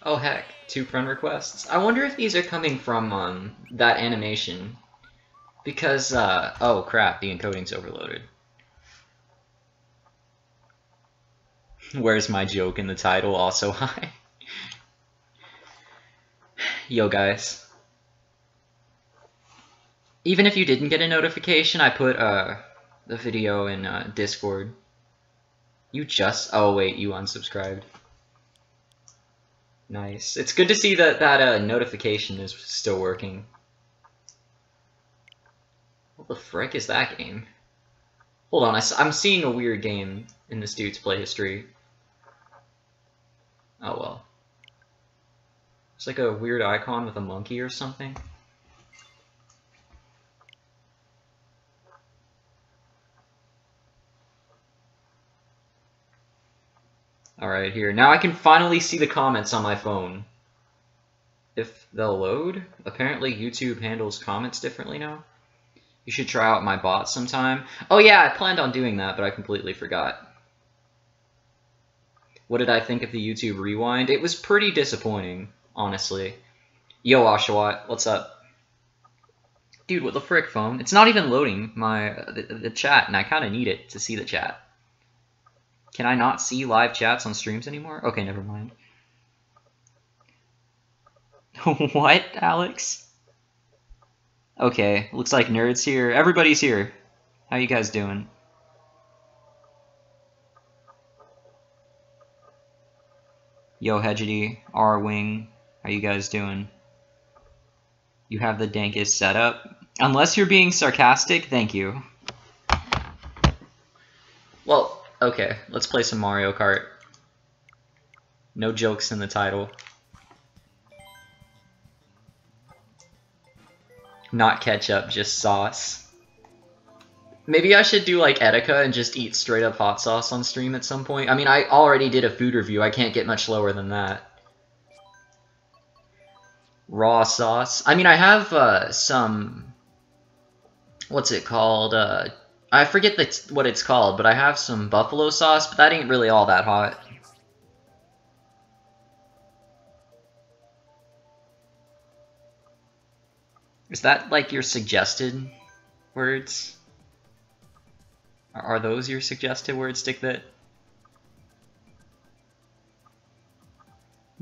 Oh heck, 2 friend requests. I wonder if these are coming from that animation. Because, oh crap, the encoding's overloaded. Where's my joke in the title? Also hi. Yo guys. Even if you didn't get a notification, I put the video in Discord. You just... oh wait, you unsubscribed. Nice. It's good to see that that notification is still working. What the frick is that game? Hold on, I'm seeing a weird game in this dude's play history. Oh well. It's like a weird icon with a monkey or something. Alright, here. Now I can finally see the comments on my phone. If they'll load. Apparently YouTube handles comments differently now. You should try out my bot sometime. Oh yeah, I planned on doing that, but I completely forgot. What did I think of the YouTube Rewind? It was pretty disappointing, honestly. Yo, Oshawott, what's up? Dude, what the frick, phone? It's not even loading my the chat, and I kind of need it to see the chat. Can I not see live chats on streams anymore? Okay, never mind. What, Alex? Okay, looks like Nerd's here. Everybody's here. How you guys doing? Yo, Hedgety, R-Wing, how you guys doing? You have the dankest setup? Unless you're being sarcastic, thank you. Well, okay, let's play some Mario Kart. No jokes in the title. Not ketchup, just sauce. Maybe I should do like Etika and just eat straight up hot sauce on stream at some point. I mean, I already did a food review. I can't get much lower than that. Raw sauce. I mean, I have some... what's it called? I forget what it's called, but I have some buffalo sauce, but that ain't really all that hot. Is that like your suggested words? Are those your suggested words, Stickbit?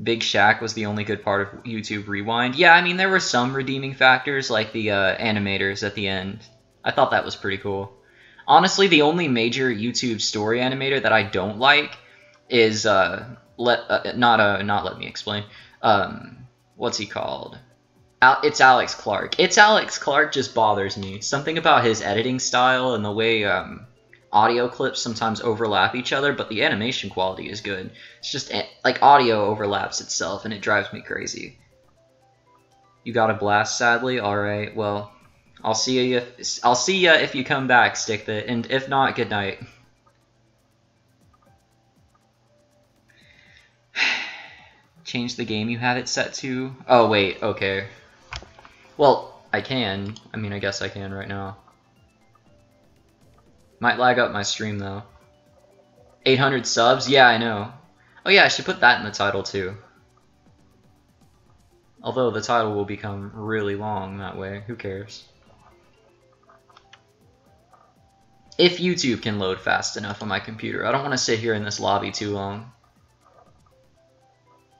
Big Shack was the only good part of YouTube Rewind. Yeah, I mean, there were some redeeming factors, like the animators at the end. I thought that was pretty cool. Honestly, the only major YouTube story animator that I don't like is, not Let Me Explain. What's he called? It's Alex Clark. It's Alex Clark just bothers me. Something about his editing style and the way, audio clips sometimes overlap each other, but the animation quality is good. It's just like audio overlaps itself, and it drives me crazy. You got a blast, sadly. All right, well, I'll see you. I'll see ya if you come back, Stickbit, and if not, good night. Change the game you have it set to. Oh wait, okay. Well, I can. I mean, I guess I can right now. Might lag up my stream, though. 800 subs? Yeah, I know. Oh yeah, I should put that in the title, too. Although the title will become really long that way. Who cares? If YouTube can load fast enough on my computer. I don't want to sit here in this lobby too long.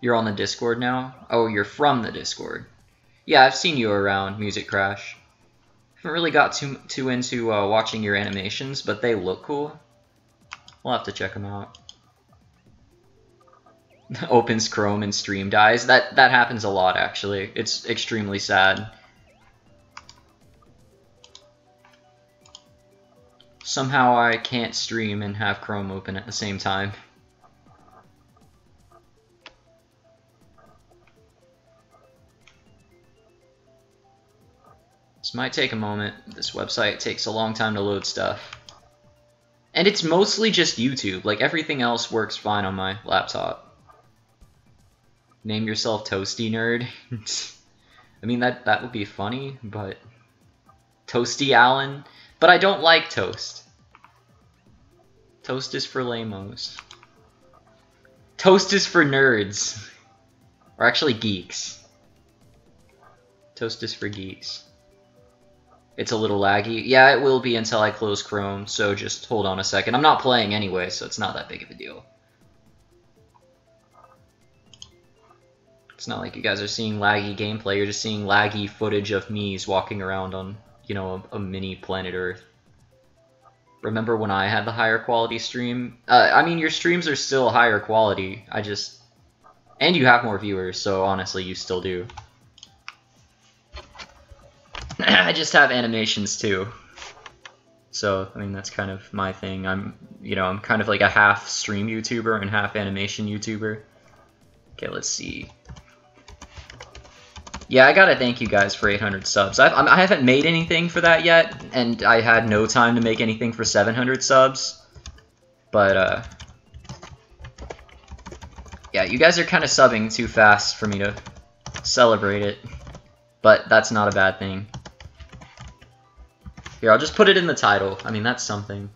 You're on the Discord now? Oh, you're from the Discord. Yeah, I've seen you around, Music Crash. Haven't really got too into watching your animations, but they look cool. We'll have to check them out. Opens Chrome and stream dies. That happens a lot, actually. It's extremely sad. Somehow I can't stream and have Chrome open at the same time. This might take a moment. This website takes a long time to load stuff. And it's mostly just YouTube. Like, everything else works fine on my laptop. Name yourself Toasty Nerd. I mean, that would be funny, but... Toasty Allen? But I don't like toast. Toast is for lamos. Toast is for nerds. Or actually, geeks. Toast is for geeks. It's a little laggy. Yeah, it will be until I close Chrome, so just hold on a second. I'm not playing anyway, so it's not that big of a deal. It's not like you guys are seeing laggy gameplay, you're just seeing laggy footage of me's walking around on, you know, a mini planet Earth. Remember when I had the higher quality stream? I mean, your streams are still higher quality, and you have more viewers, so honestly, you still do. I just have animations too. So, I mean, that's kind of my thing. I'm kind of like a half stream YouTuber and half animation YouTuber. Okay, let's see. Yeah, I gotta thank you guys for 800 subs. I haven't made anything for that yet, and I had no time to make anything for 700 subs. But, yeah, you guys are kind of subbing too fast for me to celebrate it. But that's not a bad thing. Here, I'll just put it in the title. I mean, that's something.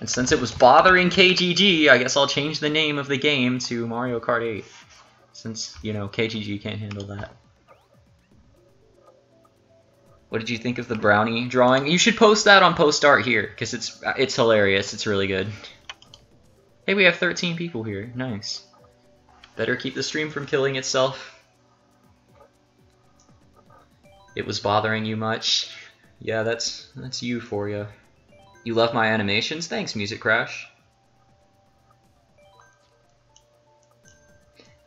And since it was bothering KGG, I guess I'll change the name of the game to Mario Kart 8. Since, you know, KGG can't handle that. What did you think of the brownie drawing? You should post that on post art here, because it's hilarious. It's really good. Hey, we have 13 people here. Nice. Better keep the stream from killing itself. It was bothering you much? Yeah, that's you for you. You love my animations? Thanks, Music Crash.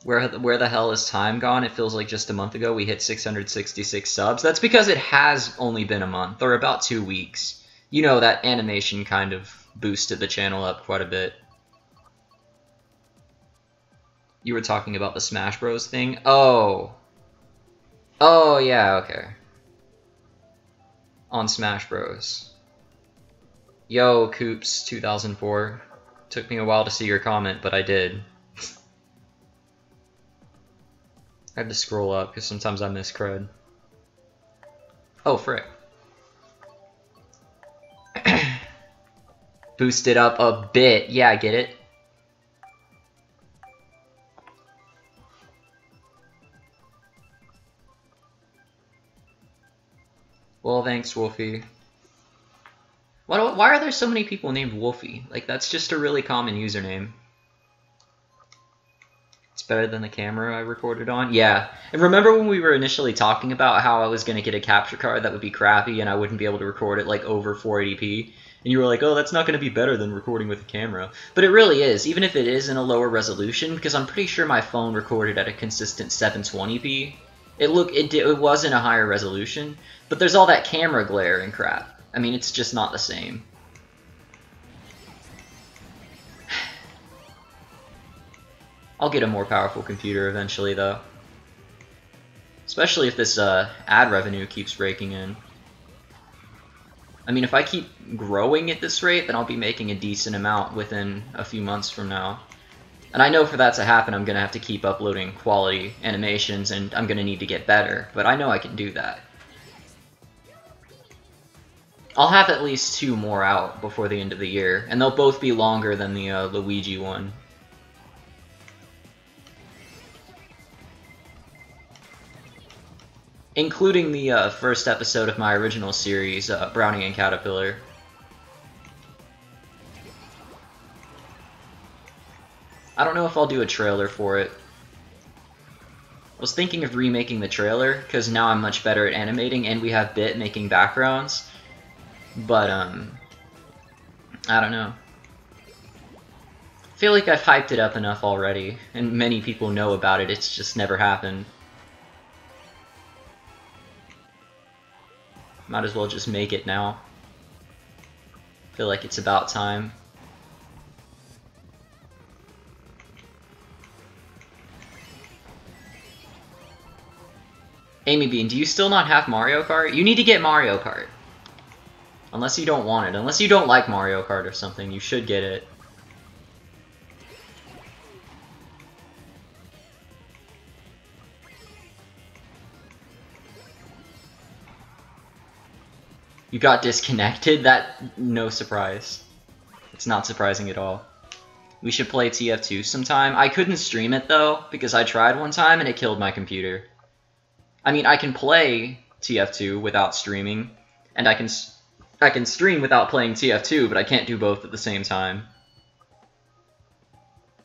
Where the hell is time gone? It feels like just a month ago we hit 666 subs. That's because it has only been a month, or about 2 weeks. You know, that animation kind of boosted the channel up quite a bit. You were talking about the Smash Bros. Thing? Oh. Oh, yeah, okay. On Smash Bros. Yo, Coops 2004. Took me a while to see your comment, but I did. I had to scroll up, because sometimes I miss cred. Oh, frick. Boost it up a bit. Yeah, I get it. Well, thanks, Wolfie. Why are there so many people named Wolfie? Like, that's just a really common username. It's better than the camera I recorded on? Yeah. And remember when we were initially talking about how I was going to get a capture card that would be crappy and I wouldn't be able to record it, like, over 480p? And you were like, oh, that's not going to be better than recording with a camera. But it really is, even if it is in a lower resolution, because I'm pretty sure my phone recorded at a consistent 720p. It was in a higher resolution, but there's all that camera glare and crap. I mean, it's just not the same. I'll get a more powerful computer eventually, though. Especially if this ad revenue keeps raking in. I mean, if I keep growing at this rate, then I'll be making a decent amount within a few months from now. And I know for that to happen, I'm going to have to keep uploading quality animations, and I'm going to need to get better. But I know I can do that. I'll have at least 2 more out before the end of the year, and they'll both be longer than the Luigi one. Including the first episode of my original series, Brownie and Caterpillar. I don't know if I'll do a trailer for it. I was thinking of remaking the trailer, because now I'm much better at animating, and we have Bit making backgrounds. But, I don't know. I feel like I've hyped it up enough already, and many people know about it, it's just never happened. Might as well just make it now. I feel like it's about time. Amy Bean, do you still not have Mario Kart? You need to get Mario Kart. Unless you don't want it. Unless you don't like Mario Kart or something, you should get it. You got disconnected? No surprise. It's not surprising at all. We should play TF2 sometime. I couldn't stream it, though, because I tried one time and it killed my computer. I mean, I can play TF2 without streaming, and I can stream without playing TF2, but I can't do both at the same time.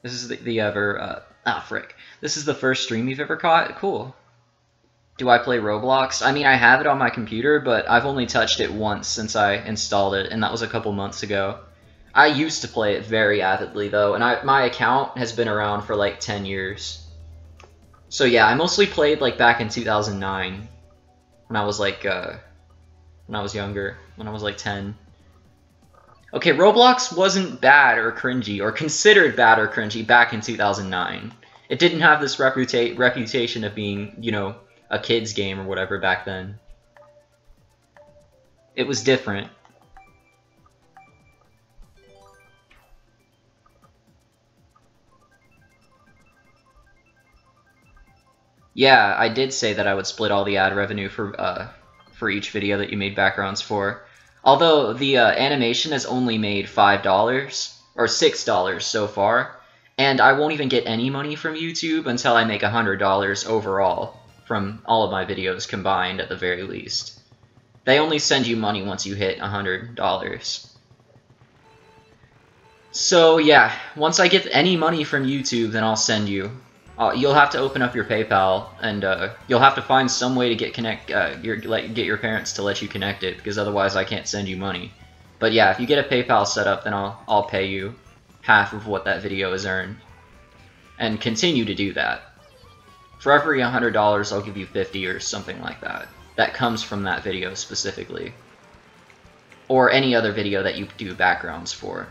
This is the ever... frick. This is the first stream you've ever caught? Cool. Do I play Roblox? I mean, I have it on my computer, but I've only touched it once since I installed it, and that was a couple months ago. I used to play it very avidly, though, and my account has been around for like 10 years. So yeah, I mostly played like back in 2009, when I was like, when I was younger, when I was like 10. Okay, Roblox wasn't bad or cringy, or considered bad or cringy back in 2009. It didn't have this reputation of being, you know, a kid's game or whatever back then. It was different. Yeah, I did say that I would split all the ad revenue for each video that you made backgrounds for. Although the animation has only made $5 or $6 so far, and I won't even get any money from YouTube until I make $100 overall from all of my videos combined at the very least. They only send you money once you hit $100. So yeah, once I get any money from YouTube, then I'll send you. You'll have to open up your PayPal, and you'll have to find some way to get your parents to let you connect it, because otherwise I can't send you money. But yeah, if you get a PayPal set up, then I'll pay you half of what that video has earned, and continue to do that. For every $100, I'll give you 50 or something like that. That comes from that video specifically, or any other video that you do backgrounds for.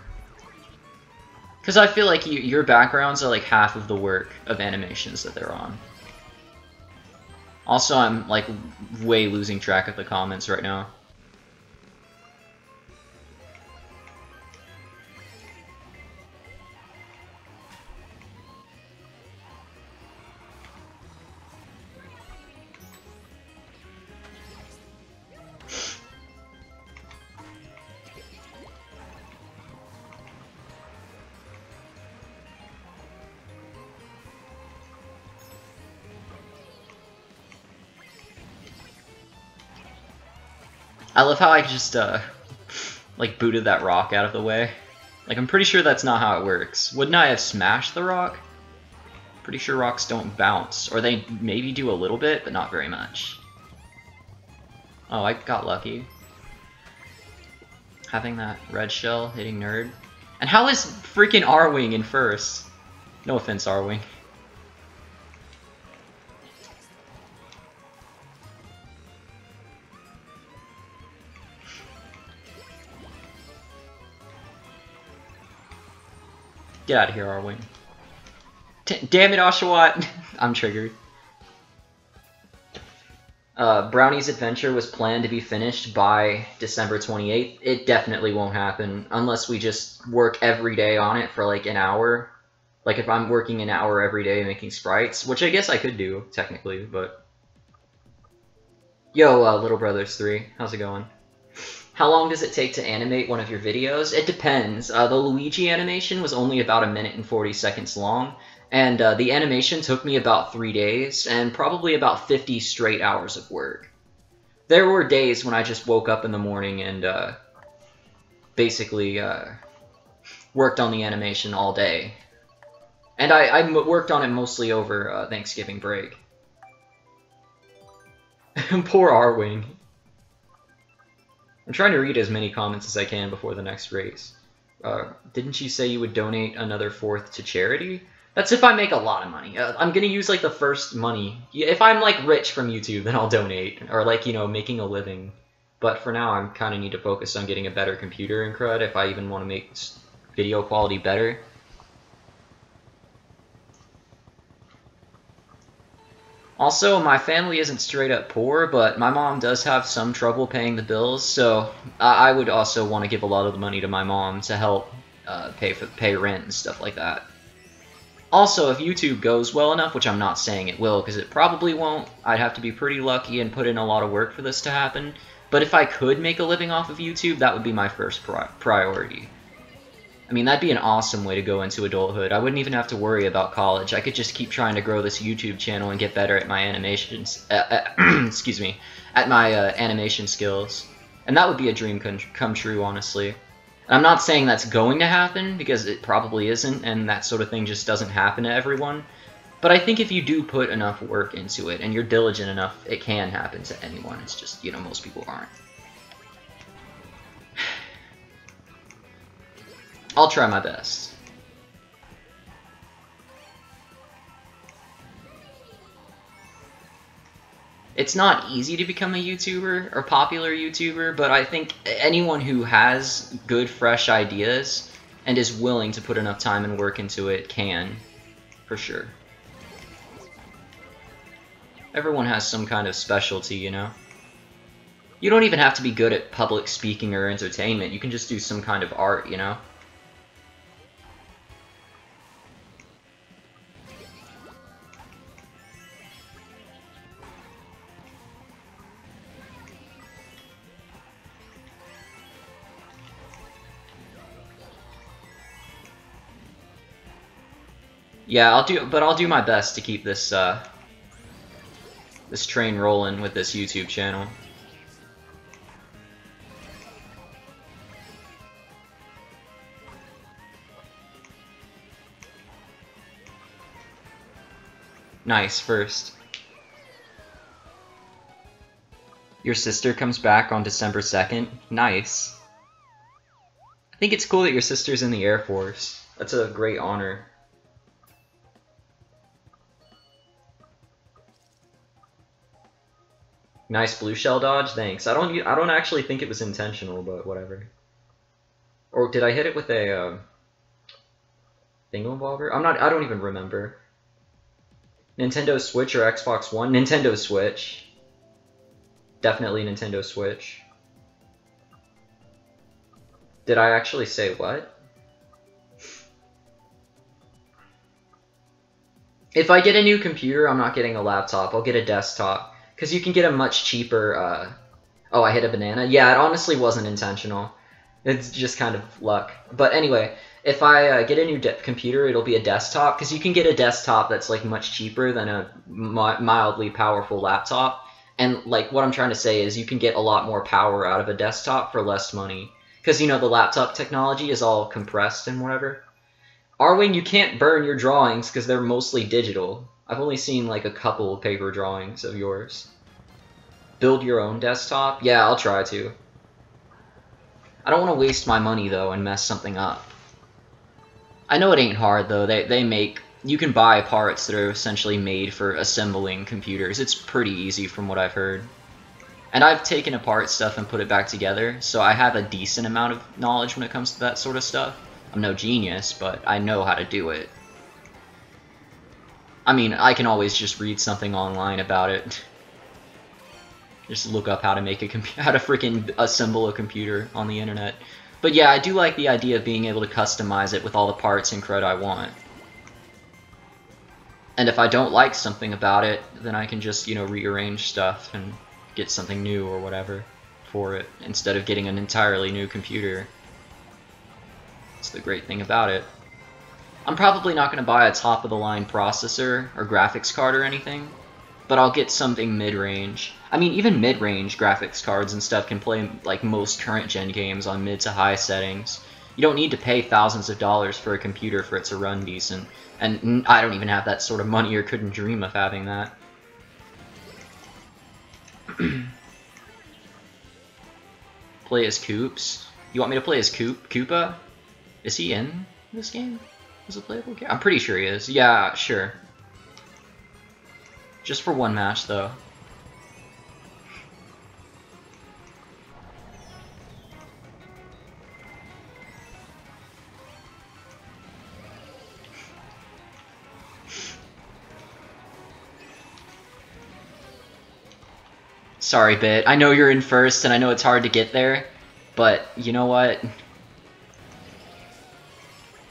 Because I feel like your backgrounds are like half of the work of animations that they're on. Also, I'm like way losing track of the comments right now. I love how I just, like, booted that rock out of the way. Like, I'm pretty sure that's not how it works. Wouldn't I have smashed the rock? Pretty sure rocks don't bounce. Or they maybe do a little bit, but not very much. Oh, I got lucky. Having that red shell hitting nerd. And how is freaking R-Wing in first? No offense, R-Wing. Get out of here, R-Wing. Damn it, Oshawott! I'm triggered. Brownie's adventure was planned to be finished by December 28th. It definitely won't happen unless we just work every day on it for like an hour. Like if I'm working an hour every day making sprites, which I guess I could do, technically, but... Yo, Little Brothers 3, how's it going? How long does it take to animate one of your videos? It depends. The Luigi animation was only about 1 minute and 40 seconds long, and the animation took me about 3 days, and probably about 50 straight hours of work. There were days when I just woke up in the morning and basically worked on the animation all day. And I worked on it mostly over Thanksgiving break. Poor R-Wing. I'm trying to read as many comments as I can before the next race. Didn't you say you would donate another fourth to charity? That's if I make a lot of money. I'm gonna use like the first money. If I'm like rich from YouTube, then I'll donate. Or like, you know, making a living. But for now, I kind of need to focus on getting a better computer and crud if I even want to make video quality better. Also, my family isn't straight up poor, but my mom does have some trouble paying the bills, so I would also want to give a lot of the money to my mom to help pay rent and stuff like that. Also, if YouTube goes well enough, which I'm not saying it will, because it probably won't, I'd have to be pretty lucky and put in a lot of work for this to happen, but if I could make a living off of YouTube, that would be my first priority. I mean, that'd be an awesome way to go into adulthood. I wouldn't even have to worry about college. I could just keep trying to grow this YouTube channel and get better at my animations. Excuse me, at my animation skills, and that would be a dream come true, honestly. And I'm not saying that's going to happen, because it probably isn't, and that sort of thing just doesn't happen to everyone. But I think if you do put enough work into it, and you're diligent enough, it can happen to anyone. It's just, you know, most people aren't. I'll try my best. It's not easy to become a YouTuber or popular YouTuber, but I think anyone who has good, fresh ideas and is willing to put enough time and work into it can, for sure. Everyone has some kind of specialty, you know? You don't even have to be good at public speaking or entertainment. You can just do some kind of art, you know? Yeah, I'll do my best to keep this this train rolling with this YouTube channel. Nice, first. Your sister comes back on December 2nd? Nice. I think it's cool that your sister's in the Air Force. That's a great honor. Nice blue shell dodge, thanks. I don't actually think it was intentional, but whatever. Or did I hit it with a thingamabobber? I don't even remember. Nintendo Switch or Xbox One? Nintendo Switch. Definitely Nintendo Switch. Did I actually say what? If I get a new computer, I'm not getting a laptop. I'll get a desktop. Because you can get a much cheaper, Oh, I hit a banana? Yeah, it honestly wasn't intentional. It's just kind of luck. But anyway, if I get a new computer, it'll be a desktop. Because you can get a desktop that's, like, much cheaper than a mildly powerful laptop. And, like, what I'm trying to say is you can get a lot more power out of a desktop for less money. Because, you know, the laptop technology is all compressed and whatever. Arwing, you can't burn your drawings because they're mostly digital. I've only seen like a couple paper drawings of yours. Build your own desktop? Yeah, I'll try to. I don't want to waste my money though and mess something up. I know it ain't hard though. They make... You can buy parts that are essentially made for assembling computers. It's pretty easy from what I've heard. And I've taken apart stuff and put it back together, so I have a decent amount of knowledge when it comes to that sort of stuff. I'm no genius, but I know how to do it. I mean, I can always just read something online about it. Just look up how to make how to freaking assemble a computer on the internet. But yeah, I do like the idea of being able to customize it with all the parts and crud I want. And if I don't like something about it, then I can just, you know, rearrange stuff and get something new or whatever for it, instead of getting an entirely new computer. That's the great thing about it. I'm probably not going to buy a top-of-the-line processor or graphics card or anything, but I'll get something mid-range. I mean, even mid-range graphics cards and stuff can play like most current-gen games on mid to high settings. You don't need to pay thousands of dollars for a computer for it to run decent, and I don't even have that sort of money or couldn't dream of having that. Play as Koops? You want me to play as Koopa? Is he in this game? Is a playable game? I'm pretty sure he is. Yeah, sure. Just for one match, though. Sorry, Bit. I know you're in first, and I know it's hard to get there, but you know what?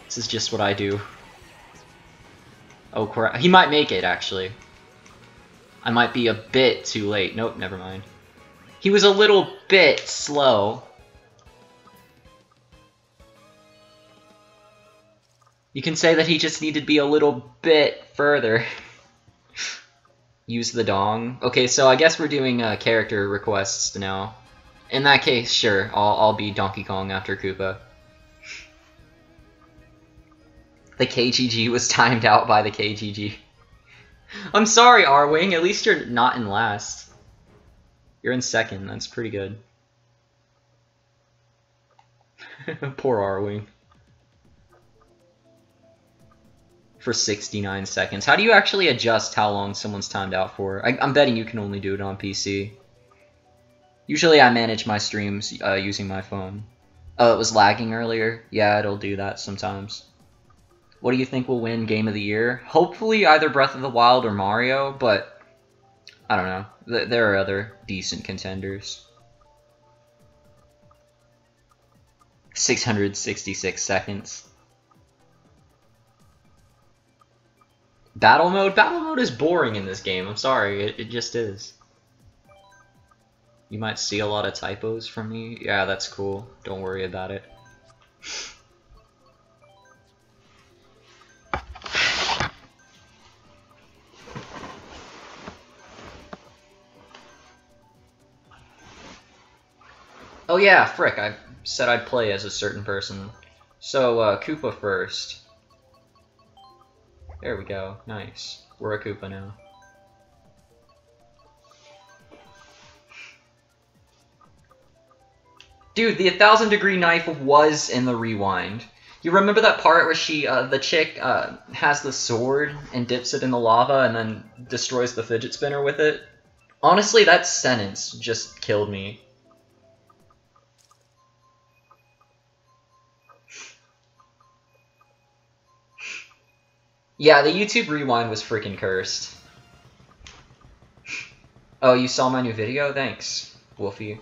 This is just what I do. Oh, crap. He might make it, actually. I might be a bit too late. Nope, never mind. He was a little bit slow. You can say that he just needed to be a little bit further. Use the dong. Okay, so I guess we're doing character requests now. In that case, sure, I'll be Donkey Kong after Koopa. The KGG was timed out by the KGG. I'm sorry, R-Wing, at least you're not in last. You're in second, that's pretty good. Poor R-Wing. For 69 seconds. How do you actually adjust how long someone's timed out for? I'm betting you can only do it on PC. Usually I manage my streams using my phone. Oh, it was lagging earlier? Yeah, it'll do that sometimes. What do you think will win Game of the Year? Hopefully either Breath of the Wild or Mario, but I don't know. There are other decent contenders. 666 seconds. Battle mode? Battle mode is boring in this game. I'm sorry, it just is. You might see a lot of typos from me. Yeah, that's cool. Don't worry about it. Oh yeah, frick, I said I'd play as a certain person. So, Koopa first. There we go, nice. We're a Koopa now. Dude, the 1,000-degree knife was in the rewind. You remember that part where she, the chick, has the sword and dips it in the lava and then destroys the fidget spinner with it? Honestly, that sentence just killed me. Yeah, the YouTube rewind was freaking cursed. Oh, you saw my new video? Thanks, Wolfie.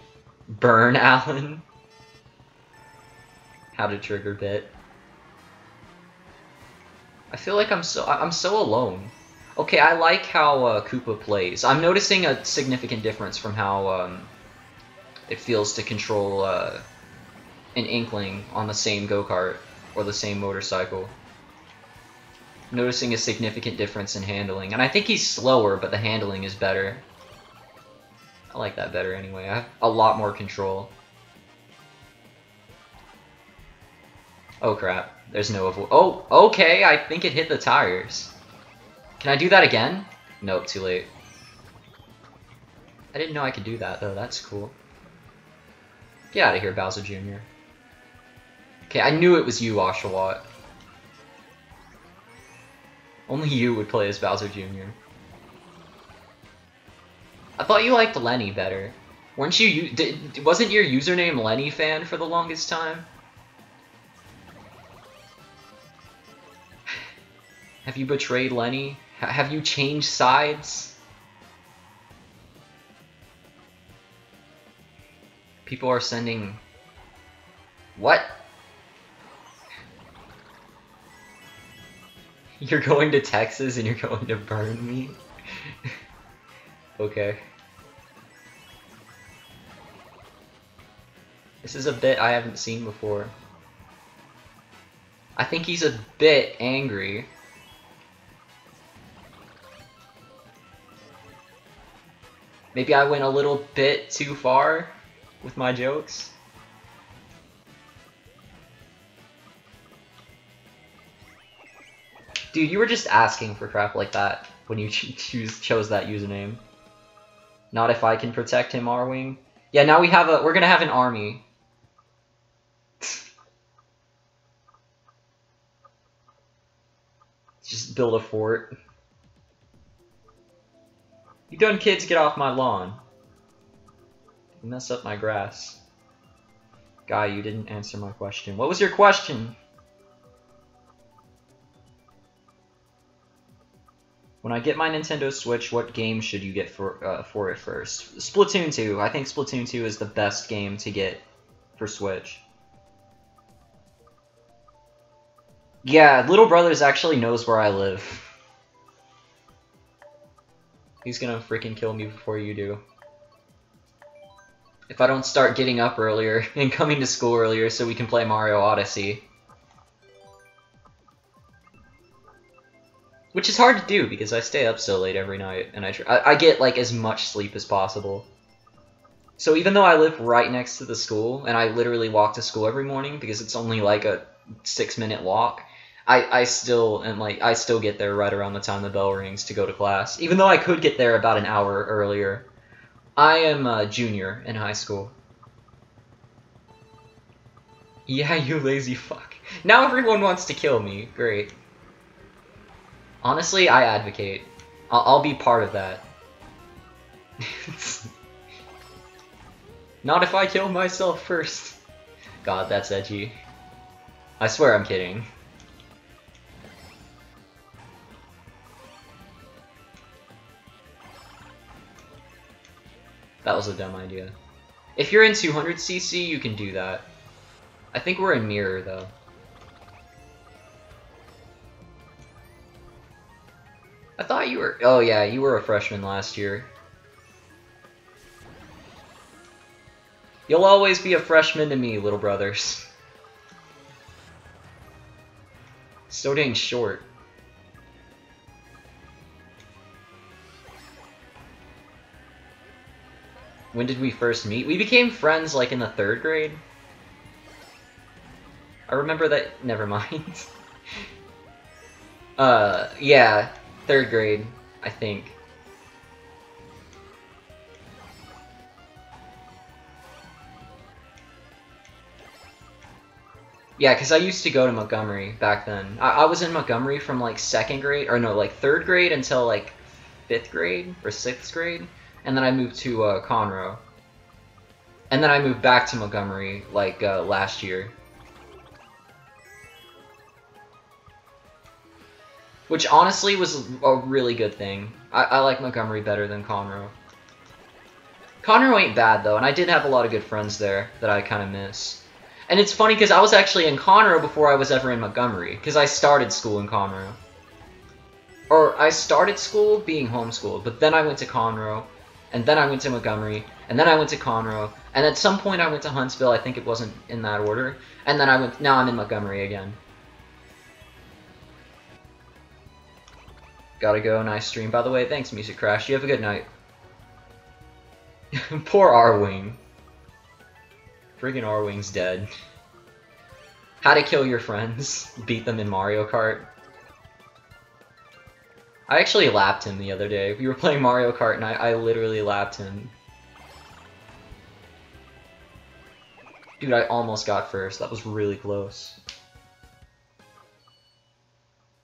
Burn, Alan. How to trigger bit. I feel like I'm so alone. Okay, I like how Koopa plays. I'm noticing a significant difference from how it feels to control an Inkling on the same go-kart or the same motorcycle. Noticing a significant difference in handling. And I think he's slower, but the handling is better. I like that better anyway. I have a lot more control. Oh crap. There's no avoid. Oh, okay. I think it hit the tires. Can I do that again? Nope, too late. I didn't know I could do that, though. That's cool. Get out of here, Bowser Jr. Okay, I knew it was you, Oshawott. Only you would play as Bowser Jr. I thought you liked Lenny better. Weren't you? Wasn't your username Lenny fan for the longest time? Have you betrayed Lenny? Have you changed sides? People are sending... What? You're going to Texas and you're going to burn me? Okay. This is a bit I haven't seen before. I think he's a bit angry. Maybe I went a little bit too far with my jokes. Dude, you were just asking for crap like that when you chose that username. Not if I can protect him, R-Wing. Yeah, now we're gonna have an army. Just build a fort. You done kids, get off my lawn. You mess up my grass. Guy, you didn't answer my question. What was your question? When I get my Nintendo Switch, what game should you get for it first? Splatoon 2. I think Splatoon 2 is the best game to get for Switch. Yeah, Little Brothers actually knows where I live. He's gonna freaking kill me before you do. If I don't start getting up earlier and coming to school earlier so we can play Mario Odyssey. Which is hard to do because I stay up so late every night, and I get like as much sleep as possible. So even though I live right next to the school, and I literally walk to school every morning because it's only like a 6-minute walk, I still am like I still get there right around the time the bell rings to go to class. Even though I could get there about an hour earlier. I am a junior in high school. Yeah, you lazy fuck. Now everyone wants to kill me. Great. Honestly, I advocate. I'll be part of that. Not if I kill myself first. God, that's edgy. I swear I'm kidding. That was a dumb idea. If you're in 200cc, you can do that. I think we're in mirror, though. I thought you were... Oh yeah, you were a freshman last year. You'll always be a freshman to me, little brothers. So dang short. When did we first meet? We became friends like in the 3rd grade. I remember that. Never mind. Yeah, 3rd grade, I think. Yeah, because I used to go to Montgomery back then. I was in Montgomery from like 2nd grade, or no, like 3rd grade until like 5th grade or 6th grade. And then I moved to Conroe. And then I moved back to Montgomery, like, last year. Which honestly was a really good thing. I like Montgomery better than Conroe. Conroe ain't bad, though, and I did have a lot of good friends there that I kind of miss. And it's funny, because I was actually in Conroe before I was ever in Montgomery, because I started school in Conroe. Or, I started school being homeschooled, but then I went to Conroe, and then I went to Montgomery, and then I went to Conroe, and at some point I went to Huntsville. I think it wasn't in that order, and then now I'm in Montgomery again. Gotta go, nice stream. By the way, thanks, Music Crash. You have a good night. Poor R-Wing. Friggin' R-Wing's dead. How to kill your friends. Beat them in Mario Kart. I actually lapped him the other day. We were playing Mario Kart and I literally lapped him. Dude, I almost got first. That was really close.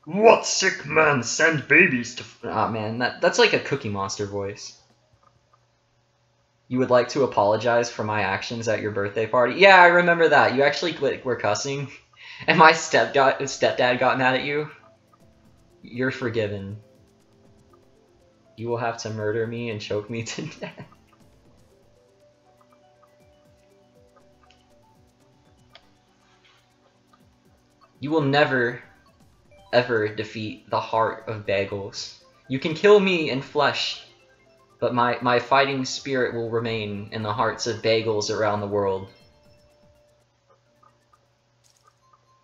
What sick man send babies to... Ah, man, that's like a Cookie Monster voice. You would like to apologize for my actions at your birthday party? Yeah, I remember that. You actually were cussing. And my stepdad got mad at you. You're forgiven. You will have to murder me and choke me to death. You will never, ever defeat the heart of bagels. You can kill me in flesh, but my fighting spirit will remain in the hearts of bagels around the world.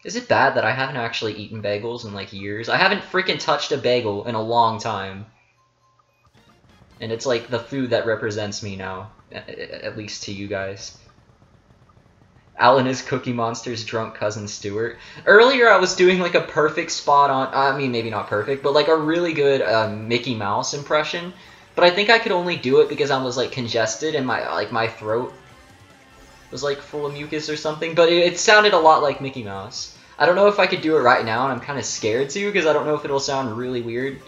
Is it bad that I haven't actually eaten bagels in like years? I haven't freaking touched a bagel in a long time. And it's like the food that represents me now, at least to you guys. Alan is Cookie Monster's drunk cousin Stuart. Earlier I was doing like a perfect spot on, I mean maybe not perfect, but like a really good Mickey Mouse impression. But I think I could only do it because I was like congested and my throat was like full of mucus or something. But it sounded a lot like Mickey Mouse. I don't know if I could do it right now, and I'm kind of scared to because I don't know if it'll sound really weird.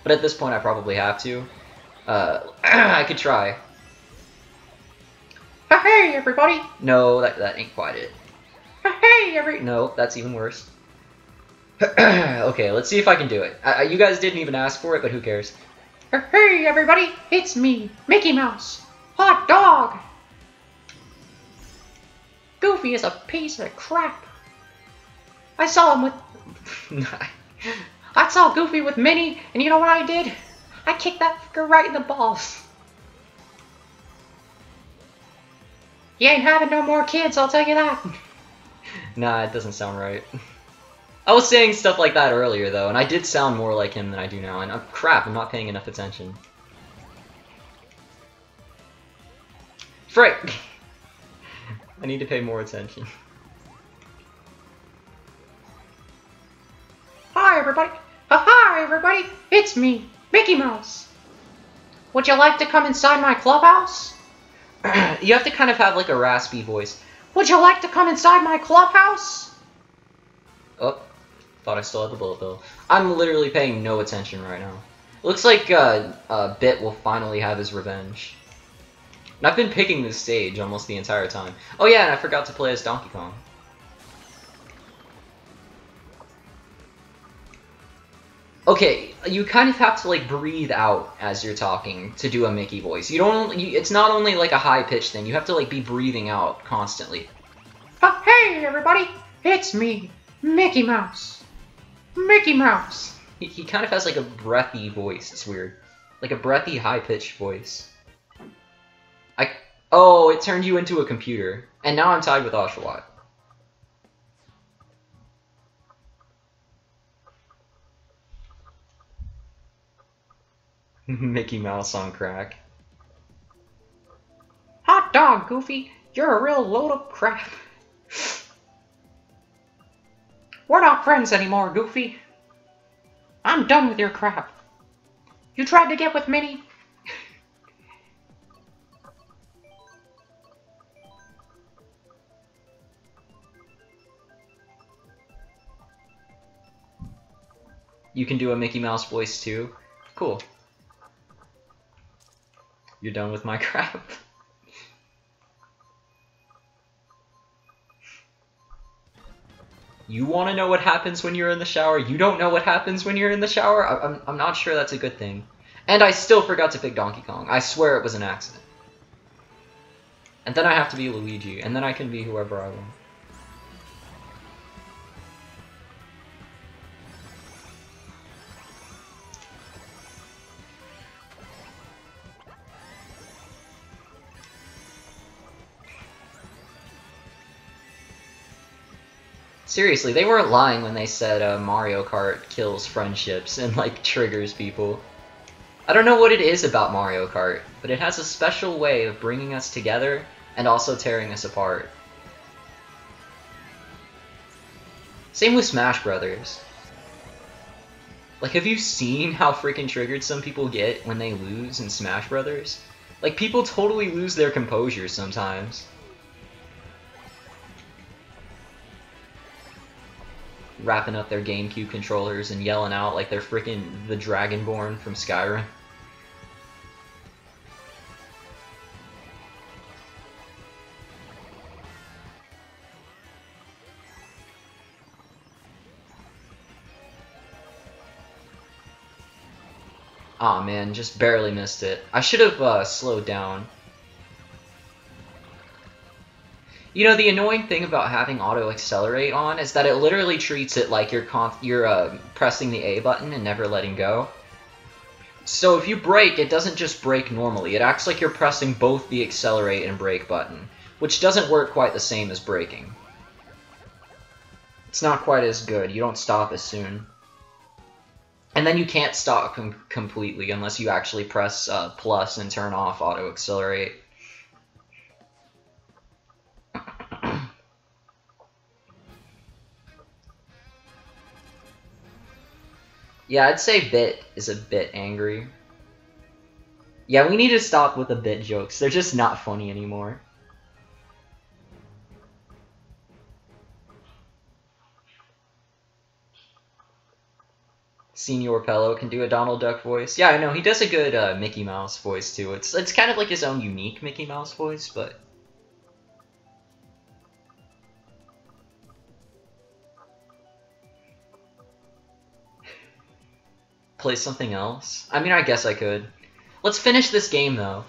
But at this point I probably have to. I could try. Hey everybody! No, that ain't quite it. Hey No, that's even worse. Okay, let's see if I can do it. You guys didn't even ask for it, but who cares? Hey everybody, it's me, Mickey Mouse. Hot dog! Goofy is a piece of crap. I saw him with... I saw Goofy with Minnie, and you know what I did? I kicked that fucker right in the balls. You ain't having no more kids, I'll tell you that. Nah, it doesn't sound right. I was saying stuff like that earlier, though, and I did sound more like him than I do now, and crap, I'm not paying enough attention. Frick! I need to pay more attention. Hi, everybody! Hi, everybody! It's me, Mickey Mouse! Would you like to come inside my clubhouse? You have to kind of have, like, a raspy voice. Would you like to come inside my clubhouse? Oh, thought I still had the bullet bill. I'm literally paying no attention right now. Looks like Bit will finally have his revenge. And I've been picking this stage almost the entire time. Oh yeah, and I forgot to play as Donkey Kong. Okay, you kind of have to like breathe out as you're talking to do a Mickey voice. You don't. It's not only like a high pitched thing. You have to like be breathing out constantly. Hey everybody, it's me, Mickey Mouse. Mickey Mouse. He kind of has like a breathy voice. It's weird, like a breathy high pitched voice. Oh, it turned you into a computer, and now I'm tied with Oshawott. Mickey Mouse on crack. Hot dog, Goofy. You're a real load of crap. We're not friends anymore, Goofy. I'm done with your crap. You tried to get with Minnie? You can do a Mickey Mouse voice too? Cool. You're done with my crap? You want to know what happens when you're in the shower? You don't know what happens when you're in the shower? I'm not sure that's a good thing. And I still forgot to pick Donkey Kong. I swear it was an accident. And then I have to be Luigi, and then I can be whoever I want. Seriously, they weren't lying when they said Mario Kart kills friendships and, like, triggers people. I don't know what it is about Mario Kart, but it has a special way of bringing us together and also tearing us apart. Same with Smash Brothers. Like, have you seen how freaking triggered some people get when they lose in Smash Brothers? Like, people totally lose their composure sometimes. Wrapping up their GameCube controllers and yelling out like they're freaking the Dragonborn from Skyrim. Aw, man, just barely missed it. I should have slowed down. You know, the annoying thing about having auto accelerate on is that it literally treats it like you're pressing the A button and never letting go. So if you brake, it doesn't just brake normally. It acts like you're pressing both the accelerate and brake button, which doesn't work quite the same as braking. It's not quite as good. You don't stop as soon. And then you can't stop completely unless you actually press plus and turn off auto accelerate. Yeah, I'd say Bit is a bit angry. Yeah, we need to stop with the Bit jokes. They're just not funny anymore. Senor Pello can do a Donald Duck voice. Yeah, I know, he does a good Mickey Mouse voice too. It's kind of like his own unique Mickey Mouse voice, but... Play something else? I mean, I guess I could. Let's finish this game, though.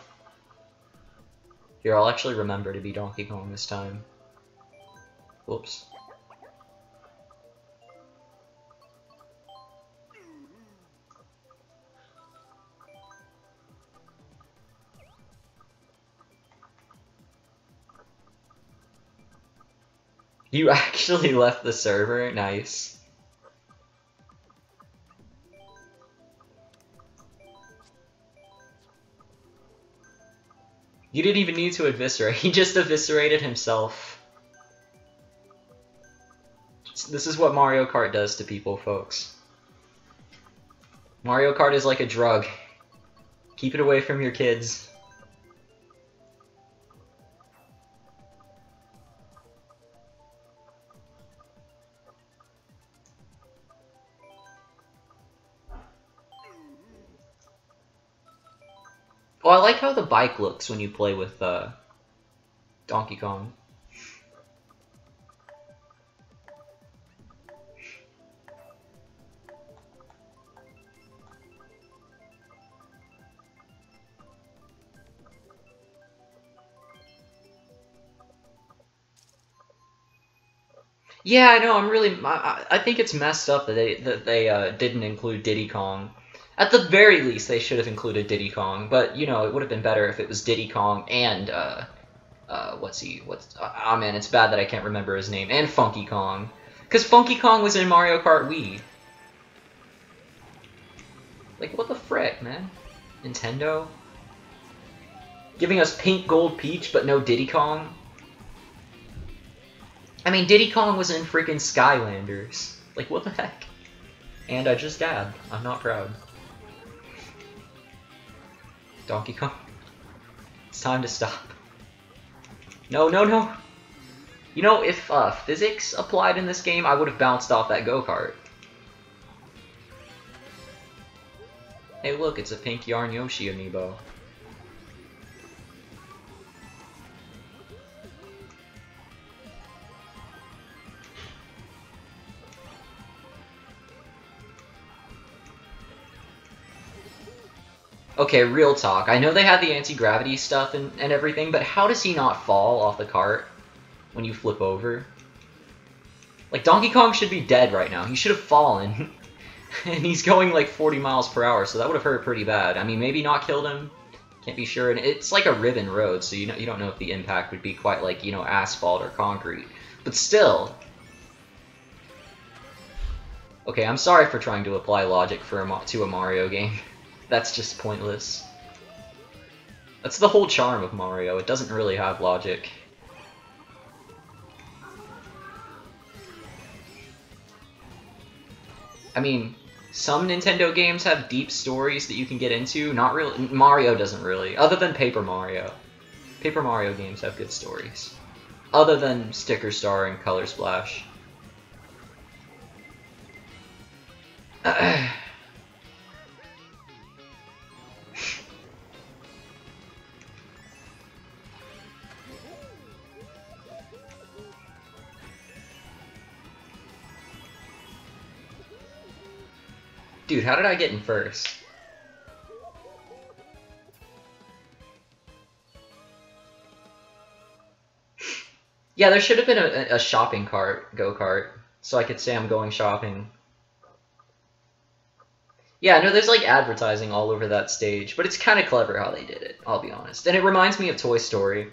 Here, I'll actually remember to be Donkey Kong this time. Whoops. You actually left the server? Nice. You didn't even need to eviscerate. He just eviscerated himself. This is what Mario Kart does to people, folks. Mario Kart is like a drug. Keep it away from your kids. Oh, I like how the bike looks when you play with Donkey Kong. Yeah, I know. I think it's messed up that they didn't include Diddy Kong. At the very least, they should have included Diddy Kong. But you know, it would have been better if it was Diddy Kong and oh man, it's bad that I can't remember his name, and Funky Kong, because Funky Kong was in Mario Kart Wii. Like, what the frick, man? Nintendo giving us Pink Gold Peach, but no Diddy Kong. I mean, Diddy Kong was in freaking Skylanders. Like, what the heck? And I just dabbed. I'm not proud. Donkey Kong. It's time to stop. No, no, no. You know, if physics applied in this game, I would have bounced off that go-kart. Hey, look, it's a pink Yarn Yoshi amiibo. Okay, real talk. I know they had the anti-gravity stuff and everything, but how does he not fall off the cart when you flip over? Like, Donkey Kong should be dead right now. He should have fallen. And he's going like 40 miles per hour, so that would have hurt pretty bad. I mean, maybe not killed him. Can't be sure. And it's like a ribbon road, so you don't know if the impact would be quite like, you know, asphalt or concrete. But still. Okay, I'm sorry for trying to apply logic to a Mario game. That's just pointless. That's the whole charm of Mario. It doesn't really have logic. I mean, some Nintendo games have deep stories that you can get into. Not really. Mario doesn't really. Other than Paper Mario. Paper Mario games have good stories. Other than Sticker Star and Color Splash. Dude, how did I get in first? Yeah, there should have been a shopping cart, go-kart, so I could say I'm going shopping. Yeah, no, there's like advertising all over that stage, but it's kind of clever how they did it, I'll be honest. And it reminds me of Toy Story.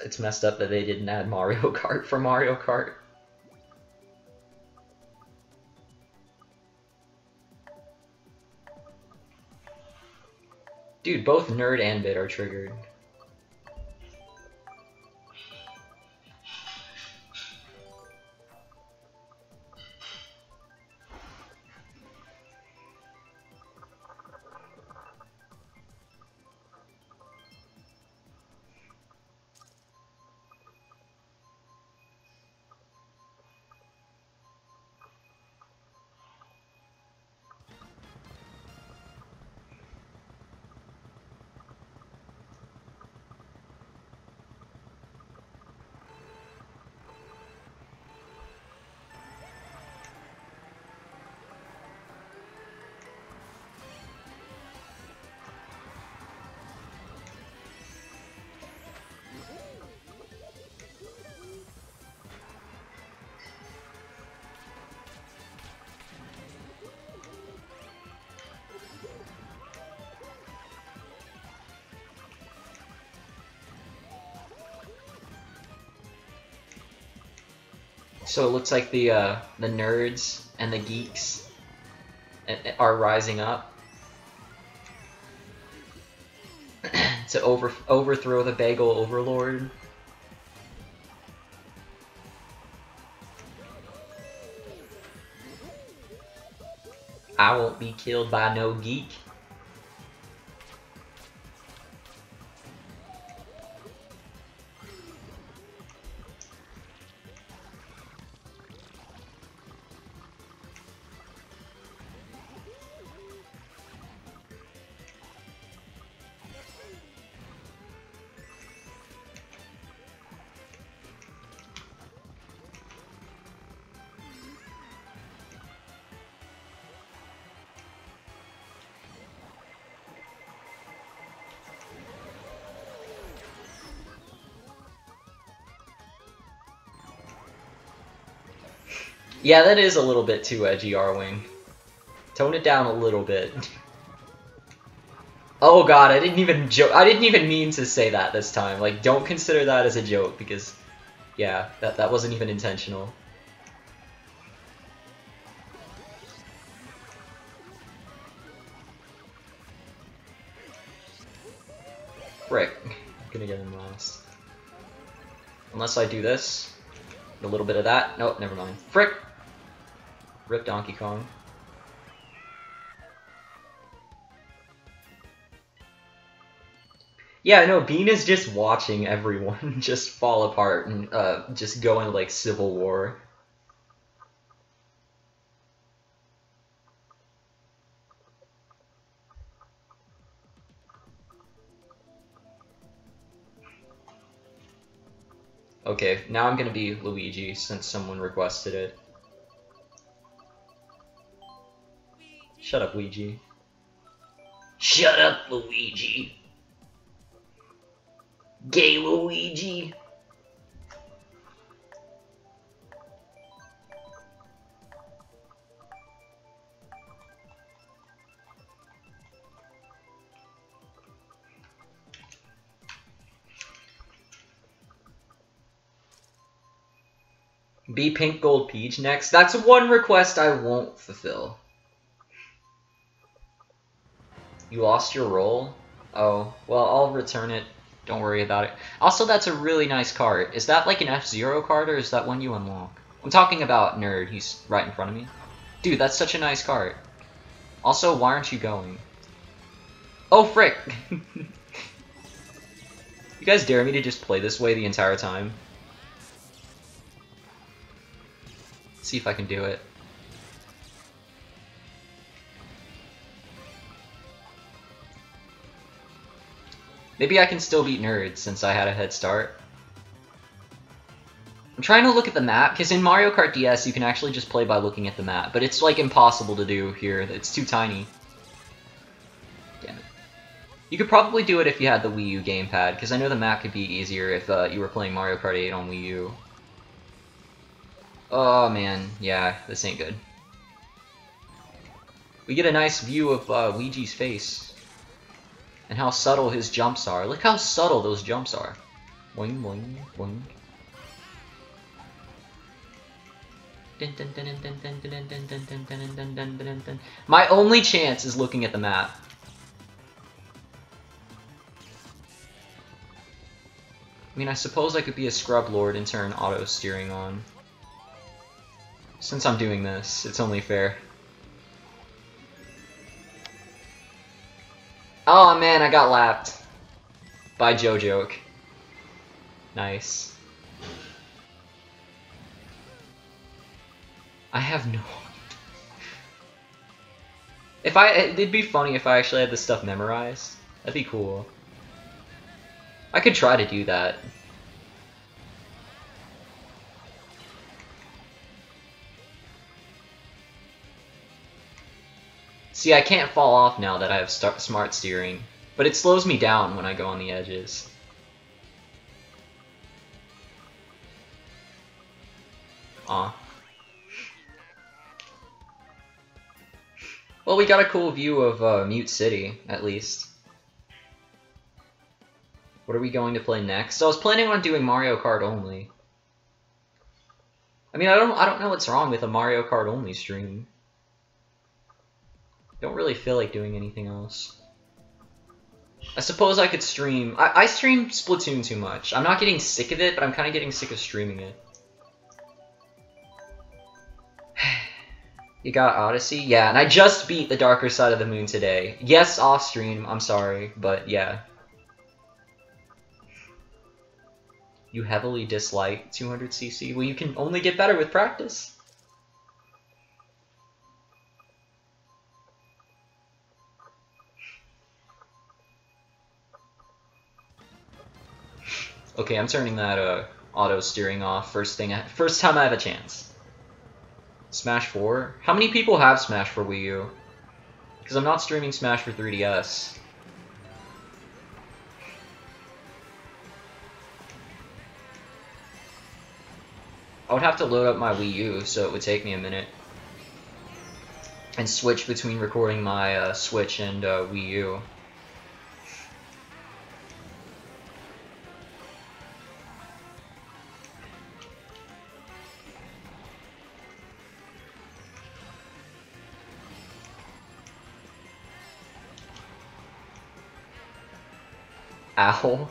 It's messed up that they didn't add Mario Kart for Mario Kart. Dude, both Nerd and Bit are triggered. So it looks like the nerds and the geeks are rising up. to overthrow the Bagel Overlord. I won't be killed by no geek. Yeah, that is a little bit too edgy, R-Wing. Tone it down a little bit. Oh god, I didn't even mean to say that this time. Like, don't consider that as a joke, because, yeah, that wasn't even intentional. Frick. I'm gonna get him last. Unless I do this. A little bit of that. Nope, never mind. Frick! Rip Donkey Kong. Yeah, no, Bean is just watching everyone just fall apart and just go into like civil war. Okay, now I'm gonna be Luigi since someone requested it. Shut up, Luigi. Shut up, Luigi. Gay Luigi. Be Pink Gold Peach next. That's one request I won't fulfill. You lost your roll? Oh, well, I'll return it. Don't worry about it. Also, that's a really nice card. Is that like an F-Zero card, or is that one you unlock? I'm talking about Nerd. He's right in front of me. Dude, that's such a nice card. Also, why aren't you going? Oh, frick! You guys dare me to just play this way the entire time? See if I can do it. Maybe I can still beat Nerd since I had a head start. I'm trying to look at the map, because in Mario Kart DS you can actually just play by looking at the map, but it's like impossible to do here. It's too tiny. Damn it. You could probably do it if you had the Wii U gamepad, because I know the map could be easier if you were playing Mario Kart 8 on Wii U. Oh man, yeah, this ain't good. We get a nice view of Luigi's face. And how subtle his jumps are. Look how subtle those jumps are. Boing, boing, boing. My only chance is looking at the map. I mean, I suppose I could be a scrub lord and turn auto steering on. Since I'm doing this, it's only fair. Oh man, I got lapped. By JoJoke. Nice. I have no... It'd be funny if I actually had this stuff memorized. That'd be cool. I could try to do that. See, I can't fall off now that I have smart steering, but it slows me down when I go on the edges. Aw. Well, we got a cool view of Mute City, at least. What are we going to play next? I was planning on doing Mario Kart only. I mean, I don't know what's wrong with a Mario Kart only stream. Don't really feel like doing anything else. I suppose I could stream. I stream Splatoon too much. I'm not getting sick of it, but I'm kind of getting sick of streaming it. You got Odyssey? Yeah, and I just beat the Darker Side of the Moon today. Yes, off stream, I'm sorry, but yeah. You heavily dislike 200cc? Well, you can only get better with practice. Okay, I'm turning that auto steering off first time I have a chance. Smash 4? How many people have Smash for Wii U? Because I'm not streaming Smash for 3DS. I would have to load up my Wii U, so it would take me a minute. And switch between recording my Switch and Wii U. Owl?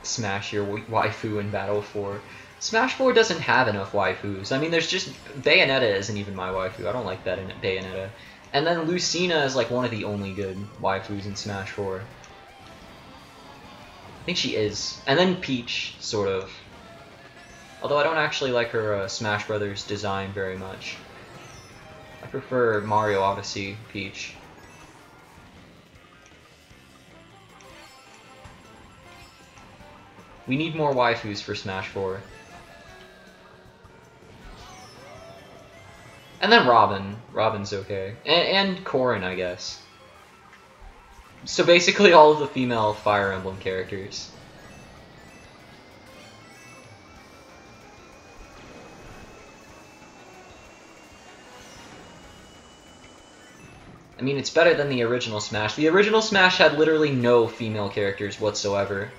Smash your waifu in Battle 4. Smash 4 doesn't have enough waifus. I mean, there's just... Bayonetta isn't even my waifu. I don't like that in Bayonetta. And then Lucina is like one of the only good waifus in Smash 4. I think she is. And then Peach, sort of. Although I don't actually like her Smash Brothers design very much. I prefer Mario Odyssey Peach. We need more waifus for Smash 4. And then Robin. Robin's okay. And Corrin, I guess. So basically all of the female Fire Emblem characters. I mean, it's better than the original Smash. The original Smash had literally no female characters whatsoever.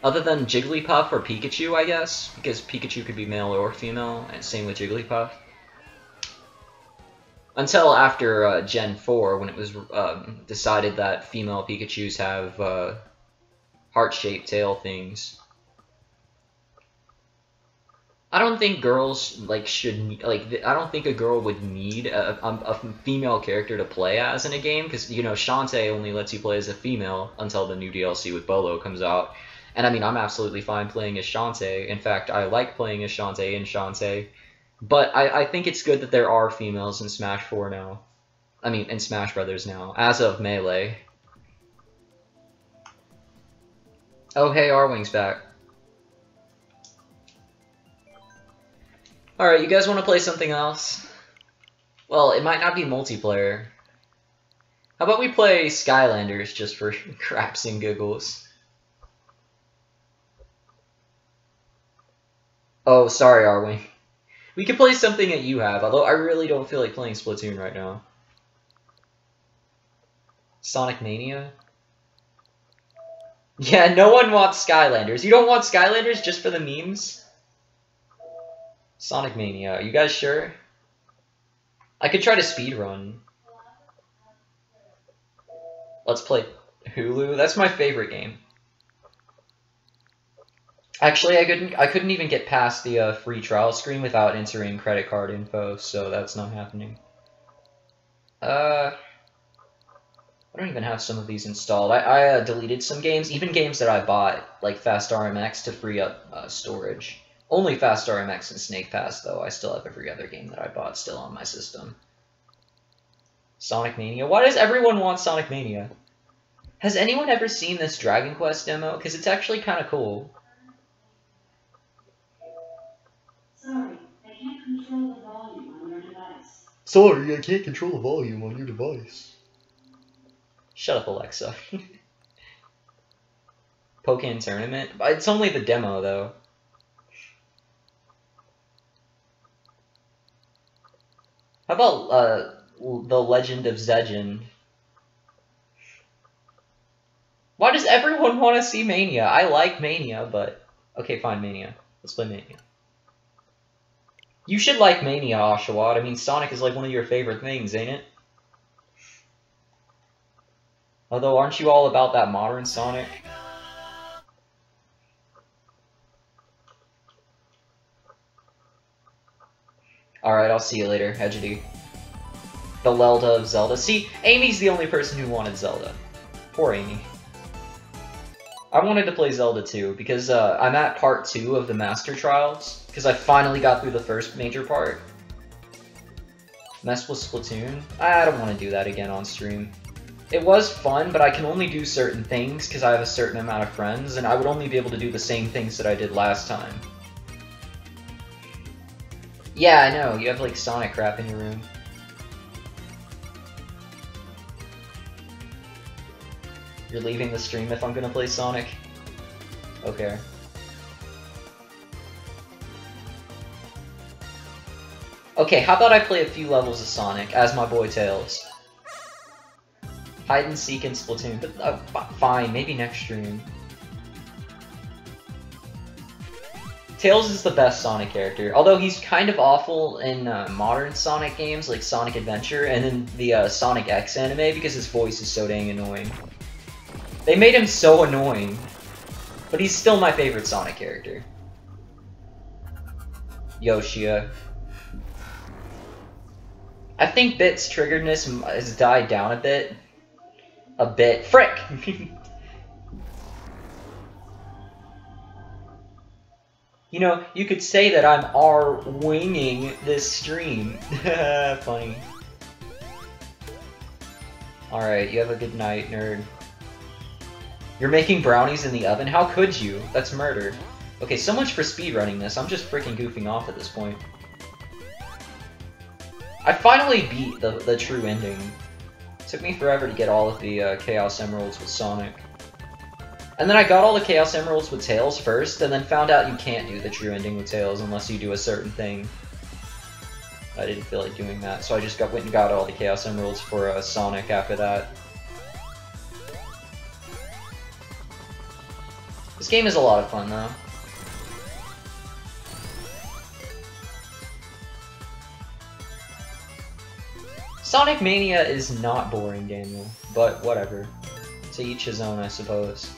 Other than Jigglypuff or Pikachu, I guess. Because Pikachu could be male or female, and same with Jigglypuff. Until after Gen 4, when it was decided that female Pikachus have heart-shaped tail things. I don't think girls I don't think a girl would need a female character to play as in a game, because you know Shantae only lets you play as a female until the new DLC with Bolo comes out. And I mean, I'm absolutely fine playing as Shantae. In fact, I like playing as Shantae in Shantae. But I think it's good that there are females in Smash 4 now. I mean, in Smash Brothers now, as of Melee. Oh, hey, Arwing's back. Alright, you guys want to play something else? Well, it might not be multiplayer. How about we play Skylanders just for craps and giggles? Oh, sorry, Arwing. We could play something that you have, although I really don't feel like playing Splatoon right now. Sonic Mania? Yeah, no one wants Skylanders. You don't want Skylanders just for the memes? Sonic Mania, are you guys sure? I could try to speedrun. Let's play Hulu. That's my favorite game. Actually, I couldn't even get past the free trial screen without entering credit card info, so that's not happening. I don't even have some of these installed. I deleted some games, even games that I bought, like Fast RMX, to free up storage. Only Fast RMX and Snake Pass, though. I still have every other game that I bought still on my system. Sonic Mania? Why does everyone want Sonic Mania? Has anyone ever seen this Dragon Quest demo? Because it's actually kind of cool. Sorry, I can't control the volume on your device. Sorry, I can't control the volume on your device. Shut up, Alexa. Pokken Tournament? It's only the demo, though. How about The Legend of Zegend? Why does everyone want to see Mania? I like Mania, but... Okay, fine, Mania. Let's play Mania. You should like Mania, Oshawott. I mean, Sonic is like one of your favorite things, ain't it? Although, aren't you all about that modern Sonic? Alright, I'll see you later, Hedgety. The Lelda of Zelda. See, Amy's the only person who wanted Zelda. Poor Amy. I wanted to play Zelda too, because I'm at part 2 of the Master Trials, because I finally got through the first major part. Mess with Splatoon? I don't want to do that again on stream. It was fun, but I can only do certain things because I have a certain amount of friends, and I would only be able to do the same things that I did last time. Yeah, I know, you have like Sonic crap in your room. You're leaving the stream if I'm gonna play Sonic? Okay. Okay, how about I play a few levels of Sonic as my boy Tails? Hide and seek in Splatoon, but fine, maybe next stream. Tails is the best Sonic character, although he's kind of awful in modern Sonic games like Sonic Adventure and in the Sonic X anime because his voice is so dang annoying. They made him so annoying, but he's still my favorite Sonic character. Yoshia. I think Bit's triggeredness has died down a bit. Frick! You know, you could say that I'm R-winging this stream. Funny. Alright, you have a good night, nerd. You're making brownies in the oven? How could you? That's murder. Okay, so much for speedrunning this. I'm just freaking goofing off at this point. I finally beat the true ending. It took me forever to get all of the Chaos Emeralds with Sonic. And then I got all the Chaos Emeralds with Tails first, and then found out you can't do the true ending with Tails unless you do a certain thing. I didn't feel like doing that, so I just went and got all the Chaos Emeralds for Sonic after that. This game is a lot of fun, though. Sonic Mania is not boring, Daniel, but whatever. To each his own, I suppose.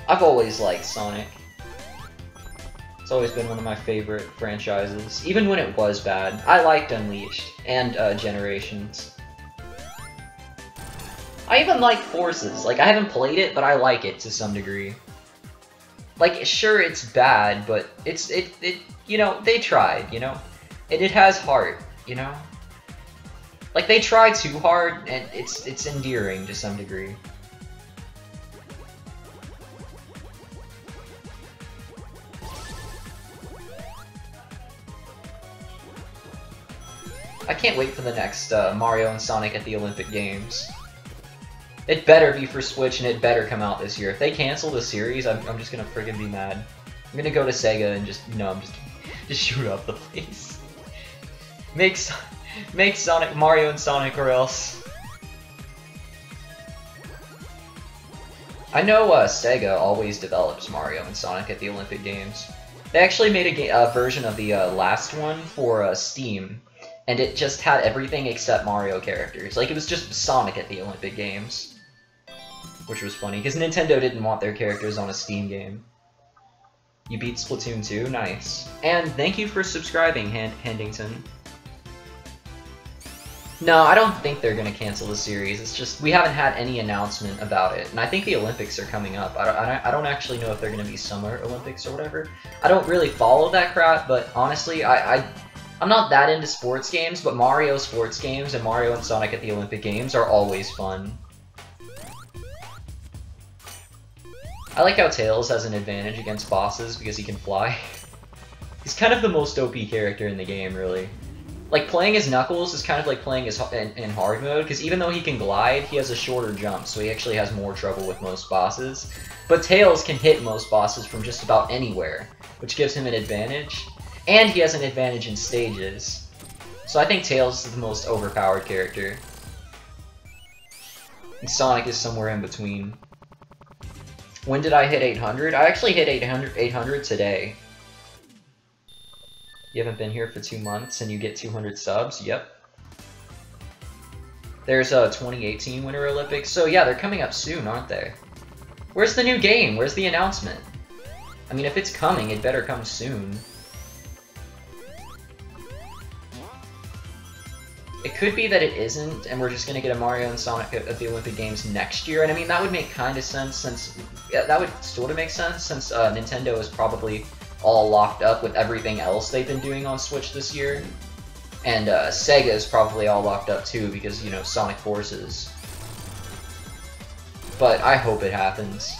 I've always liked Sonic. It's always been one of my favorite franchises, even when it was bad. I liked Unleashed and Generations. I even like Forces. Like, I haven't played it, but I like it to some degree. Like, sure, it's bad, but it you know, they tried, you know? It has heart, you know? Like, they tried too hard, and it's endearing to some degree. I can't wait for the next Mario and Sonic at the Olympic Games. It better be for Switch, and it better come out this year. If they cancel the series, I'm just gonna friggin' be mad. I'm gonna go to Sega and just shoot up the place. Make Sonic, Mario and Sonic, or else. I know Sega always develops Mario and Sonic at the Olympic Games. They actually made a version of the last one for Steam. And it just had everything except Mario characters. Like, it was just Sonic at the Olympic Games. Which was funny, because Nintendo didn't want their characters on a Steam game. You beat Splatoon 2? Nice. And thank you for subscribing, Handington. No, I don't think they're gonna cancel the series. It's just, we haven't had any announcement about it. And I think the Olympics are coming up. I don't actually know if they're gonna be Summer Olympics or whatever. I don't really follow that crap, but honestly, I'm not that into sports games, but Mario sports games and Mario and Sonic at the Olympic Games are always fun. I like how Tails has an advantage against bosses because he can fly. He's kind of the most OP character in the game, really. Like, playing as Knuckles is kind of like playing as in hard mode, because even though he can glide, he has a shorter jump, so he actually has more trouble with most bosses. But Tails can hit most bosses from just about anywhere, which gives him an advantage. And he has an advantage in stages. So I think Tails is the most overpowered character. And Sonic is somewhere in between. When did I hit 800? I actually hit 800 today. You haven't been here for 2 months and you get 200 subs? Yep. There's a 2018 Winter Olympics. So yeah, they're coming up soon, aren't they? Where's the new game? Where's the announcement? I mean, if it's coming, it better come soon. It could be that it isn't, and we're just gonna get a Mario and Sonic at the Olympic Games next year. And I mean, that would make kind of sense since... Yeah, that would sort of make sense since Nintendo is probably all locked up with everything else they've been doing on Switch this year. And Sega is probably all locked up too because, you know, Sonic Forces. But I hope it happens.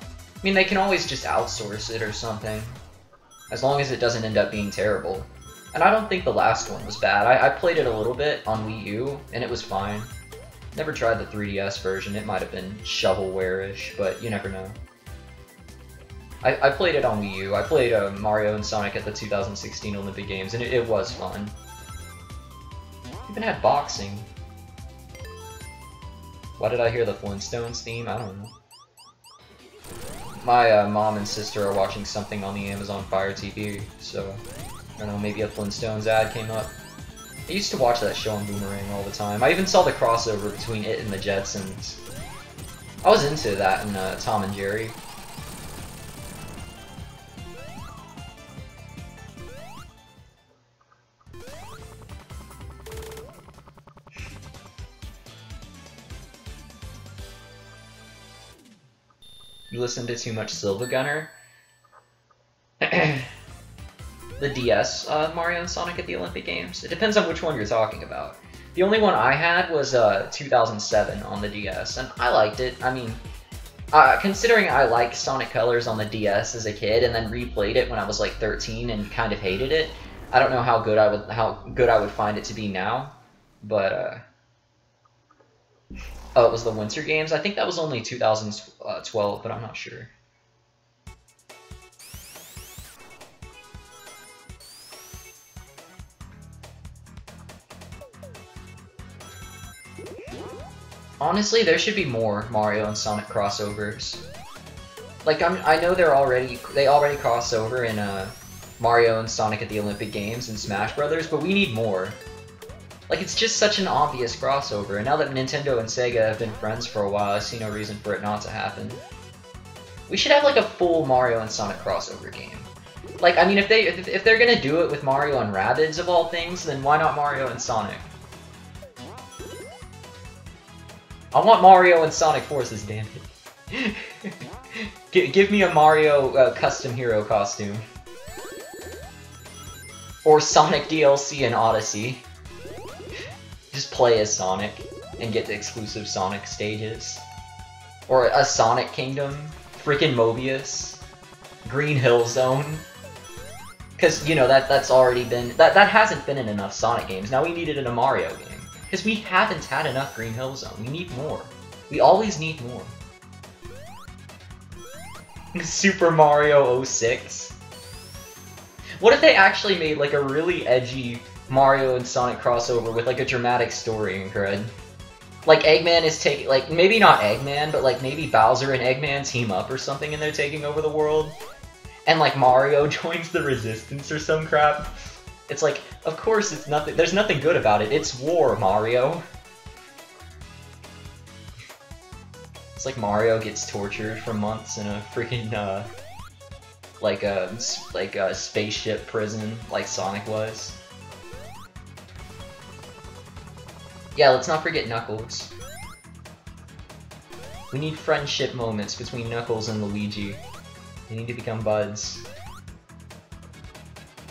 I mean, they can always just outsource it or something. As long as it doesn't end up being terrible. And I don't think the last one was bad. I played it a little bit on Wii U, and it was fine. Never tried the 3DS version. It might have been shovelware-ish, but you never know. I played it on Wii U. I played Mario and Sonic at the 2016 Olympic Games, and it was fun. Even had boxing. Why did I hear the Flintstones theme? I don't know. My mom and sister are watching something on the Amazon Fire TV, so I don't know, maybe a Flintstones ad came up. I used to watch that show on Boomerang all the time. I even saw the crossover between it and the Jetsons. I was into that in Tom and Jerry. You listen to too much Silva Gunner? The DS Mario and Sonic at the Olympic Games? It depends on which one you're talking about. The only one I had was 2007 on the DS, and I liked it. I mean, considering I liked Sonic Colors on the DS as a kid and then replayed it when I was like 13 and kind of hated it, I don't know how good I would find it to be now, but oh, it was the Winter Games? I think that was only 2012, but I'm not sure. Honestly, there should be more Mario and Sonic crossovers. Like, I know they already cross over in Mario and Sonic at the Olympic Games and Smash Brothers, but we need more. Like, it's just such an obvious crossover, and now that Nintendo and Sega have been friends for a while, I see no reason for it not to happen. We should have, like, a full Mario and Sonic crossover game. Like, I mean, if they're gonna do it with Mario and Rabbids, of all things, then why not Mario and Sonic? I want Mario and Sonic Forces, damn it. Give me a Mario custom hero costume. Or Sonic DLC and Odyssey. Just play as Sonic and get the exclusive Sonic stages. Or a Sonic Kingdom. Freaking Mobius. Green Hill Zone. Because, you know, that's already been... That hasn't been in enough Sonic games. Now we need it in a Mario game. Because we haven't had enough Green Hill Zone. We need more. We always need more. Super Mario 06. What if they actually made like a really edgy Mario and Sonic crossover with like a dramatic story and cred? Like Eggman is taking, like maybe not Eggman, but like maybe Bowser and Eggman team up or something and they're taking over the world. And like Mario joins the Resistance or some crap. It's like, of course it's nothing, there's nothing good about it. It's war, Mario. It's like Mario gets tortured for months in a freaking, like a spaceship prison, like Sonic was. Yeah, let's not forget Knuckles. We need friendship moments between Knuckles and Luigi. They need to become buds.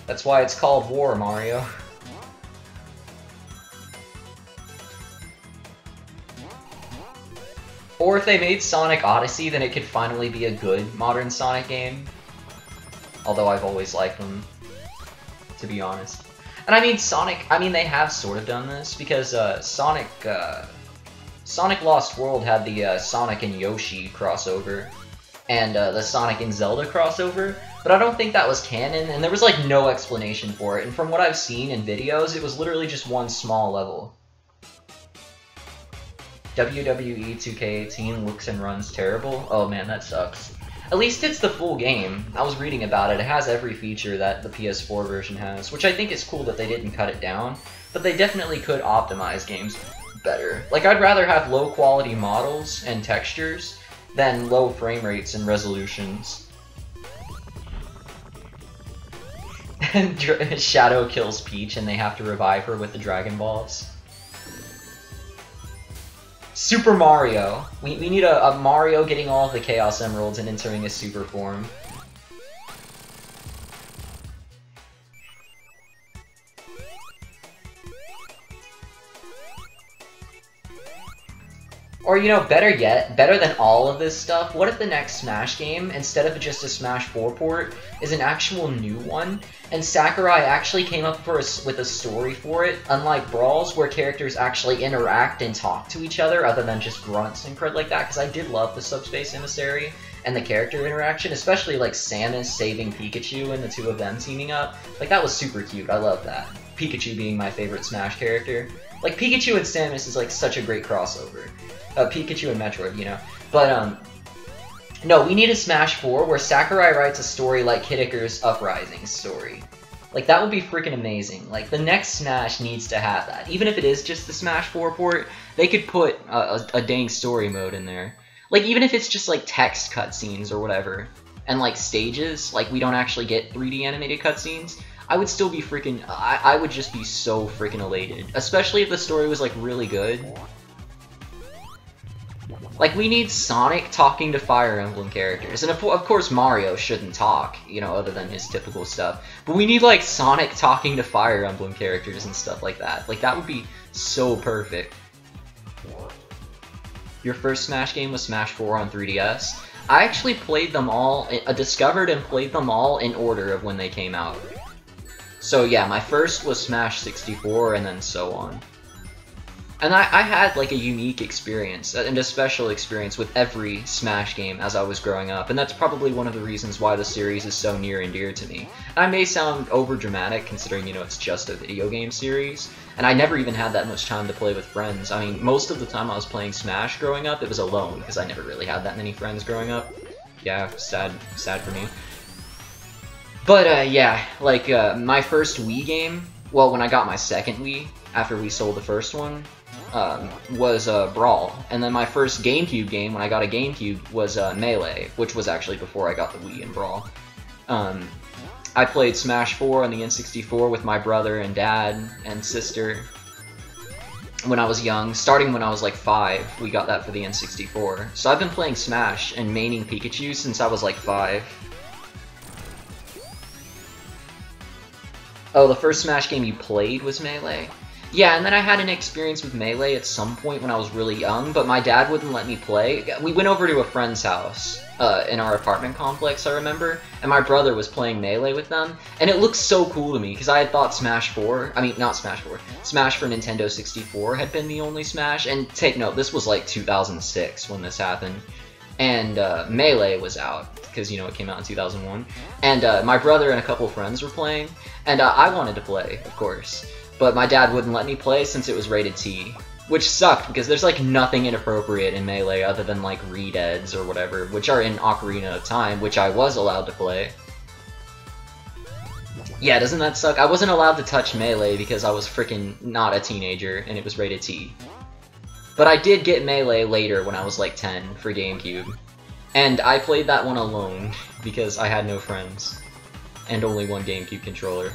That's why it's called War, Mario. Or if they made Sonic Odyssey, then it could finally be a good modern Sonic game. Although I've always liked them, to be honest. And I mean, Sonic, they have sort of done this, because Sonic Lost World had the Sonic and Yoshi crossover. and the Sonic and Zelda crossover, but I don't think that was canon, and there was like no explanation for it, and from what I've seen in videos, it was literally just one small level. WWE 2K18 looks and runs terrible? Oh man, that sucks. At least it's the full game. I was reading about it. It has every feature that the PS4 version has, which I think is cool that they didn't cut it down, but they definitely could optimize games better. Like, I'd rather have low quality models and textures than low frame rates and resolutions. And Shadow kills Peach and they have to revive her with the Dragon Balls. Super Mario. We need a Mario getting all of the Chaos Emeralds and entering his super form. Or, you know, better yet, better than all of this stuff, what if the next Smash game, instead of just a Smash 4 port, is an actual new one, and Sakurai actually came up with a story for it, unlike Brawls, where characters actually interact and talk to each other, other than just grunts and crud like that, because I did love the Subspace Emissary and the character interaction, especially like Samus saving Pikachu and the two of them teaming up. Like, that was super cute, I love that. Pikachu being my favorite Smash character. Like, Pikachu and Samus is like such a great crossover. Pikachu and Metroid, you know. But, no, we need a Smash 4 where Sakurai writes a story like Kid Icarus Uprising story. Like, that would be freaking amazing. Like, the next Smash needs to have that. Even if it is just the Smash 4 port, they could put a dang story mode in there. Like, even if it's just, like, text cutscenes or whatever, and, like, stages, like, we don't actually get 3D animated cutscenes, I would still be freaking... I would just be so freaking elated. Especially if the story was, like, really good. Like, we need Sonic talking to Fire Emblem characters. And of course Mario shouldn't talk, you know, other than his typical stuff. But we need, like, Sonic talking to Fire Emblem characters and stuff like that. Like, that would be so perfect. Your first Smash game was Smash 4 on 3DS. I actually played them all, discovered and played them all in order of when they came out. So yeah, my first was Smash 64 and then so on. And I had, like, a unique experience, and a special experience with every Smash game as I was growing up, and that's probably one of the reasons why the series is so near and dear to me. And I may sound overdramatic, considering, you know, it's just a video game series, and I never even had that much time to play with friends. I mean, most of the time I was playing Smash growing up, it was alone, because I never really had that many friends growing up. Yeah, sad for me. But, yeah, like, my first Wii game, well, when I got my second Wii, after we sold the first one, was Brawl. And then my first GameCube game, when I got a GameCube, was Melee, which was actually before I got the Wii and Brawl. I played Smash 4 on the N64 with my brother and dad and sister when I was young. Starting when I was like 5, we got that for the N64. So I've been playing Smash and maining Pikachu since I was like 5. Oh, the first Smash game you played was Melee? Yeah, and then I had an experience with Melee at some point when I was really young, but my dad wouldn't let me play. We went over to a friend's house in our apartment complex, I remember, and my brother was playing Melee with them, and it looked so cool to me, because I had thought Smash 4, I mean, not Smash 4, Smash for Nintendo 64 had been the only Smash, and take note, this was like 2006 when this happened, and Melee was out, because, you know, it came out in 2001, and my brother and a couple friends were playing, and I wanted to play, of course. But my dad wouldn't let me play since it was rated T, which sucked because there's like nothing inappropriate in Melee other than like Redeads or whatever, which are in Ocarina of Time, which I was allowed to play. Yeah, doesn't that suck? I wasn't allowed to touch Melee because I was freaking not a teenager and it was rated T. But I did get Melee later when I was like 10 for GameCube. And I played that one alone because I had no friends and only one GameCube controller.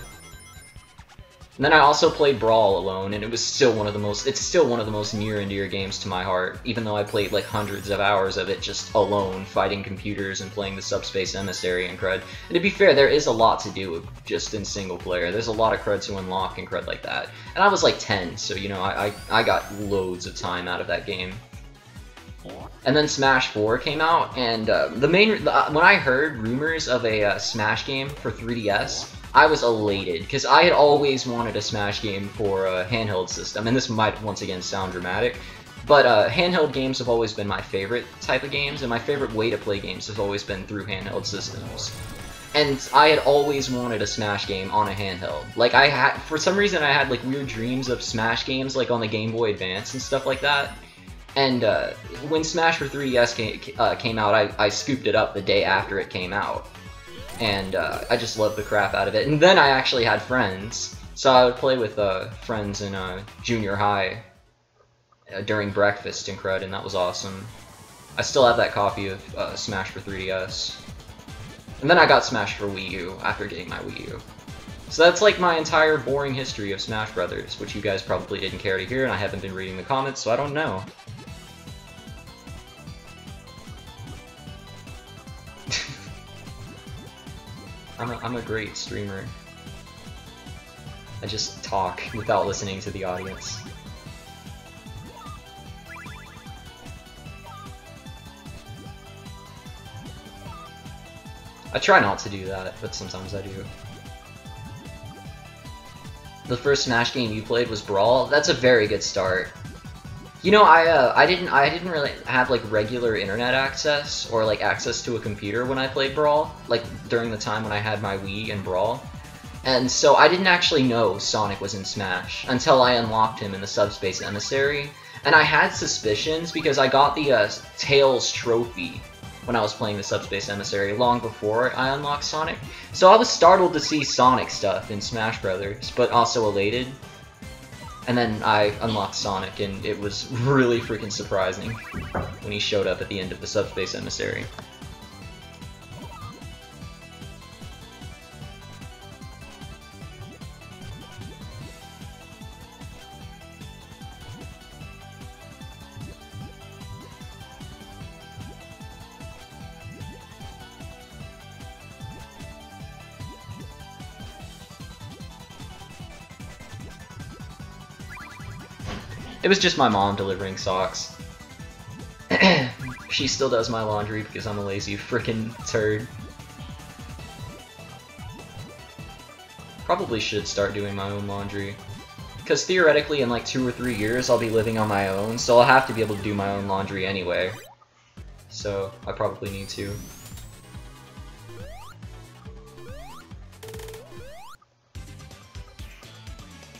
And then I also played Brawl alone, and it was still one of the most, it's still one of the most near and dear games to my heart, even though I played like hundreds of hours of it just alone, fighting computers and playing the Subspace Emissary and crud. And to be fair, there is a lot to do just in single player. There's a lot of crud to unlock and crud like that. And I was like 10, so you know, I got loads of time out of that game. And then Smash 4 came out, and when I heard rumors of a Smash game for 3DS, I was elated, because I had always wanted a Smash game for a handheld system, and this might once again sound dramatic, But handheld games have always been my favorite type of games, and my favorite way to play games has always been through handheld systems. And I had always wanted a Smash game on a handheld. Like, for some reason, I had like weird dreams of Smash games, like on the Game Boy Advance and stuff like that. And when Smash for 3DS came out, I scooped it up the day after it came out. And I just loved the crap out of it. And then I actually had friends. So I would play with friends in junior high during breakfast and crud, and that was awesome. I still have that copy of Smash for 3DS. And then I got Smash for Wii U after getting my Wii U. So that's like my entire boring history of Smash Brothers, which you guys probably didn't care to hear, and I haven't been reading the comments, so I don't know. I'm a great streamer. I just talk without listening to the audience. I try not to do that, but sometimes I do. The first Smash game you played was Brawl. That's a very good start. You know, I didn't really have like regular internet access or like access to a computer when I played Brawl, like during the time when I had my Wii and Brawl. And so I didn't actually know Sonic was in Smash until I unlocked him in the Subspace Emissary. And I had suspicions because I got the Tails trophy when I was playing the Subspace Emissary long before I unlocked Sonic. So I was startled to see Sonic stuff in Smash Brothers, but also elated. And then I unlocked Sonic, and it was really freaking surprising when he showed up at the end of the Subspace Emissary. It was just my mom delivering socks. She still does my laundry because I'm a lazy frickin' turd. Probably should start doing my own laundry. Because theoretically in like 2 or 3 years I'll be living on my own, so I'll have to be able to do my own laundry anyway. So I probably need to.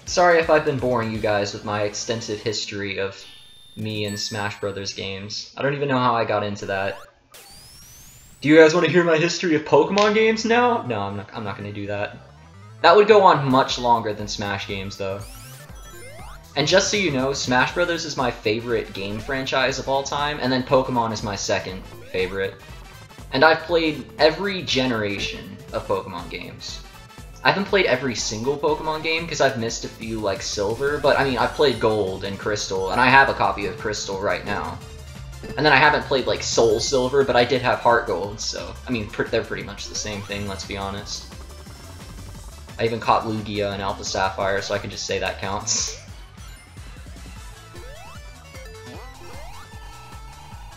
Sorry if I've been boring you guys with my extensive history of me and Smash Brothers games. I don't even know how I got into that. Do you guys want to hear my history of Pokemon games now? No, I'm not going to do that. That would go on much longer than Smash games, though. And just so you know, Smash Brothers is my favorite game franchise of all time, and then Pokemon is my second favorite. And I've played every generation of Pokemon games. I haven't played every single Pokemon game because I've missed a few like Silver, but I mean I've played Gold and Crystal, and I have a copy of Crystal right now. And then I haven't played like Soul Silver, but I did have Heart Gold, so I mean they're pretty much the same thing, let's be honest. I even caught Lugia and Alpha Sapphire, so I can just say that counts.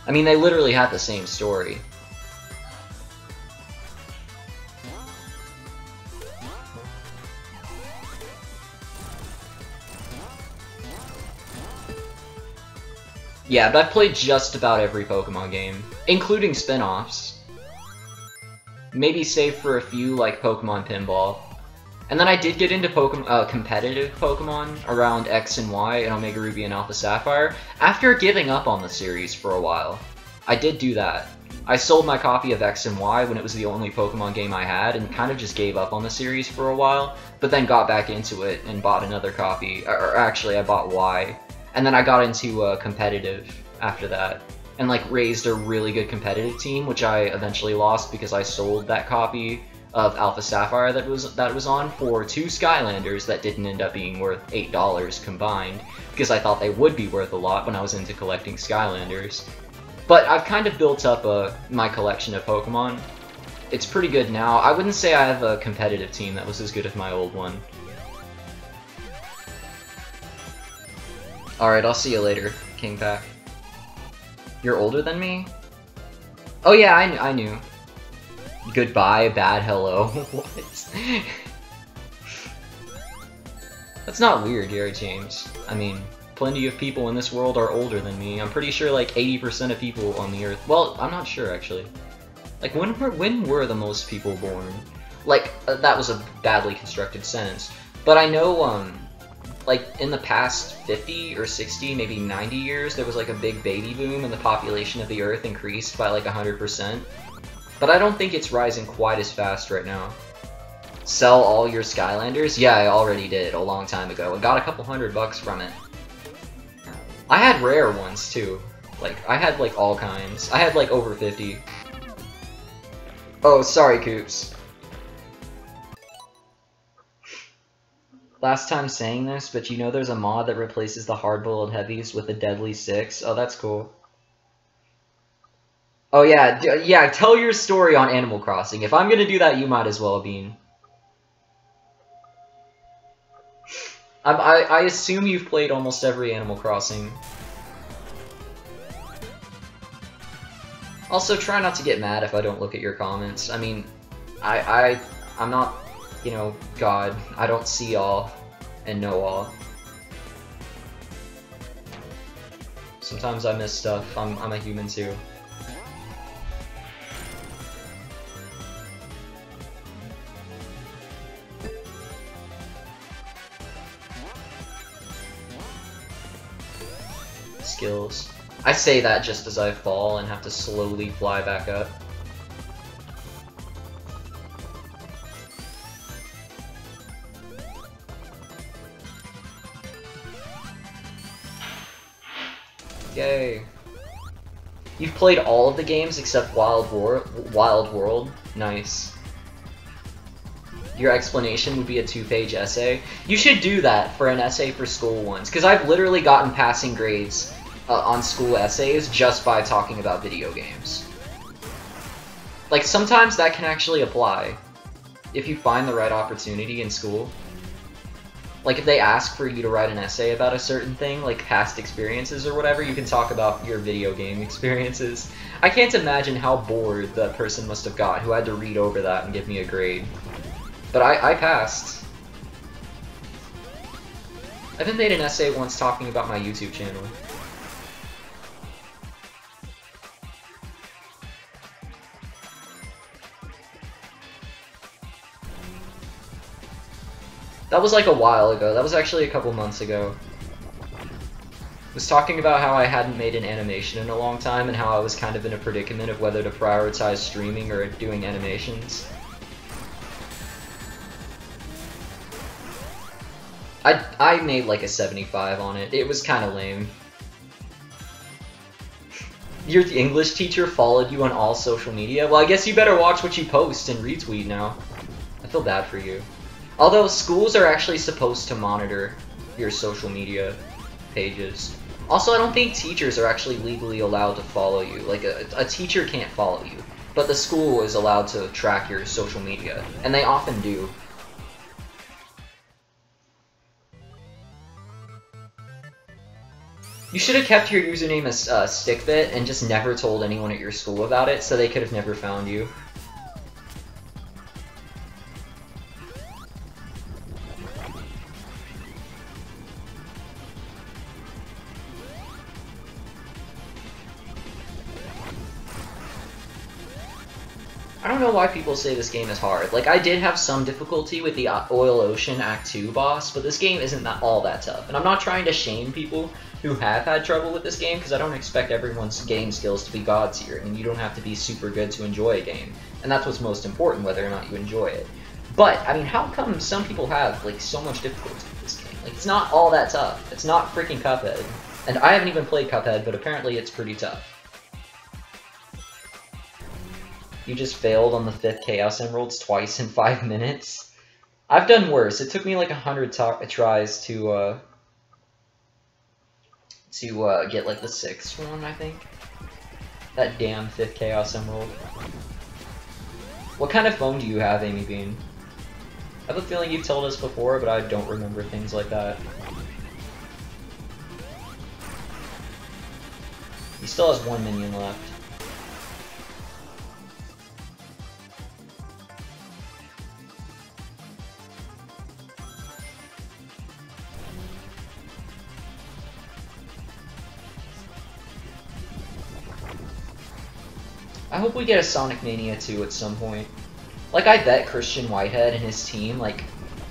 I mean they literally had the same story. Yeah, but I've played just about every Pokemon game, including spin-offs. Maybe save for a few like Pokemon Pinball. And then I did get into competitive Pokemon around X and Y and Omega Ruby and Alpha Sapphire after giving up on the series for a while. I did do that. I sold my copy of X and Y when it was the only Pokemon game I had and kind of just gave up on the series for a while, but then got back into it and bought another copy, or actually I bought Y. And then I got into competitive after that, and like raised a really good competitive team, which I eventually lost because I sold that copy of Alpha Sapphire that was on for 2 Skylanders that didn't end up being worth $8 combined, because I thought they would be worth a lot when I was into collecting Skylanders. But I've kind of built up my collection of Pokemon. It's pretty good now. I wouldn't say I have a competitive team that was as good as my old one. Alright, I'll see you later, King Pack. You're older than me? Oh yeah, I knew. Goodbye, bad hello. What? That's not weird, Gary James. I mean, plenty of people in this world are older than me. I'm pretty sure like 80% of people on the Earth. Well, I'm not sure actually. Like when were the most people born? Like that was a badly constructed sentence. But I know like in the past 50 or 60, maybe 90 years, there was like a big baby boom and the population of the Earth increased by like 100%. But I don't think it's rising quite as fast right now. Sell all your Skylanders? Yeah, I already did a long time ago. I got a couple $100 from it. I had rare ones too. Like, I had like all kinds. I had like over 50. Oh, sorry, Coops. Last time saying this, but you know there's a mod that replaces the hard-boiled heavies with the deadly 6? Oh, that's cool. Oh yeah, yeah, tell your story on Animal Crossing. If I'm gonna do that, you might as well, Bean. I assume you've played almost every Animal Crossing. Also, try not to get mad if I don't look at your comments. I mean, I'm not, you know, God. I don't see all and know all. Sometimes I miss stuff. I'm a human too. Skills. I say that just as I fall and have to slowly fly back up. Yay. You've played all of the games except Wild World? Nice. Your explanation would be a 2-page essay. You should do that for an essay for school once, because I've literally gotten passing grades on school essays just by talking about video games. Like, sometimes that can actually apply if you find the right opportunity in school. Like, if they ask for you to write an essay about a certain thing, like past experiences or whatever, you can talk about your video game experiences. I can't imagine how bored that person must have got who had to read over that and give me a grade. But I passed. I even made an essay once talking about my YouTube channel. That was like a while ago. That was actually a couple months ago. I was talking about how I hadn't made an animation in a long time and how I was kind of in a predicament of whether to prioritize streaming or doing animations. I made like a 75 on it. It was kind of lame. Your English teacher followed you on all social media? Well, I guess you better watch what you post and retweet now. I feel bad for you. Although schools are actually supposed to monitor your social media pages. Also, I don't think teachers are actually legally allowed to follow you. Like, a teacher can't follow you. But the school is allowed to track your social media. And they often do. You should have kept your username as Stickbit and just never told anyone at your school about it, so they could have never found you. I don't know why people say this game is hard. Like, I did have some difficulty with the Oil Ocean Act 2 boss, but this game isn't all that tough. And I'm not trying to shame people who have had trouble with this game, because I don't expect everyone's game skills to be god tier. I mean, you don't have to be super good to enjoy a game. And that's what's most important, whether or not you enjoy it. But, I mean, how come some people have, like, so much difficulty with this game? Like, it's not all that tough. It's not freaking Cuphead. And I haven't even played Cuphead, but apparently it's pretty tough. You just failed on the 5th Chaos Emeralds twice in 5 minutes? I've done worse. It took me like 100 tries to get like the 6th one, I think. That damn 5th Chaos Emerald. What kind of phone do you have, Amy Bean? I have a feeling you've told us before, but I don't remember things like that. He still has 1 minion left. I hope we get a Sonic Mania 2 at some point. Like, I bet Christian Whitehead and his team, like,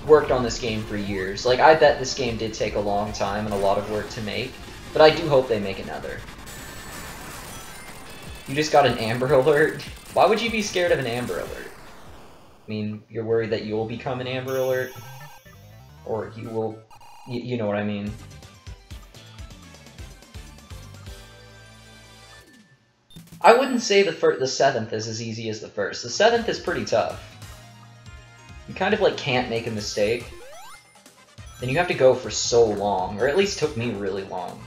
worked on this game for years. Like, I bet this game did take a long time and a lot of work to make, but I do hope they make another. You just got an Amber Alert? Why would you be scared of an Amber Alert? I mean, you're worried that you'll become an Amber Alert? Or you will... You know what I mean. I wouldn't say the 7th is as easy as the 1st. The 7th is pretty tough. You kind of, like, can't make a mistake. Then you have to go for so long, or at least took me really long.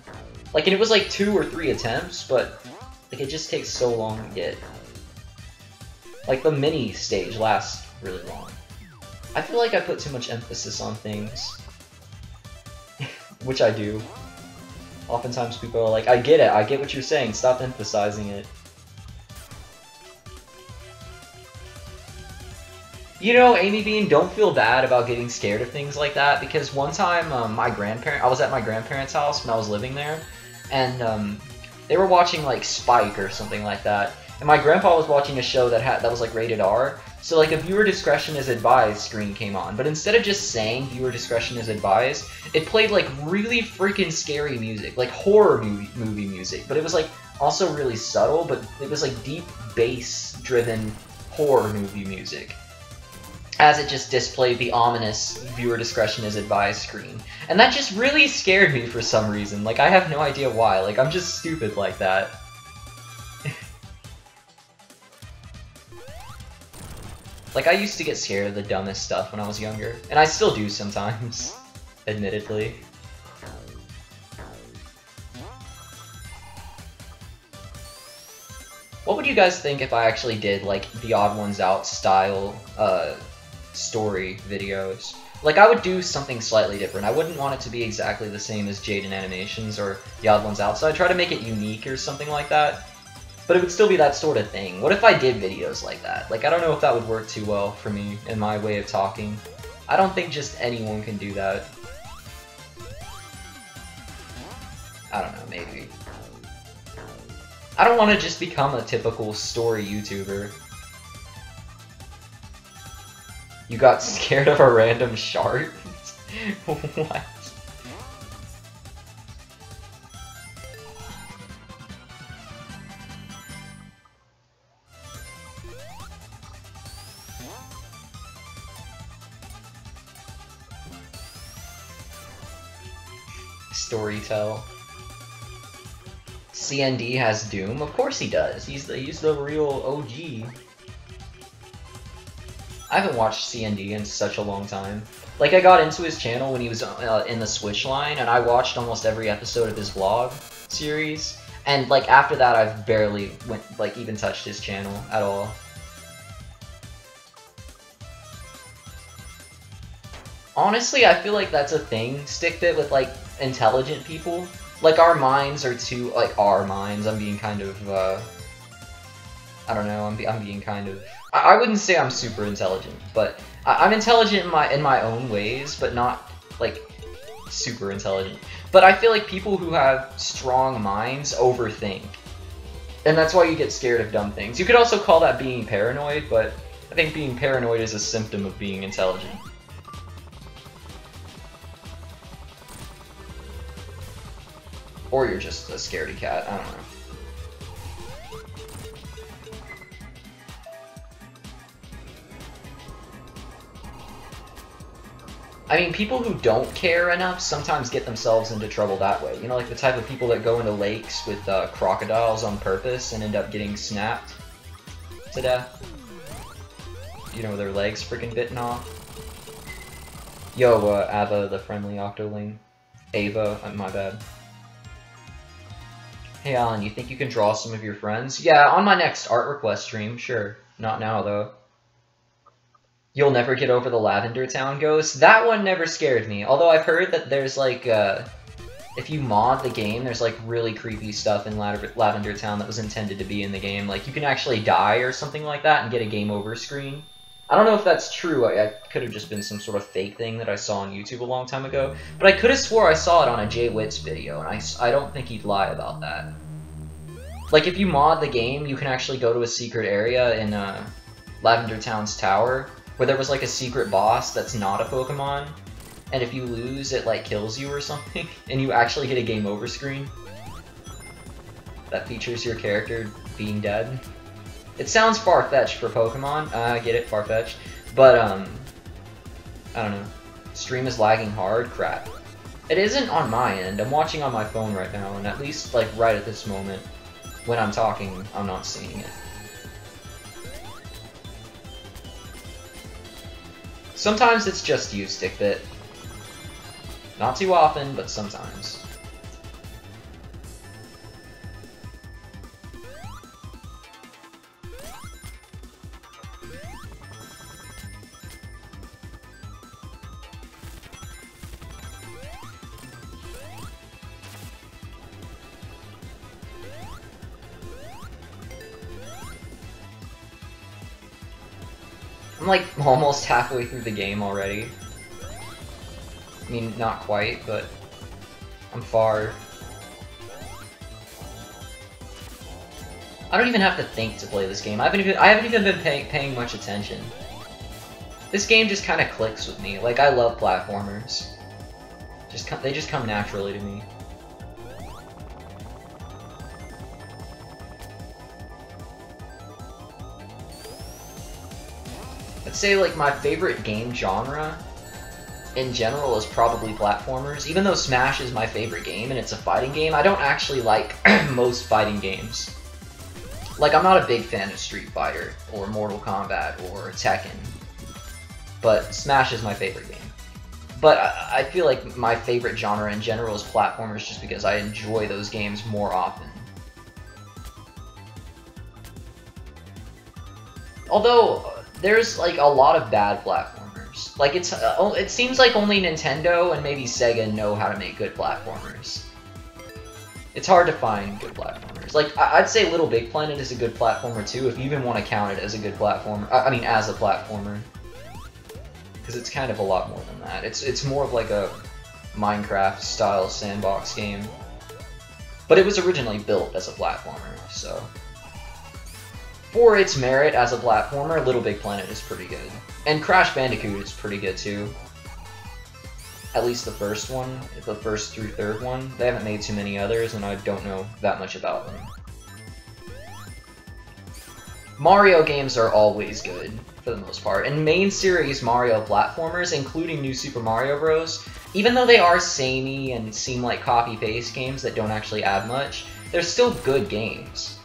Like, and it was like 2 or 3 attempts, but, like, it just takes so long to get. Like, the mini stage lasts really long. I feel like I put too much emphasis on things. Which I do. Oftentimes people are like, I get what you're saying, stop emphasizing it. You know, Amy Bean, don't feel bad about getting scared of things like that, because one time, I was at my grandparents' house when I was living there, and, they were watching, like, Spike or something like that, and my grandpa was watching a show that was, like, rated R, so, like, a viewer discretion is advised screen came on, but instead of just saying viewer discretion is advised, it played, like, really freaking scary music, like, horror movie music, but it was, like, also really subtle, but it was, like, deep bass-driven horror movie music. As it just displayed the ominous viewer discretion is advised screen. And that just really scared me for some reason. Like, I have no idea why. Like, I'm just stupid like that. Like, I used to get scared of the dumbest stuff when I was younger. And I still do sometimes, admittedly. What would you guys think if I actually did, like, the Odd Ones Out style, story videos? Like, I would do something slightly different. I wouldn't want it to be exactly the same as Jaden Animations or The Odd Ones Out, so I'd try to make it unique or something like that. But it would still be that sort of thing. What if I did videos like that? Like, I don't know if that would work too well for me and my way of talking. I don't think just anyone can do that. I don't know, maybe. I don't want to just become a typical story YouTuber. You got scared of a random shark? What? Storytell. CND has Doom? Of course he does. He's the real OG. I haven't watched CND in such a long time. Like, I got into his channel when he was in the Switch line, and I watched almost every episode of his vlog series. And, like, after that, I've barely even touched his channel at all. Honestly, I feel like that's a thing, Stickbit, with, like, intelligent people. Like, our minds are too, like, our minds, I'm being kind of, I don't know, I'm being kind of... I wouldn't say I'm super intelligent, but I'm intelligent in my own ways, but not, like, super intelligent. But I feel like people who have strong minds overthink. And that's why you get scared of dumb things. You could also call that being paranoid, but I think being paranoid is a symptom of being intelligent. Or you're just a scaredy cat, I don't know. I mean, people who don't care enough sometimes get themselves into trouble that way. You know, like the type of people that go into lakes with crocodiles on purpose and end up getting snapped to death. You know, their legs freaking bitten off. Yo, Ava, the friendly Octoling. Ava, my bad. Hey Alan, you think you can draw some of your friends? Yeah, on my next art request stream, sure. Not now, though. You'll never get over the Lavender Town ghost? That one never scared me, although I've heard that there's, like, if you mod the game, there's, like, really creepy stuff in Lavender Town that was intended to be in the game. Like, you can actually die or something like that and get a game over screen. I don't know if that's true. I could have just been some sort of fake thing that I saw on YouTube a long time ago, but I could have swore I saw it on a Jay Witz video, and I don't think he'd lie about that. Like, if you mod the game, you can actually go to a secret area in Lavender Town's tower, where there was, like, a secret boss that's not a Pokemon, and if you lose, it, like, kills you or something, and you actually get a game over screen that features your character being dead. It sounds far-fetched for Pokemon, I get it, far-fetched, but, I don't know. Stream is lagging hard? Crap. It isn't on my end. I'm watching on my phone right now, and at least, like, right at this moment, when I'm talking, I'm not seeing it. Sometimes it's just you, Stickbit. Not too often, but sometimes. I'm like almost halfway through the game already. I mean, not quite, but I'm far. I don't even have to think to play this game. I haven't even been paying much attention. This game just kind of clicks with me. Like, I love platformers. They just come naturally to me. I'd say, like, my favorite game genre in general is probably platformers. Even though Smash is my favorite game and it's a fighting game, I don't actually like most fighting games. Like, I'm not a big fan of Street Fighter or Mortal Kombat or Tekken, but Smash is my favorite game. But I feel like my favorite genre in general is platformers just because I enjoy those games more often. Although, there's, like, a lot of bad platformers. Like, it seems like only Nintendo and maybe Sega know how to make good platformers. It's hard to find good platformers. Like, I'd say Little Big Planet is a good platformer too, if you even want to count it as a good platformer. I mean, as a platformer. Because it's kind of a lot more than that. It's more of like a Minecraft-style sandbox game. But it was originally built as a platformer, so... For its merit as a platformer, Little Big Planet is pretty good. And Crash Bandicoot is pretty good too. At least the first one, the first through third one. They haven't made too many others, and I don't know that much about them. Mario games are always good, for the most part. And main series Mario platformers, including New Super Mario Bros., even though they are samey and seem like copy-paste games that don't actually add much, they're still good games.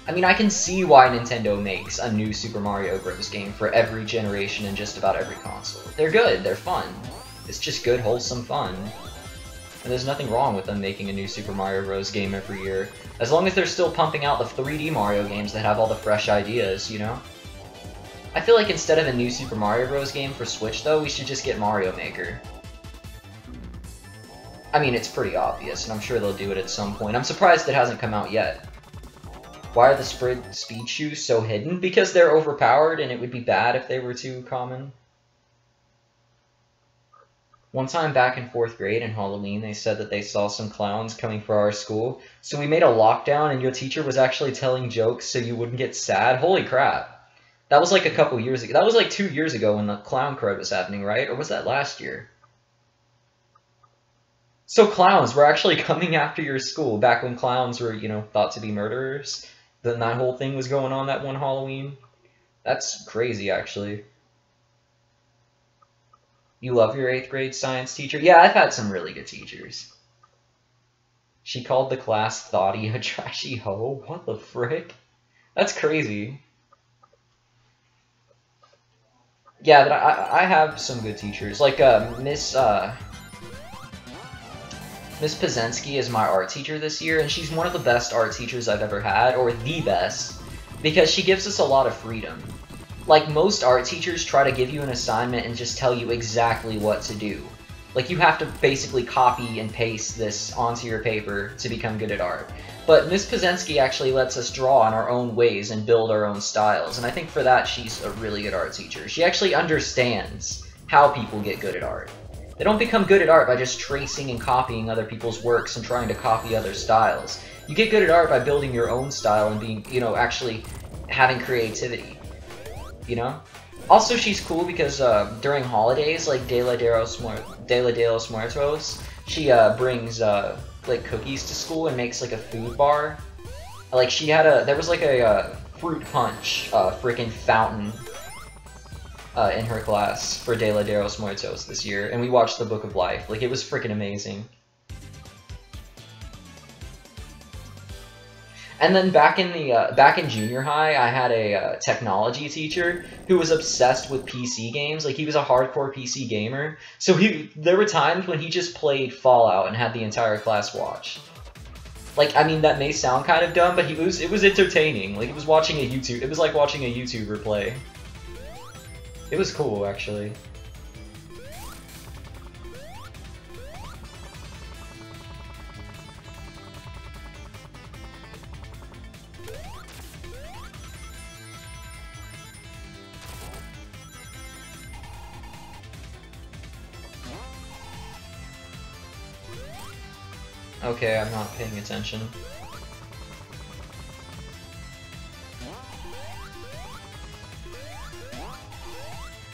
I mean, I can see why Nintendo makes a new Super Mario Bros. Game for every generation and just about every console. They're good, they're fun. It's just good, wholesome fun. And there's nothing wrong with them making a new Super Mario Bros. Game every year, as long as they're still pumping out the 3D Mario games that have all the fresh ideas, you know? I feel like instead of a new Super Mario Bros. Game for Switch, though, we should just get Mario Maker. I mean, it's pretty obvious, and I'm sure they'll do it at some point. I'm surprised it hasn't come out yet. Why are the speed shoes so hidden? Because they're overpowered and it would be bad if they were too common. One time back in 4th grade in Halloween, they said that they saw some clowns coming for our school, so we made a lockdown and your teacher was actually telling jokes so you wouldn't get sad. Holy crap. That was like a couple years ago. That was like 2 years ago when the clown crowd was happening, right? Or was that last year? So clowns were actually coming after your school back when clowns were, you know, thought to be murderers? Then that whole thing was going on that one Halloween? That's crazy, actually. You love your 8th grade science teacher? Yeah, I've had some really good teachers. She called the class Thoughty a trashy hoe? What the frick? That's crazy. Yeah, but I have some good teachers. Like, Miss Pazensky is my art teacher this year, and she's one of the best art teachers I've ever had, or the best, because she gives us a lot of freedom. Like, most art teachers try to give you an assignment and just tell you exactly what to do. Like, you have to basically copy and paste this onto your paper to become good at art. But Miss Pazensky actually lets us draw in our own ways and build our own styles, and I think for that she's a really good art teacher. She actually understands how people get good at art. They don't become good at art by just tracing and copying other people's works and trying to copy other styles. You get good at art by building your own style and being, you know, actually having creativity, you know? Also, she's cool because during holidays, like Dia de los Muertos, she brings like cookies to school and makes like a food bar. Like she had there was like a fruit punch freaking fountain in her class for Dia de los Muertos this year, and we watched the Book of Life. Like, it was freaking amazing. And then back in junior high, I had a technology teacher who was obsessed with PC games. Like, he was a hardcore PC gamer. So there were times when he just played Fallout and had the entire class watch. Like, I mean, that may sound kind of dumb, but it was entertaining. Like, it was like watching a YouTuber play. It was cool, actually. Okay, I'm not paying attention.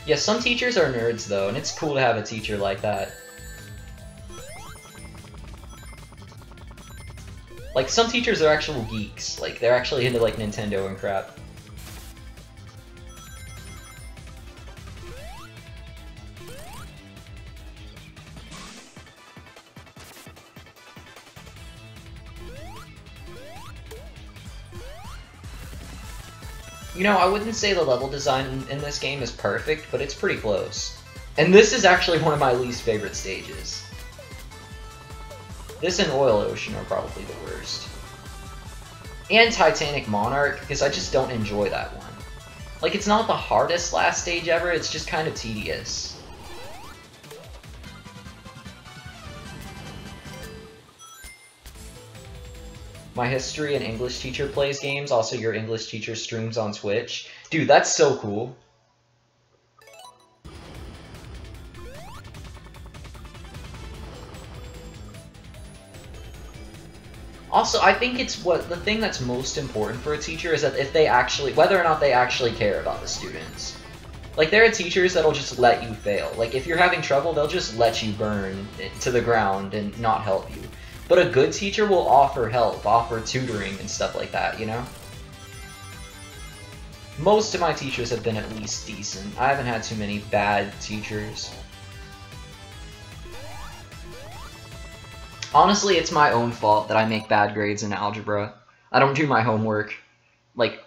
Yeah, some teachers are nerds, though, and it's cool to have a teacher like that. Like, some teachers are actual geeks. Like, they're actually into, like, Nintendo and crap. You know, I wouldn't say the level design in this game is perfect, but it's pretty close. And this is actually one of my least favorite stages. This and Oil Ocean are probably the worst. And Titanic Monarch, because I just don't enjoy that one. Like, it's not the hardest last stage ever, it's just kind of tedious. My history and English teacher plays games, also your English teacher streams on Twitch. Dude, that's so cool. Also, I think the thing that's most important for a teacher is that if they actually, whether or not they actually care about the students. Like, there are teachers that'll just let you fail. Like, if you're having trouble, they'll just let you burn to the ground and not help you. But a good teacher will offer help, offer tutoring and stuff like that, you know? Most of my teachers have been at least decent. I haven't had too many bad teachers. Honestly, it's my own fault that I make bad grades in algebra. I don't do my homework, like,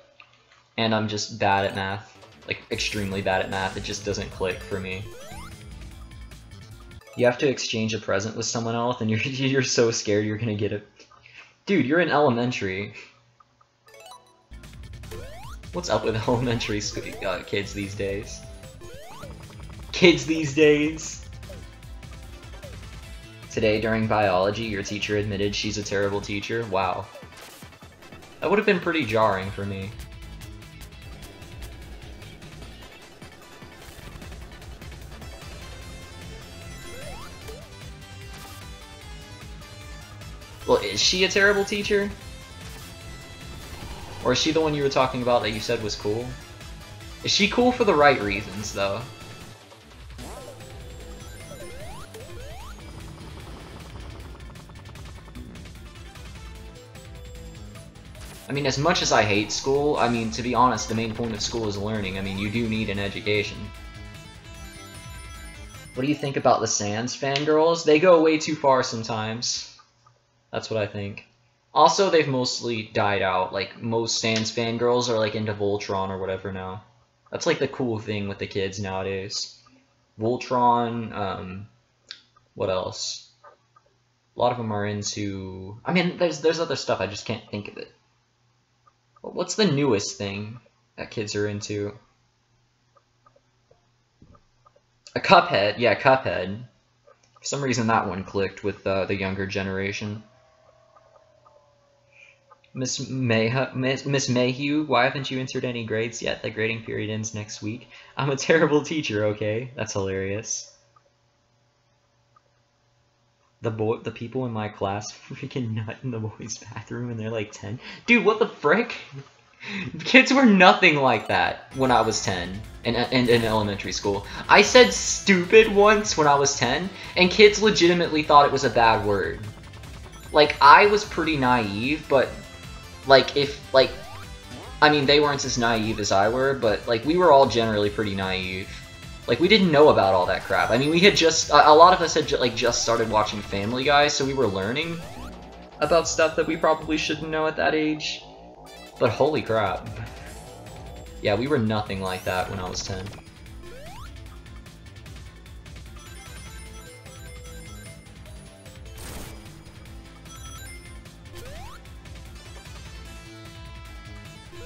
and I'm just bad at math. Like, extremely bad at math. It just doesn't click for me. You have to exchange a present with someone else, and you're so scared you're gonna get it. Dude, you're in elementary. What's up with elementary kids these days? Kids these days! Today, during biology, your teacher admitted she's a terrible teacher? Wow. That would have been pretty jarring for me. Well, is she a terrible teacher? Or is she the one you were talking about that you said was cool? Is she cool for the right reasons, though? I mean, as much as I hate school, I mean, to be honest, the main point of school is learning. I mean, you do need an education. What do you think about the Sans fangirls? They go way too far sometimes. That's what I think. Also, they've mostly died out. Like, most Sans fangirls are, like, into Voltron or whatever now. That's, like, the cool thing with the kids nowadays. Voltron, what else? A lot of them are into... I mean, there's other stuff, I just can't think of it. What's the newest thing that kids are into? A Cuphead. Yeah, Cuphead. For some reason, that one clicked with the younger generation. Miss Mayhew, why haven't you entered any grades yet? The grading period ends next week. I'm a terrible teacher, okay? That's hilarious. The people in my class freaking nut in the boys' bathroom, and they're like 10. Dude, what the frick? Kids were nothing like that when I was 10 in elementary school. I said stupid once when I was 10, and kids legitimately thought it was a bad word. Like, I was pretty naive, but, like, I mean, they weren't as naive as I were, but, like, we were all generally pretty naive. Like, we didn't know about all that crap. I mean, we had just, a lot of us had, just started watching Family Guy, so we were learning about stuff that we probably shouldn't know at that age. But holy crap. Yeah, we were nothing like that when I was 10.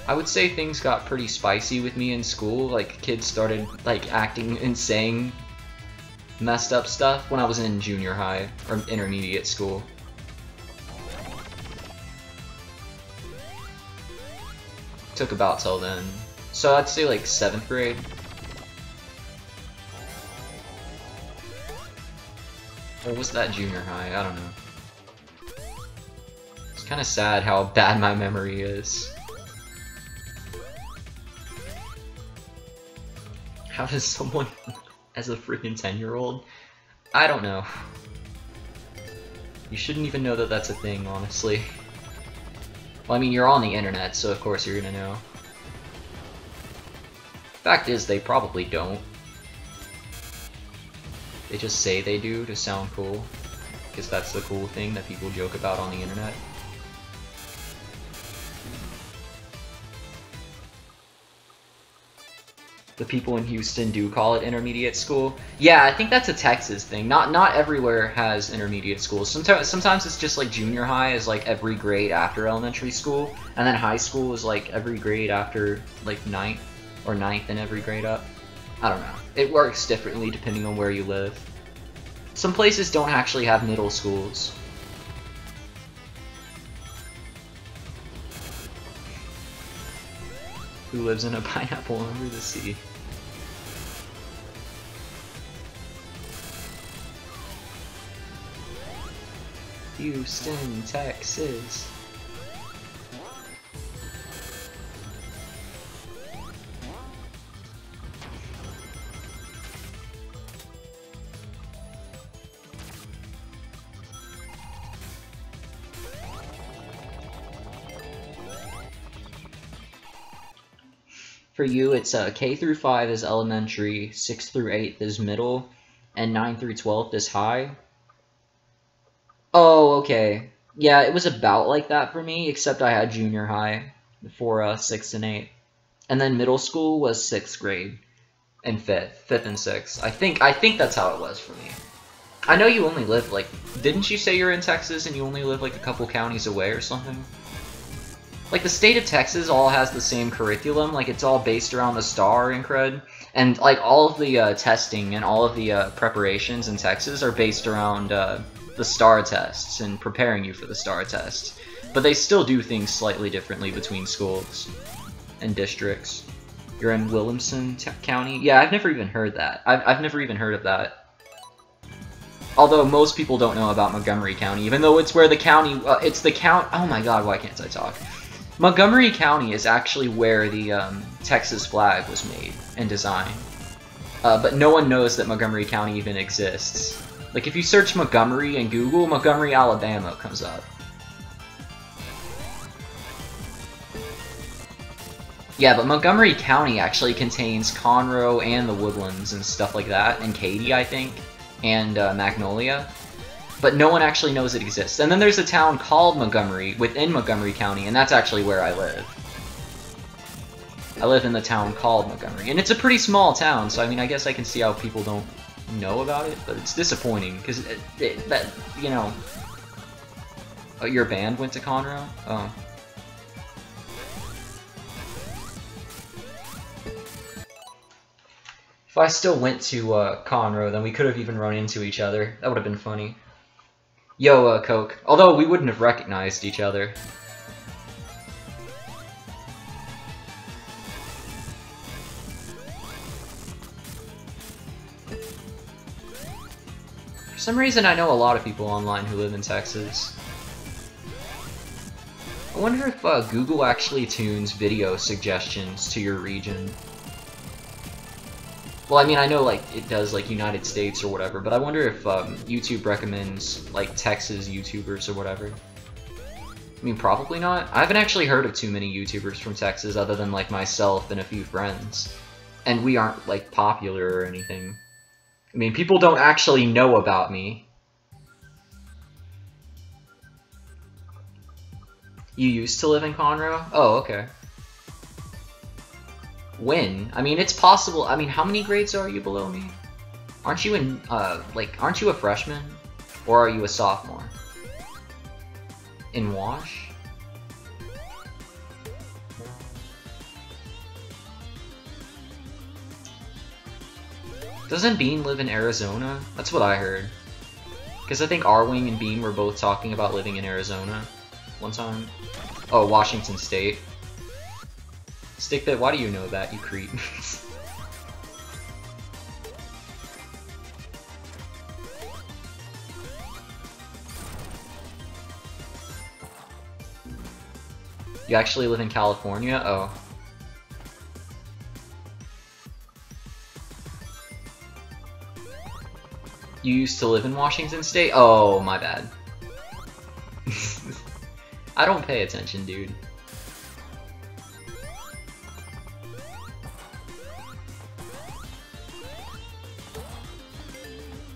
I would say things got pretty spicy with me in school. Like, kids started, like, acting and saying messed up stuff when I was in junior high or intermediate school. Took about till then. So I'd say like 7th grade. Or was that junior high? I don't know. It's kind of sad how bad my memory is. How does someone, as a freaking 10-year-old? I don't know. You shouldn't even know that that's a thing, honestly. Well, I mean, you're on the internet, so of course you're gonna know. Fact is, they probably don't. They just say they do to sound cool, because that's the cool thing that people joke about on the internet. The people in Houston do call it intermediate school. Yeah, I think that's a Texas thing. Not everywhere has intermediate schools. Sometimes it's just like junior high is like every grade after elementary school, and then high school is like every grade after like 9th, or 9th in every grade up. I don't know. It works differently depending on where you live. Some places don't actually have middle schools. Who lives in a pineapple under the sea? Houston, Texas. For you, it's K through 5 is elementary, 6 through 8 is middle, and 9 through 12 is high. Oh, okay. Yeah, it was about like that for me, except I had junior high for 6 and 8. And then middle school was 6th grade and 5th and 6th. I think that's how it was for me. I know you only live like, didn't you say you're in Texas and you only live like a couple counties away or something? Like, the state of Texas all has the same curriculum, like, it's all based around the STAR and crud, and, like, all of the testing and all of the preparations in Texas are based around the STAR tests and preparing you for the STAR test. But they still do things slightly differently between schools and districts. You're in Williamson County? Yeah, I've never even heard that. I've never even heard of that. Although most people don't know about Montgomery County, even though it's where the county, it's the count, oh my god, why can't I talk? Montgomery County is actually where the Texas flag was made and designed. But no one knows that Montgomery County even exists. Like, if you search Montgomery in Google, Montgomery, Alabama comes up. Yeah, but Montgomery County actually contains Conroe and the Woodlands and stuff like that, and Katy, I think, and Magnolia. But no one actually knows it exists. And then there's a town called Montgomery within Montgomery County, and that's actually where I live. I live in the town called Montgomery, and it's a pretty small town, so I mean, I guess I can see how people don't know about it, but it's disappointing, because that, you know... Oh, your band went to Conroe? Oh. If I still went to Conroe, then we could have even run into each other. That would have been funny. Yo, Coke. Although we wouldn't have recognized each other. For some reason I know a lot of people online who live in Texas. I wonder if Google actually tunes video suggestions to your region. Well, I mean, I know, like, it does, like, United States or whatever, but I wonder if YouTube recommends, like, Texas YouTubers or whatever. I mean, probably not. I haven't actually heard of too many YouTubers from Texas other than, like, myself and a few friends. And we aren't, like, popular or anything. I mean, people don't actually know about me. You used to live in Conroe? Oh, okay. When? I mean, it's possible. I mean, how many grades are you below me? Aren't you in, aren't you a freshman? Or are you a sophomore? In Wash? Doesn't Bean live in Arizona? That's what I heard. Because I think Arwing and Bean were both talking about living in Arizona one time. Oh, Washington State. Stickbit, why do you know that, you creep? You actually live in California? Oh. You used to live in Washington State? Oh, my bad. I don't pay attention, dude.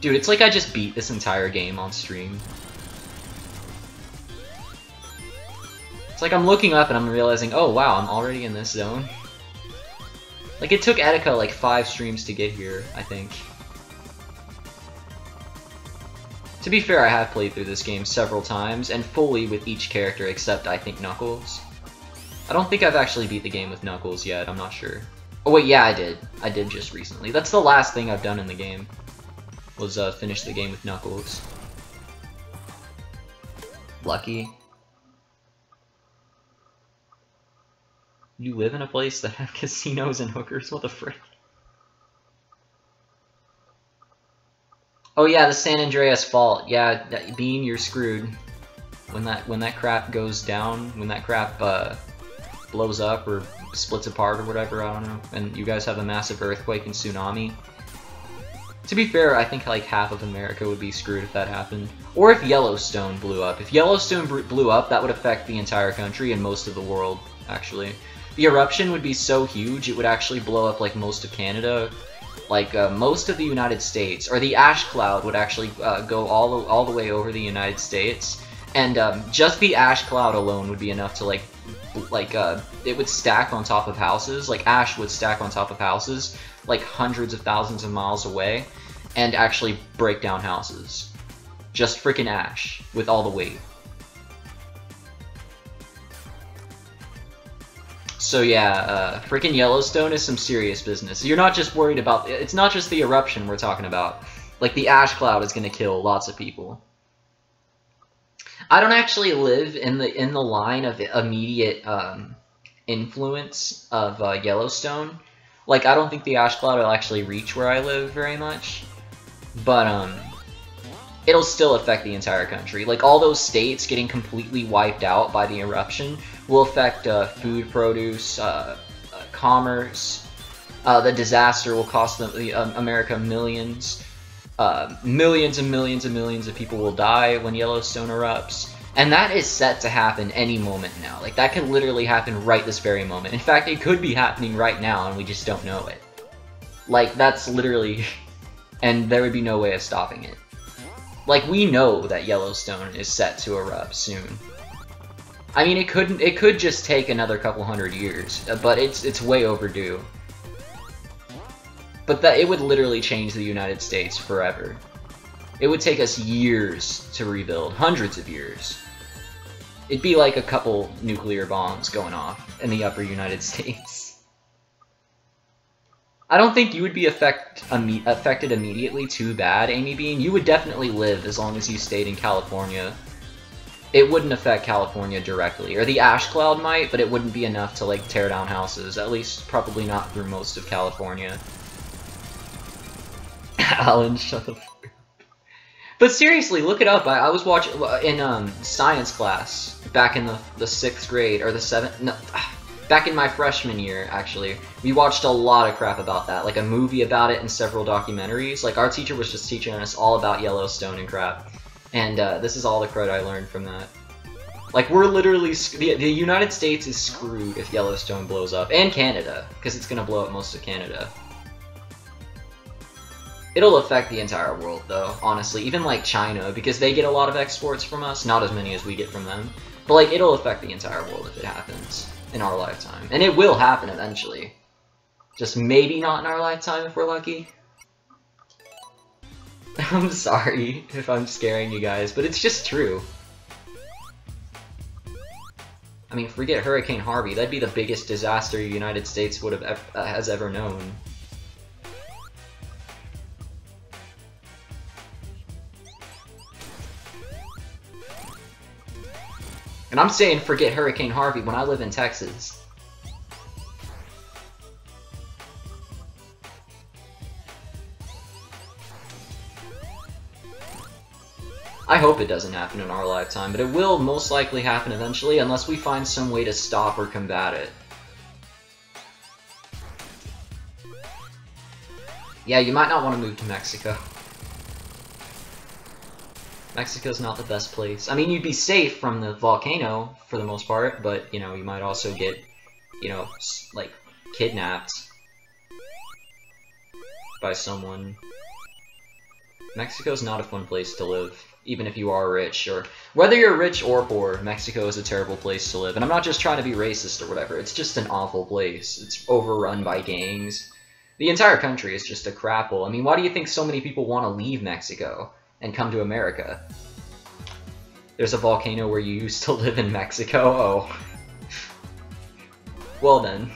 Dude, it's like I just beat this entire game on stream. It's like I'm looking up and I'm realizing, oh wow, I'm already in this zone. Like, it took Etika like 5 streams to get here, I think. To be fair, I have played through this game several times, and fully with each character except, I think, Knuckles. I don't think I've actually beat the game with Knuckles yet, I'm not sure. Oh wait, yeah, I did. I did just recently. That's the last thing I've done in the game. Was finish the game with Knuckles. Lucky. You live in a place that have casinos and hookers? What the frick? Oh yeah, the San Andreas fault. Yeah, Bean, you're screwed. When that crap goes down, when that crap blows up or splits apart or whatever, I don't know, and you guys have a massive earthquake and tsunami. To be fair, I think like half of America would be screwed if that happened. Or if Yellowstone blew up. If Yellowstone blew up, that would affect the entire country and most of the world, actually. The eruption would be so huge, it would actually blow up like most of Canada, like most of the United States. Or the ash cloud would actually go all the way over the United States. And just the ash cloud alone would be enough to it would stack on top of houses. Like ash would stack on top of houses, like hundreds of thousands of miles away, and actually break down houses. Just freaking ash with all the weight. So yeah, freaking Yellowstone is some serious business. You're not just worried about, it's not just the eruption we're talking about. Like the ash cloud is gonna kill lots of people. I don't actually live in the line of immediate influence of Yellowstone. Like, I don't think the ash cloud will actually reach where I live very much. But, it'll still affect the entire country. Like, all those states getting completely wiped out by the eruption will affect food produce, commerce. The disaster will cost America millions. Millions and millions and millions of people will die when Yellowstone erupts. And that is set to happen any moment now. Like, that could literally happen right this very moment. In fact, it could be happening right now and we just don't know it. Like, that's literally... and there would be no way of stopping it. Like, we know that Yellowstone is set to erupt soon. I mean, it could just take another couple hundred years, but it's way overdue. But it would literally change the United States forever. It would take us years to rebuild, hundreds of years. It'd be like a couple nuclear bombs going off in the upper United States. I don't think you would be affected immediately too bad, Amy Bean. You would definitely live as long as you stayed in California. It wouldn't affect California directly. Or the ash cloud might, but it wouldn't be enough to like tear down houses. At least probably not through most of California. Alan, shut the fuck up. But seriously, look it up. I was watching in science class back in the 6th grade or the 7th. No, back in my freshman year, actually, we watched a lot of crap about that, like a movie about it and several documentaries. Like our teacher was just teaching us all about Yellowstone and crap, and this is all the credit I learned from that. Like we're literally the United States is screwed if Yellowstone blows up, and Canada, because it's gonna blow up most of Canada. It'll affect the entire world, though, honestly. Even, like, China, because they get a lot of exports from us. Not as many as we get from them. But, like, it'll affect the entire world if it happens in our lifetime. And it will happen eventually. Just maybe not in our lifetime if we're lucky. I'm sorry if I'm scaring you guys, but it's just true. I mean, forget Hurricane Harvey. That'd be the biggest disaster the United States would have has ever known. And I'm saying forget Hurricane Harvey when I live in Texas. I hope it doesn't happen in our lifetime, but it will most likely happen eventually unless we find some way to stop or combat it. Yeah, you might not want to move to Mexico. Mexico's not the best place. I mean, you'd be safe from the volcano, for the most part, but, you know, you might also get, you know, like, kidnapped by someone. Mexico's not a fun place to live, even if you are rich, or whether you're rich or poor, Mexico is a terrible place to live. And I'm not just trying to be racist or whatever, it's just an awful place. It's overrun by gangs. The entire country is just a crapple. I mean, why do you think so many people want to leave Mexico and come to America? There's a volcano where you used to live in Mexico? Oh. Well then.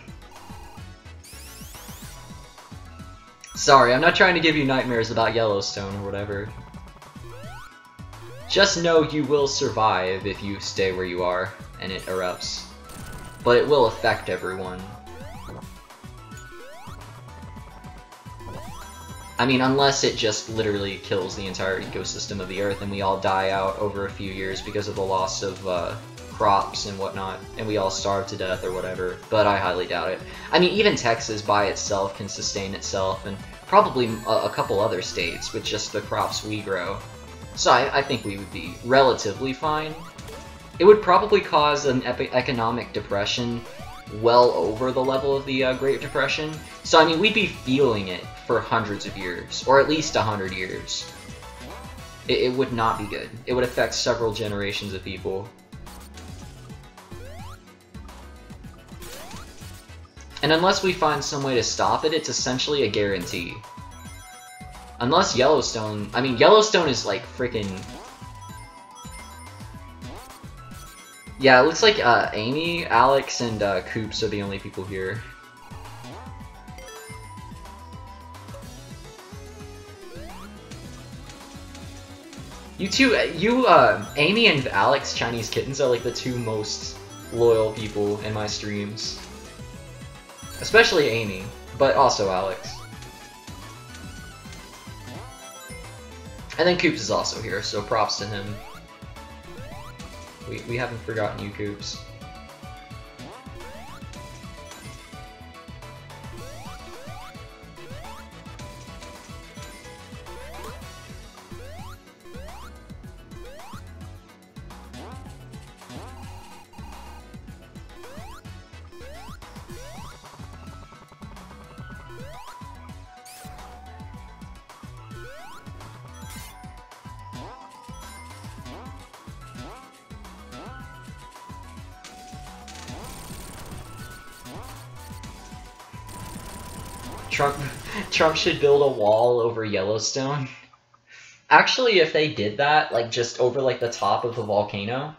Sorry, I'm not trying to give you nightmares about Yellowstone or whatever. Just know you will survive if you stay where you are and it erupts. But it will affect everyone. I mean, unless it just literally kills the entire ecosystem of the Earth and we all die out over a few years because of the loss of crops and whatnot, and we all starve to death or whatever, but I highly doubt it. I mean, even Texas by itself can sustain itself, and probably a couple other states with just the crops we grow. So I think we would be relatively fine. It would probably cause an economic depression well over the level of the Great Depression. So, I mean, we'd be feeling it for hundreds of years, or at least 100 years. It would not be good. It would affect several generations of people. And unless we find some way to stop it, it's essentially a guarantee. Unless Yellowstone... I mean, Yellowstone is like freaking... Yeah, it looks like Amy, Alex, and Coops are the only people here. You two, Amy and Alex, Chinese Kittens, are like the two most loyal people in my streams. Especially Amy, but also Alex. And then Coops is also here, so props to him. We haven't forgotten you, Coops. Trump should build a wall over Yellowstone. Actually, if they did that, like, just over, like, the top of the volcano,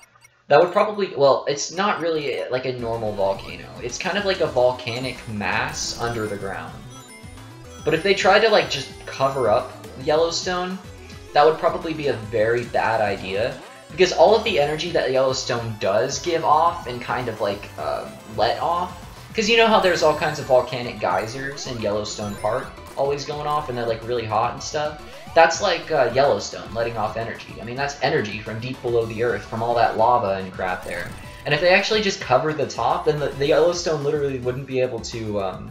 that would probably... Well, it's not really, like, a normal volcano. It's kind of like a volcanic mass under the ground. But if they tried to, like, just cover up Yellowstone, that would probably be a very bad idea. Because all of the energy that Yellowstone does give off and kind of, like, let off... Because you know how there's all kinds of volcanic geysers in Yellowstone Park? always going off and they're like really hot and stuff. That's like Yellowstone letting off energy. I mean, that's energy from deep below the earth, from all that lava and crap there. And if they actually just covered the top, then the Yellowstone literally wouldn't be able to,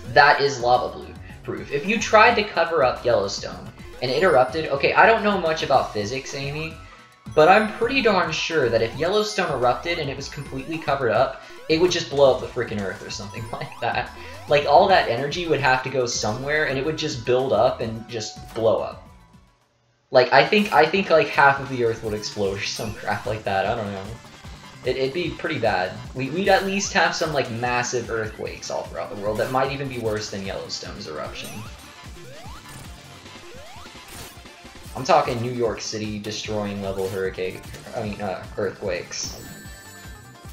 that is lava proof. If you tried to cover up Yellowstone and it erupted, okay, I don't know much about physics, Amy, but I'm pretty darn sure that if Yellowstone erupted and it was completely covered up, it would just blow up the freaking Earth or something like that. Like, all that energy would have to go somewhere, and it would just build up and just blow up. Like, I think like half of the Earth would explode or some crap like that. I don't know. It'd be pretty bad. We'd at least have some, like, massive earthquakes all throughout the world that might even be worse than Yellowstone's eruption. I'm talking New York City destroying level earthquakes.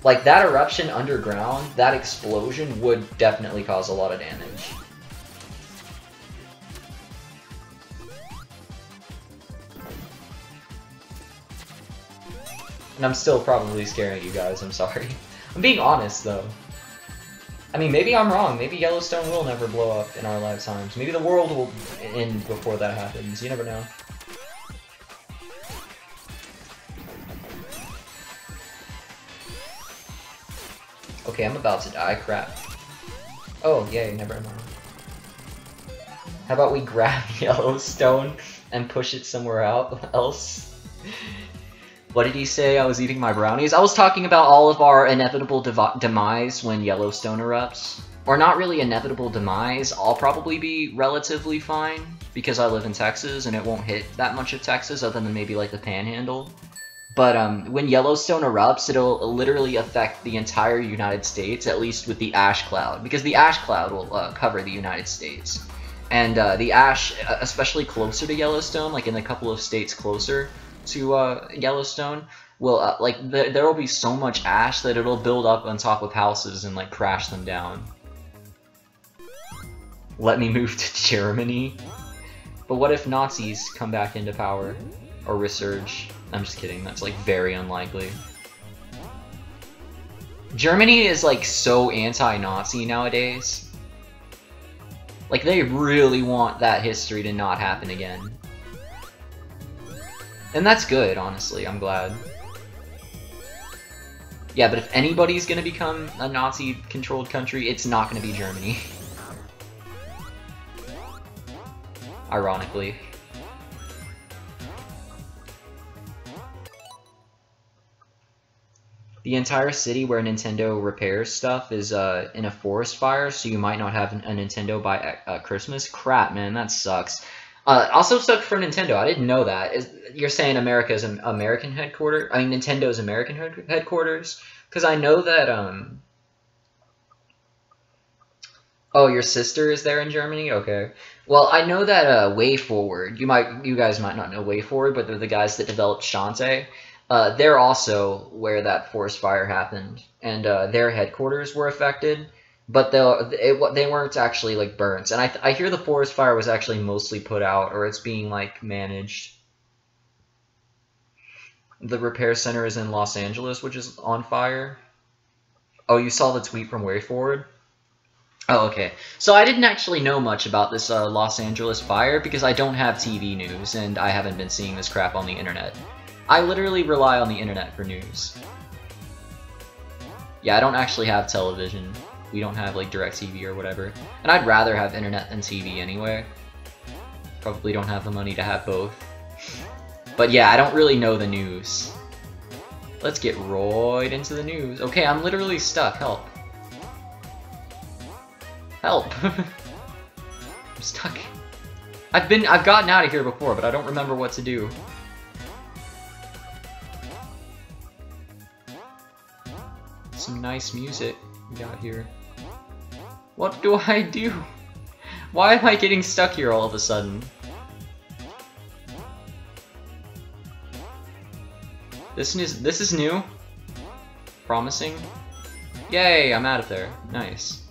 Like, that eruption underground, that explosion would definitely cause a lot of damage. And I'm still probably scaring you guys, I'm sorry. I'm being honest, though. I mean, maybe I'm wrong. Maybe Yellowstone will never blow up in our lifetimes. Maybe the world will end before that happens. You never know. Okay, I'm about to die. Crap. Oh, yay, never mind. How about we grab Yellowstone and push it somewhere else? What did he say? I was eating my brownies? I was talking about all of our inevitable demise when Yellowstone erupts. Or not really inevitable demise. I'll probably be relatively fine because I live in Texas and it won't hit that much of Texas other than maybe like the Panhandle. But when Yellowstone erupts, it'll literally affect the entire United States, at least with the ash cloud, because the ash cloud will cover the United States. And the ash, especially closer to Yellowstone, like in a couple of states closer to Yellowstone, will, there will be so much ash that it'll build up on top of houses and, like, crash them down. Let me move to Germany? But what if Nazis come back into power? Or resurge? I'm just kidding, that's like very unlikely. Germany is like so anti-Nazi nowadays. Like, they really want that history to not happen again. And that's good, honestly, I'm glad. Yeah, but if anybody's gonna become a Nazi-controlled country, it's not gonna be Germany. Ironically. The entire city where Nintendo repairs stuff is in a forest fire, so you might not have a Nintendo by Christmas. Crap, man, that sucks. Also sucks for Nintendo. I didn't know that. You're saying America's American headquarters? I mean, Nintendo's American headquarters? Because I know that, Oh, your sister is there in Germany? Okay. Well, I know that WayForward, you guys might not know WayForward, but they're the guys that developed Shantae. They're also where that forest fire happened, and their headquarters were affected, but they weren't actually, like, burnt. And I hear the forest fire was actually mostly put out, or it's being, like, managed. The repair center is in Los Angeles, which is on fire. Oh, you saw the tweet from WayForward? Oh, okay. So I didn't actually know much about this Los Angeles fire because I don't have TV news, and I haven't been seeing this crap on the internet. I literally rely on the internet for news. Yeah, I don't actually have television. We don't have, like, DirecTV or whatever. And I'd rather have internet than TV anyway. Probably don't have the money to have both. But yeah, I don't really know the news. Let's get right into the news. Okay, I'm literally stuck. Help. Help. I'm stuck. I've gotten out of here before, but I don't remember what to do. Some nice music we got here. What do I do? Why am I getting stuck here all of a sudden? This is new. Promising. Yay, I'm out of there. Nice.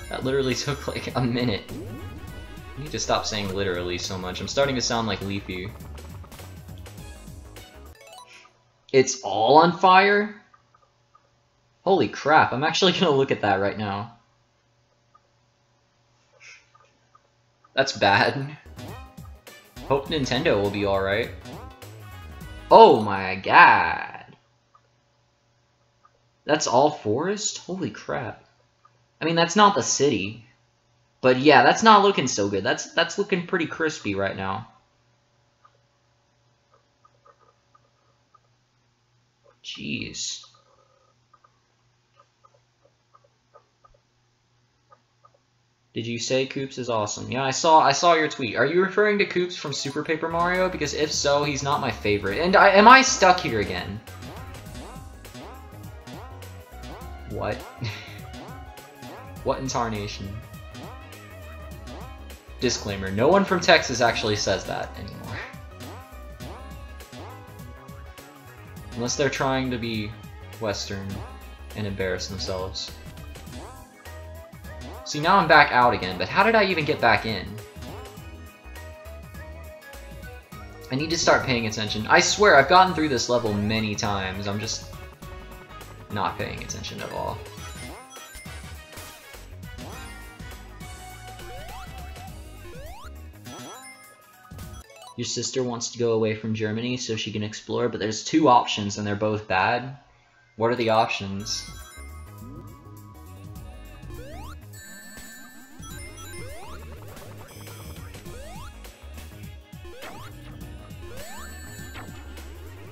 That literally took like a minute. I need to stop saying literally so much. I'm starting to sound like Leafy. It's all on fire? Holy crap, I'm actually gonna look at that right now. That's bad. Hope Nintendo will be alright. Oh my god. That's all forest? Holy crap. I mean, that's not the city. But yeah, that's not looking so good. That's looking pretty crispy right now. Jeez. Did you say Koops is awesome? Yeah, I saw your tweet. Are you referring to Koops from Super Paper Mario? Because if so, he's not my favorite. And am I stuck here again? What? What in tarnation? Disclaimer, no one from Texas actually says that anymore. Unless they're trying to be Western and embarrass themselves. See, now I'm back out again, but how did I even get back in? I need to start paying attention. I swear, I've gotten through this level many times. I'm just not paying attention at all. Your sister wants to go away from Germany so she can explore, but there's two options and they're both bad. What are the options?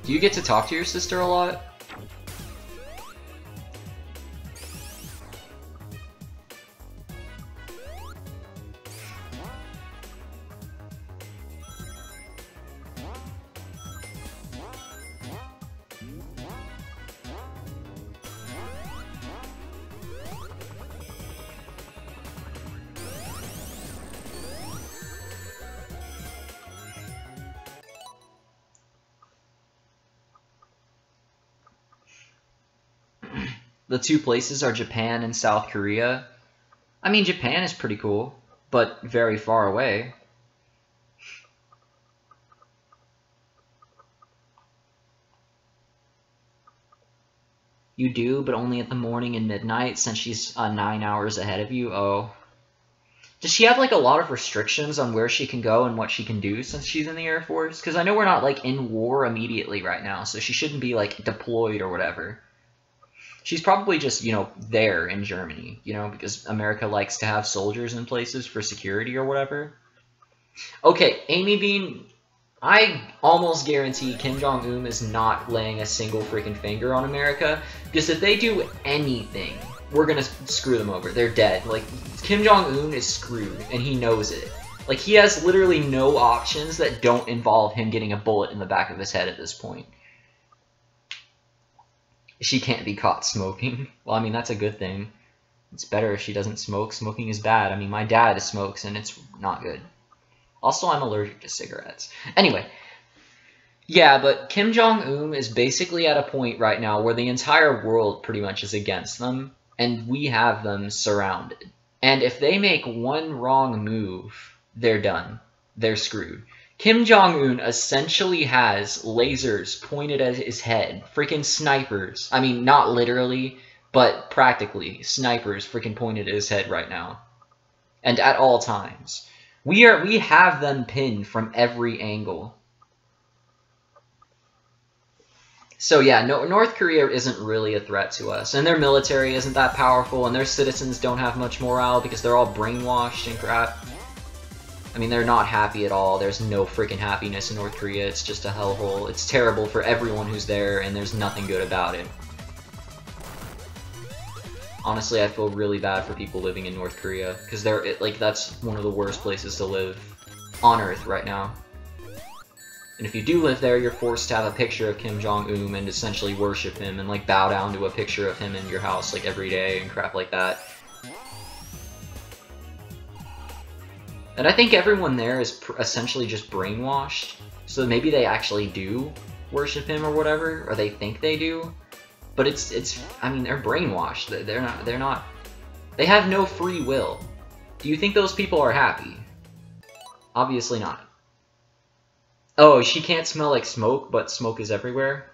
Do you get to talk to your sister a lot? The two places are Japan and South Korea. I mean, Japan is pretty cool, but very far away. You do, but only at the morning and midnight, since she's 9 hours ahead of you. Oh. Does she have, like, a lot of restrictions on where she can go and what she can do since she's in the Air Force? Because I know we're not, like, in war immediately right now, so she shouldn't be, like, deployed or whatever. She's probably just, you know, there in Germany, you know, because America likes to have soldiers in places for security or whatever. Okay, Amy Bean, I almost guarantee Kim Jong-un is not laying a single freaking finger on America, because if they do anything, we're gonna screw them over. They're dead. Like, Kim Jong-un is screwed, and he knows it. Like, he has literally no options that don't involve him getting a bullet in the back of his head at this point. She can't be caught smoking. Well, I mean, that's a good thing. It's better if she doesn't smoke. Smoking is bad. I mean, my dad smokes, and it's not good. Also, I'm allergic to cigarettes. Anyway. Yeah, but Kim Jong-un is basically at a point right now where the entire world pretty much is against them, and we have them surrounded. And if they make one wrong move, they're done. They're screwed. Kim Jong-un essentially has lasers pointed at his head. Freaking snipers. I mean, not literally, but practically. Snipers freaking pointed at his head right now. And at all times. We have them pinned from every angle. So yeah, no, North Korea isn't really a threat to us. And their military isn't that powerful, and their citizens don't have much morale because they're all brainwashed and crap. I mean, they're not happy at all. There's no freaking happiness in North Korea. It's just a hellhole. It's terrible for everyone who's there, and there's nothing good about it. Honestly, I feel really bad for people living in North Korea, because that's one of the worst places to live on Earth right now. And if you do live there, you're forced to have a picture of Kim Jong-un and essentially worship him and, like, bow down to a picture of him in your house, like, every day and crap like that. And I think everyone there is essentially just brainwashed, so maybe they actually do worship him or whatever, or they think they do. But I mean, they're brainwashed. They're not, they have no free will. Do you think those people are happy? Obviously not. Oh, she can't smell like smoke, but smoke is everywhere?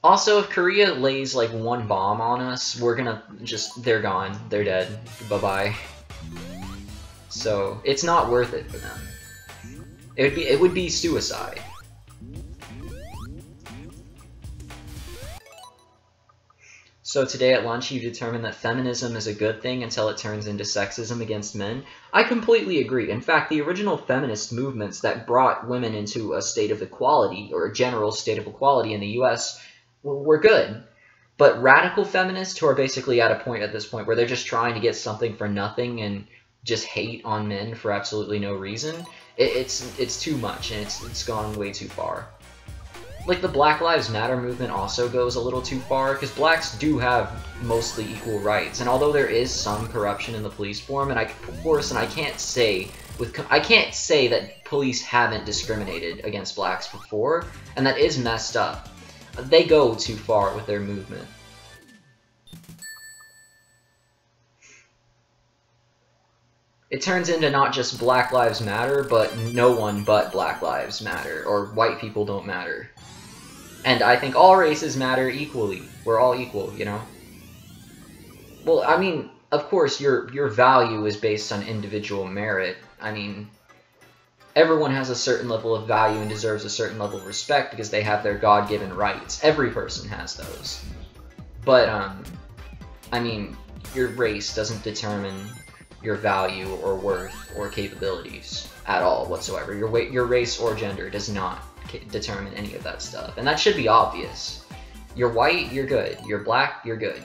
Also, if Korea lays like one bomb on us, we're gonna they're gone. They're dead. Bye-bye. So, it's not worth it for them. It would be suicide. So today at lunch you determined that feminism is a good thing until it turns into sexism against men. I completely agree. In fact, the original feminist movements that brought women into a state of equality, or a general state of equality in the US, were good. But radical feminists who are basically at a point at this point where they're just trying to get something for nothing and just hate on men for absolutely no reason, it's too much, and it's gone way too far. Like, the Black Lives Matter movement also goes a little too far, because blacks do have mostly equal rights, and although there is some corruption in the police force, and I can't say that police haven't discriminated against blacks before, and that is messed up. They go too far with their movement. It turns into not just Black Lives Matter, but no one but Black Lives Matter, or white people don't matter. And I think all races matter equally. We're all equal, you know? Well, I mean, of course, your value is based on individual merit. I mean, everyone has a certain level of value and deserves a certain level of respect because they have their God-given rights. Every person has those. But, I mean, your race doesn't determine your value or worth or capabilities at all whatsoever. Your race or gender does not determine any of that stuff, and that should be obvious. You're white, you're good. You're black, you're good.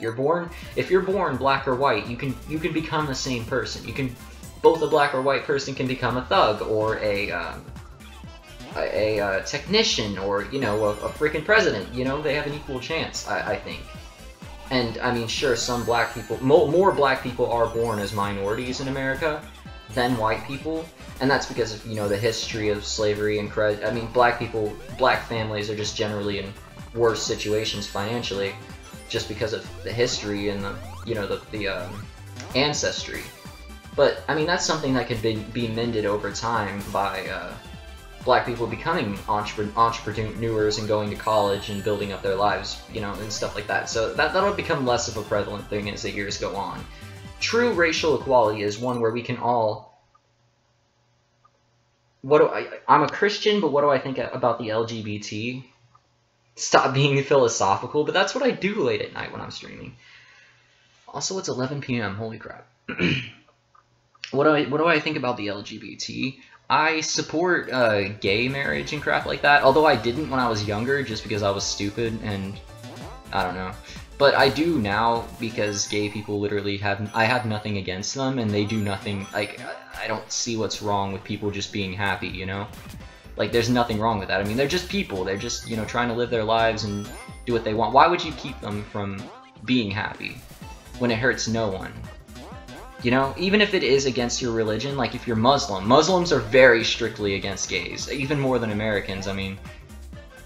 If you're born black or white, you can become the same person. Both a black or white person can become a thug or a technician, or, you know, a freaking president. You know, they have an equal chance, I think. And I mean, sure, some black people, more black people are born as minorities in America than white people, and that's because of, you know, the history of slavery and I mean, black families are just generally in worse situations financially, just because of the history and the, you know, the ancestry. But I mean, that's something that could be mended over time by black people becoming entrepreneurs and going to college and building up their lives, you know, and stuff like that. So that'll become less of a prevalent thing as the years go on. True racial equality is one where we can all... I'm a Christian, but what do I think about the LGBT? Stop being philosophical, but that's what I do late at night when I'm streaming. Also, it's 11 p.m. Holy crap. What do I think about the LGBT? I support gay marriage and crap like that, although I didn't when I was younger just because I was stupid and I don't know. But I do now because gay people literally I have nothing against them, and they do nothing. Like, I don't see what's wrong with people just being happy, you know? Like, there's nothing wrong with that. I mean, they're just people. They're just, you know, trying to live their lives and do what they want. Why would you keep them from being happy when it hurts no one? You know, even if it is against your religion, like if you're Muslim, Muslims are very strictly against gays, even more than Americans. I mean,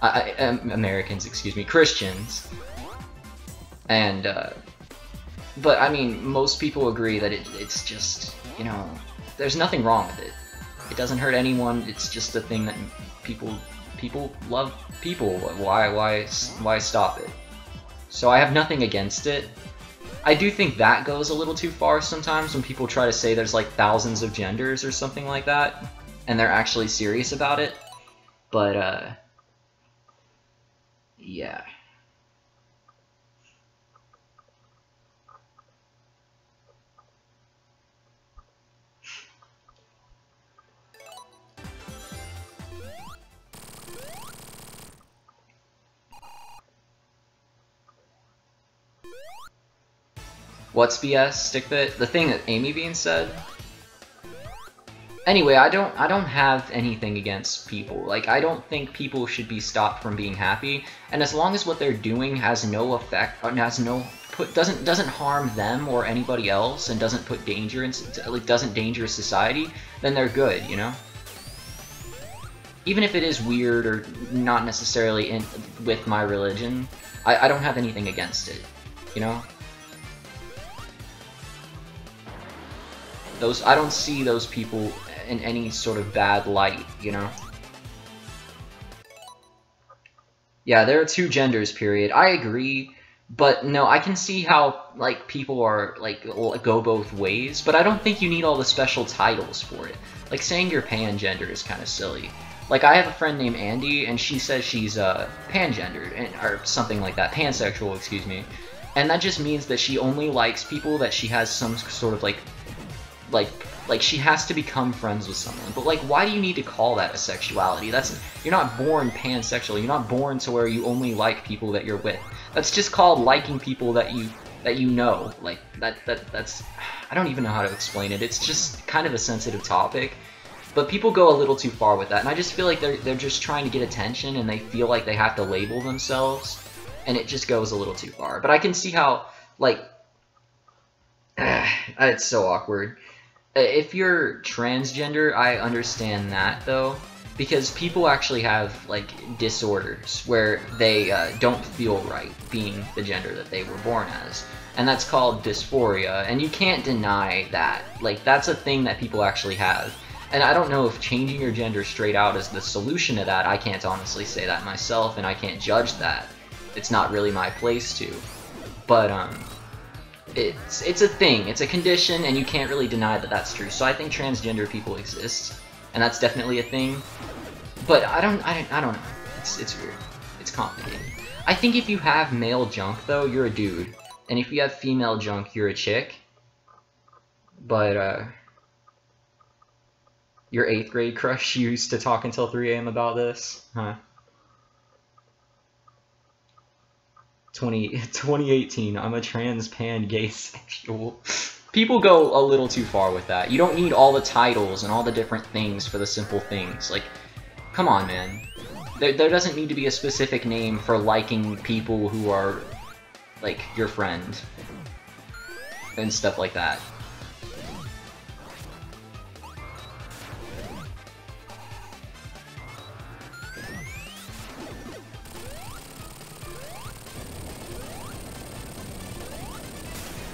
Americans, excuse me, Christians. And, but I mean, most people agree that it's just, you know, there's nothing wrong with it. It doesn't hurt anyone. It's just a thing that people love people. Why stop it? So I have nothing against it. I do think that goes a little too far sometimes when people try to say there's like thousands of genders or something like that, and they're actually serious about it. But, yeah. What's BS, Stickbit? The thing that Amy Bean said? Anyway, I don't have anything against people. Like, I don't think people should be stopped from being happy, and as long as what they're doing has no effect, doesn't harm them or anybody else, and doesn't put danger in, like, doesn't danger society, then they're good, you know? Even if it is weird or not necessarily with my religion, I don't have anything against it, you know? I don't see those people in any sort of bad light, you know? Yeah, there are two genders, period. I agree, but no, I can see how, like, people are, like, go both ways, but I don't think you need all the special titles for it. Like, saying you're pangender is kind of silly. Like, I have a friend named Andy, and she says she's, pangendered, or something like that, pansexual, excuse me. And that just means that she only likes people that she has some sort of, like, she has to become friends with someone. But, like, why do you need to call that a sexuality? You're not born pansexual. You're not born to where you only like people that you're with. That's just called liking people that you know. Like, that's... I don't even know how to explain it. It's just kind of a sensitive topic. But people go a little too far with that. And I just feel like they're just trying to get attention, and they feel like they have to label themselves. And it just goes a little too far. But I can see how, like... it's so awkward. If you're transgender, I understand that, though, because people actually have, like, disorders where they don't feel right being the gender that they were born as, and that's called dysphoria, and you can't deny that. Like, that's a thing that people actually have, and I don't know if changing your gender straight out is the solution to that. I can't honestly say that myself, and I can't judge that. It's not really my place to, but, it's a thing, it's a condition, and you can't really deny that that's true. So I think transgender people exist, and that's definitely a thing. But I don't know. It's weird. It's complicated. I think if you have male junk, though, you're a dude, and if you have female junk, you're a chick. But your 8th grade crush used to talk until 3 AM about this, huh? 2018, I'm a trans pan gay sexual. People go a little too far with that. You don't need all the titles and all the different things for the simple things. Like, come on, man. There doesn't need to be a specific name for liking people who are, like, your friend. And stuff like that.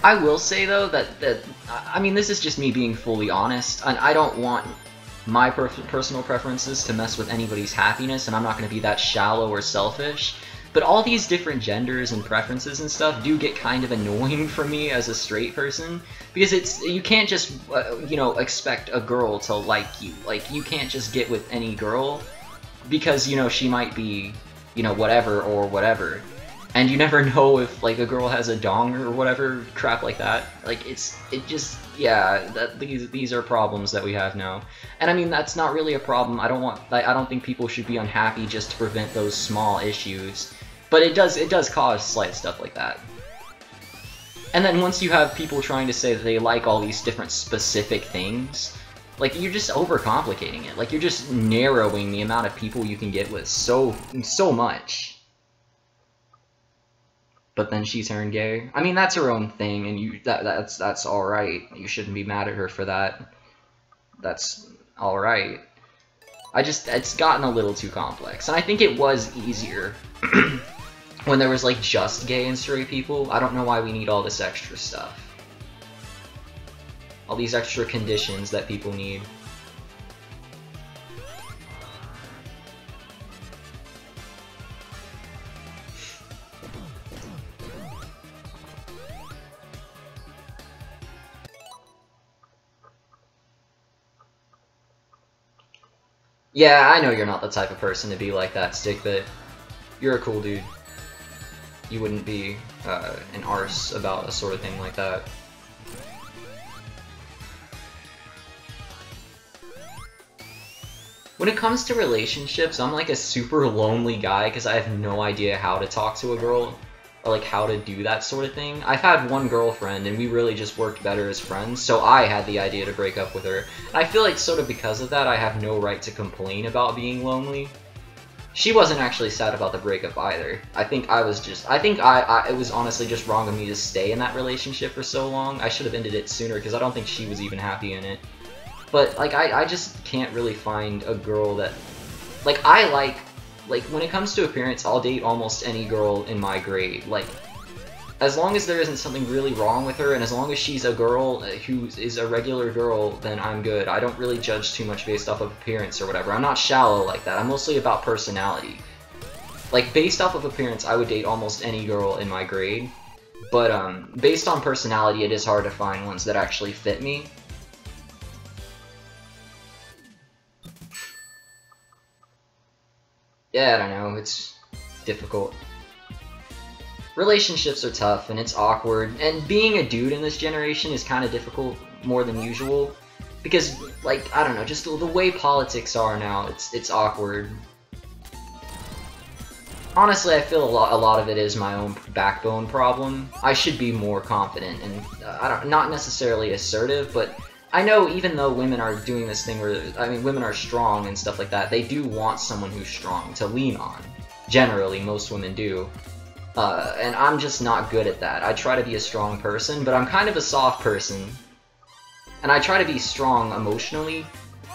I will say, though, that I mean, this is just me being fully honest, and I don't want my personal preferences to mess with anybody's happiness, and I'm not going to be that shallow or selfish, but all these different genders and preferences and stuff do get kind of annoying for me as a straight person, because you can't just, you know, expect a girl to like you. Like, you can't just get with any girl, because, you know, she might be, you know, whatever or whatever. And you never know if, like, a girl has a dong or whatever, crap like that. Like, yeah, these are problems that we have now. And I mean, that's not really a problem. I don't think people should be unhappy just to prevent those small issues. But it does cause slight stuff like that. And then once you have people trying to say that they like all these different specific things, like, you're just overcomplicating it. Like, you're just narrowing the amount of people you can get with so much. But then she turned gay. I mean, that's her own thing, and that's all right. You shouldn't be mad at her for that. That's all right. It's gotten a little too complex, and I think it was easier when there was, like, just gay and straight people. I don't know why we need all this extra stuff. All these extra conditions that people need. Yeah, I know you're not the type of person to be like that, Stick, but you're a cool dude. You wouldn't be an arse about a sort of thing like that. When it comes to relationships, I'm like a super lonely guy because I have no idea how to talk to a girl, or like how to do that sort of thing. I've had one girlfriend and we really just worked better as friends, so I had the idea to break up with her. And I feel like sort of because of that, I have no right to complain about being lonely. She wasn't actually sad about the breakup either. I think it was honestly just wrong of me to stay in that relationship for so long. I should have ended it sooner because I don't think she was even happy in it. But, like, I just can't really find a girl that... Like, when it comes to appearance, I'll date almost any girl in my grade. Like, as long as there isn't something really wrong with her, and as long as she's a girl who is a regular girl, then I'm good. I don't really judge too much based off of appearance or whatever. I'm not shallow like that. I'm mostly about personality. Like, based off of appearance, I would date almost any girl in my grade. But, based on personality, it is hard to find ones that actually fit me. Yeah, I don't know, it's difficult. Relationships are tough, and it's awkward, and being a dude in this generation is kind of difficult, more than usual. Because, like, I don't know, just the way politics are now, it's awkward. Honestly, I feel a lot of it is my own backbone problem. I should be more confident and not necessarily assertive, but I know even though women are doing this thing where, I mean, women are strong and stuff like that, they do want someone who's strong to lean on. Generally, most women do. And I'm just not good at that. I try to be a strong person, but I'm kind of a soft person. And I try to be strong emotionally,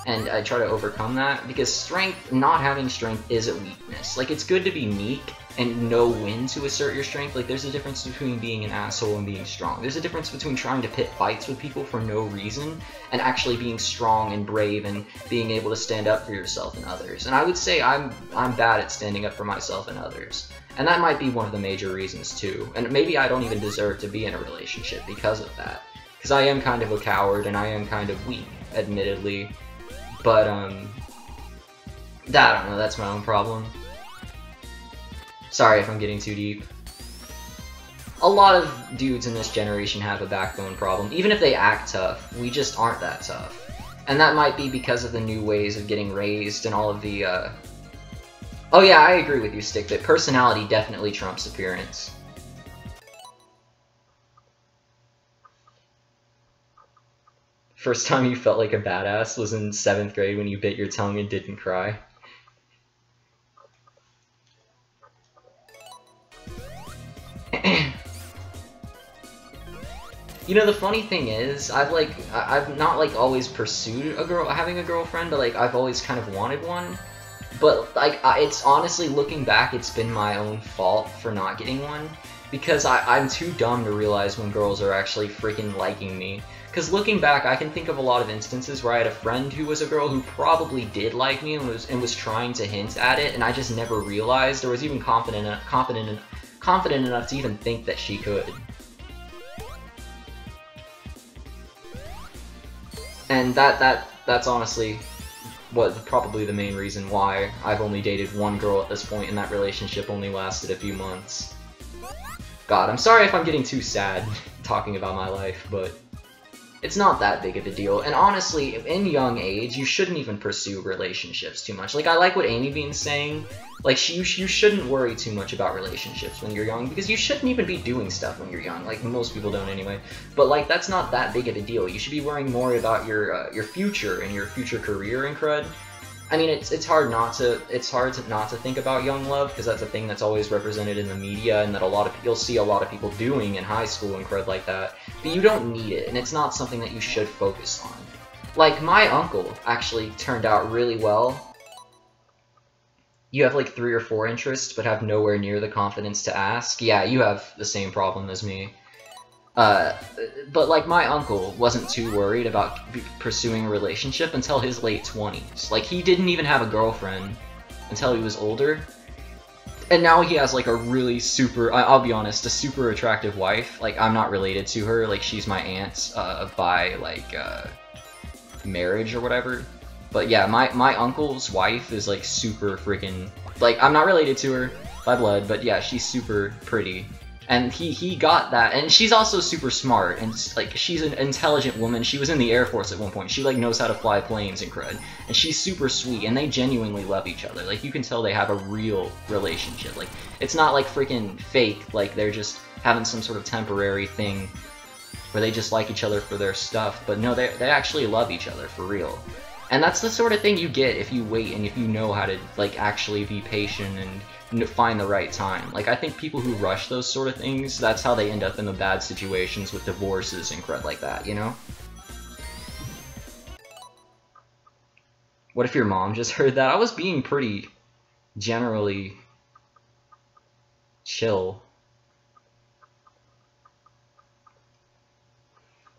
and I try to overcome that, because not having strength is a weakness. Like, it's good to be meek and know when to assert your strength. Like, there's a difference between being an asshole and being strong. There's a difference between trying to pick fights with people for no reason and actually being strong and brave and being able to stand up for yourself and others. And I would say I'm bad at standing up for myself and others. And that might be one of the major reasons, too. And maybe I don't even deserve to be in a relationship because of that. Because I am kind of a coward and I am kind of weak, admittedly. But, I don't know, that's my own problem. Sorry if I'm getting too deep. A lot of dudes in this generation have a backbone problem. Even if they act tough, we just aren't that tough. And that might be because of the new ways of getting raised and all of the, Oh yeah, I agree with you, Stick, that personality definitely trumps appearance. First time you felt like a badass was in 7th grade when you bit your tongue and didn't cry. You know, the funny thing is, I've not, like, always pursued having a girlfriend, but, like, I've always kind of wanted one. But, like, it's honestly, looking back, it's been my own fault for not getting one. Because I'm too dumb to realize when girls are actually freaking liking me. Because looking back, I can think of a lot of instances where I had a friend who was a girl who probably did like me and was trying to hint at it, and I just never realized or was even confident enough to even think that she could. And that's honestly probably the main reason why I've only dated one girl at this point, and that relationship only lasted a few months. God, I'm sorry if I'm getting too sad talking about my life, but it's not that big of a deal. And honestly, in young age, you shouldn't even pursue relationships too much. Like, I like what Amy Bean's saying. Like, you shouldn't worry too much about relationships when you're young, because you shouldn't even be doing stuff when you're young. Like, most people don't anyway. But, like, that's not that big of a deal. You should be worrying more about your future and your future career and crud. I mean, it's hard not to think about young love, because that's a thing that's always represented in the media, and that you'll see a lot of people doing in high school and crud like that. But you don't need it, and it's not something that you should focus on. Like, my uncle actually turned out really well. You have like 3 or 4 interests, but have nowhere near the confidence to ask. Yeah, you have the same problem as me. But like, my uncle wasn't too worried about pursuing a relationship until his late 20s. Like, he didn't even have a girlfriend until he was older. And now he has like a really I'll be honest, a super attractive wife. Like, I'm not related to her, like, she's my aunt, by like, marriage or whatever. But yeah, my uncle's wife is like super freaking, like, I'm not related to her by blood, but yeah, she's super pretty. And he got that, and she's also super smart, and like, she's an intelligent woman. She was in the Air Force at one point. She like knows how to fly planes and crud, and she's super sweet, and they genuinely love each other. Like, you can tell they have a real relationship. Like, it's not like freaking fake, like they're just having some sort of temporary thing where they just like each other for their stuff. But no, they actually love each other for real. And that's the sort of thing you get if you wait and if you know how to, like, actually be patient and find the right time. Like, I think people who rush those sort of things, that's how they end up in the bad situations with divorces and crud like that, you know? What if your mom just heard that? I was being pretty generally chill.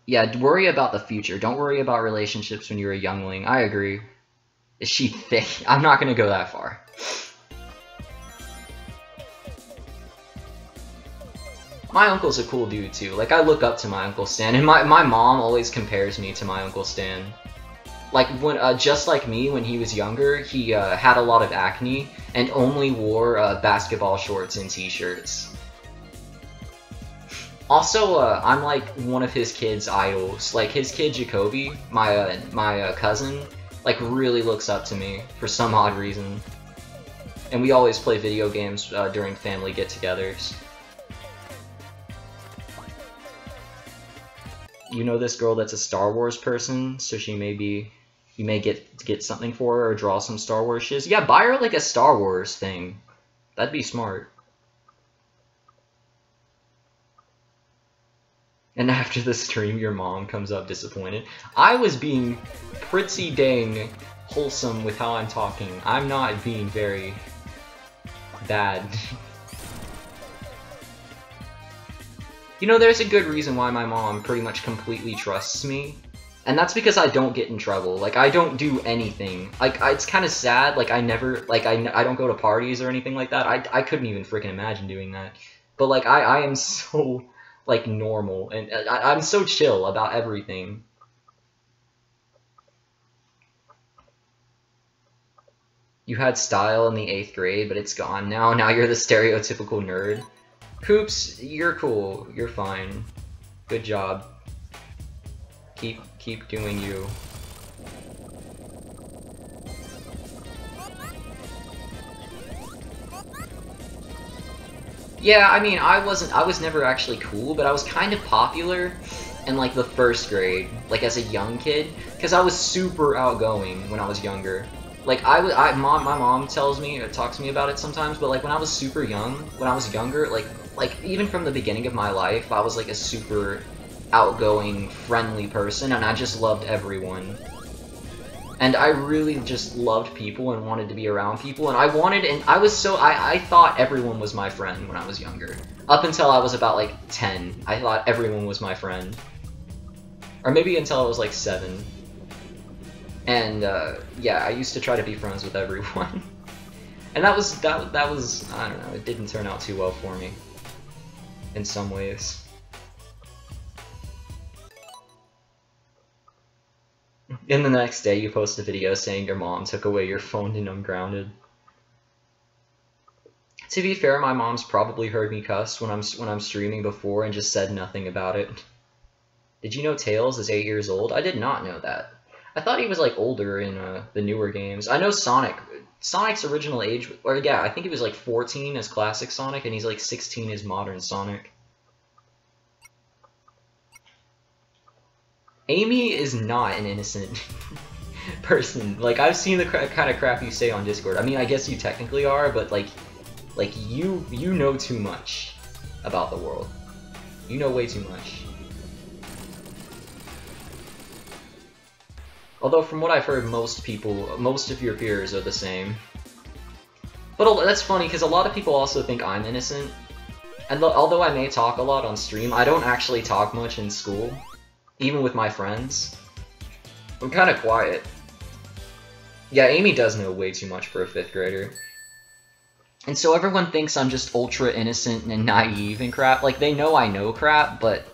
Yeah, worry about the future. Don't worry about relationships when you're a youngling. I agree. Is she thick? I'm not gonna go that far. My uncle's a cool dude too. Like, I look up to my Uncle Stan, and my mom always compares me to my Uncle Stan. Like, when just like me, when he was younger, he had a lot of acne and only wore basketball shorts and t-shirts. Also, I'm like one of his kids' idols. Like, his kid Jacoby, my cousin, like really looks up to me for some odd reason. And we always play video games during family get-togethers. You know this girl that's a Star Wars person, so she may be... You may get something for her or draw some Star Wars shiz. Yeah, buy her like a Star Wars thing. That'd be smart. And after the stream, your mom comes up disappointed. I was being pretty dang wholesome with how I'm talking. I'm not being very bad. You know, there's a good reason why my mom pretty much completely trusts me. And that's because I don't get in trouble. Like, I don't do anything. Like, it's kind of sad. Like, I never... Like, I don't go to parties or anything like that. I couldn't even freaking imagine doing that. But, like, I am so... like, normal, and I'm so chill about everything. You had style in the 8th grade, but it's gone now. Now you're the stereotypical nerd. Coops, you're cool. You're fine. Good job. Keep doing you. Yeah, I mean, I was never actually cool, but I was kind of popular in, like, the 1st grade, like, as a young kid, because I was super outgoing when I was younger. Like, my mom tells me, or talks to me about it sometimes, but, like, when I was super young, when I was younger, like, even from the beginning of my life, I was, like, a super outgoing, friendly person, and I just loved everyone. And I really just loved people and wanted to be around people, and I thought everyone was my friend when I was younger. Up until I was about, like, 10, I thought everyone was my friend. Or maybe until I was, like, 7. And, yeah, I used to try to be friends with everyone. And that was, I don't know, it didn't turn out too well for me. In some ways. And the next day you post a video saying your mom took away your phone and I'm grounded. To be fair, my mom's probably heard me cuss when I'm streaming before and just said nothing about it. Did you know Tails is 8 years old? I did not know that. I thought he was, like, older in the newer games. I know Sonic's original age, or yeah, I think he was like 14 as classic Sonic and he's like 16 as modern Sonic. Amy is not an innocent person. Like, I've seen the kind of crap you say on Discord. I mean, I guess you technically are, but, like you know too much about the world. You know way too much. Although, from what I've heard, most of your peers are the same. But that's funny, because a lot of people also think I'm innocent. And although I may talk a lot on stream, I don't actually talk much in school. Even with my friends. I'm kind of quiet. Yeah, Amy does know way too much for a 5th grader. And so everyone thinks I'm just ultra innocent and naive and crap. Like, they know I know crap, but...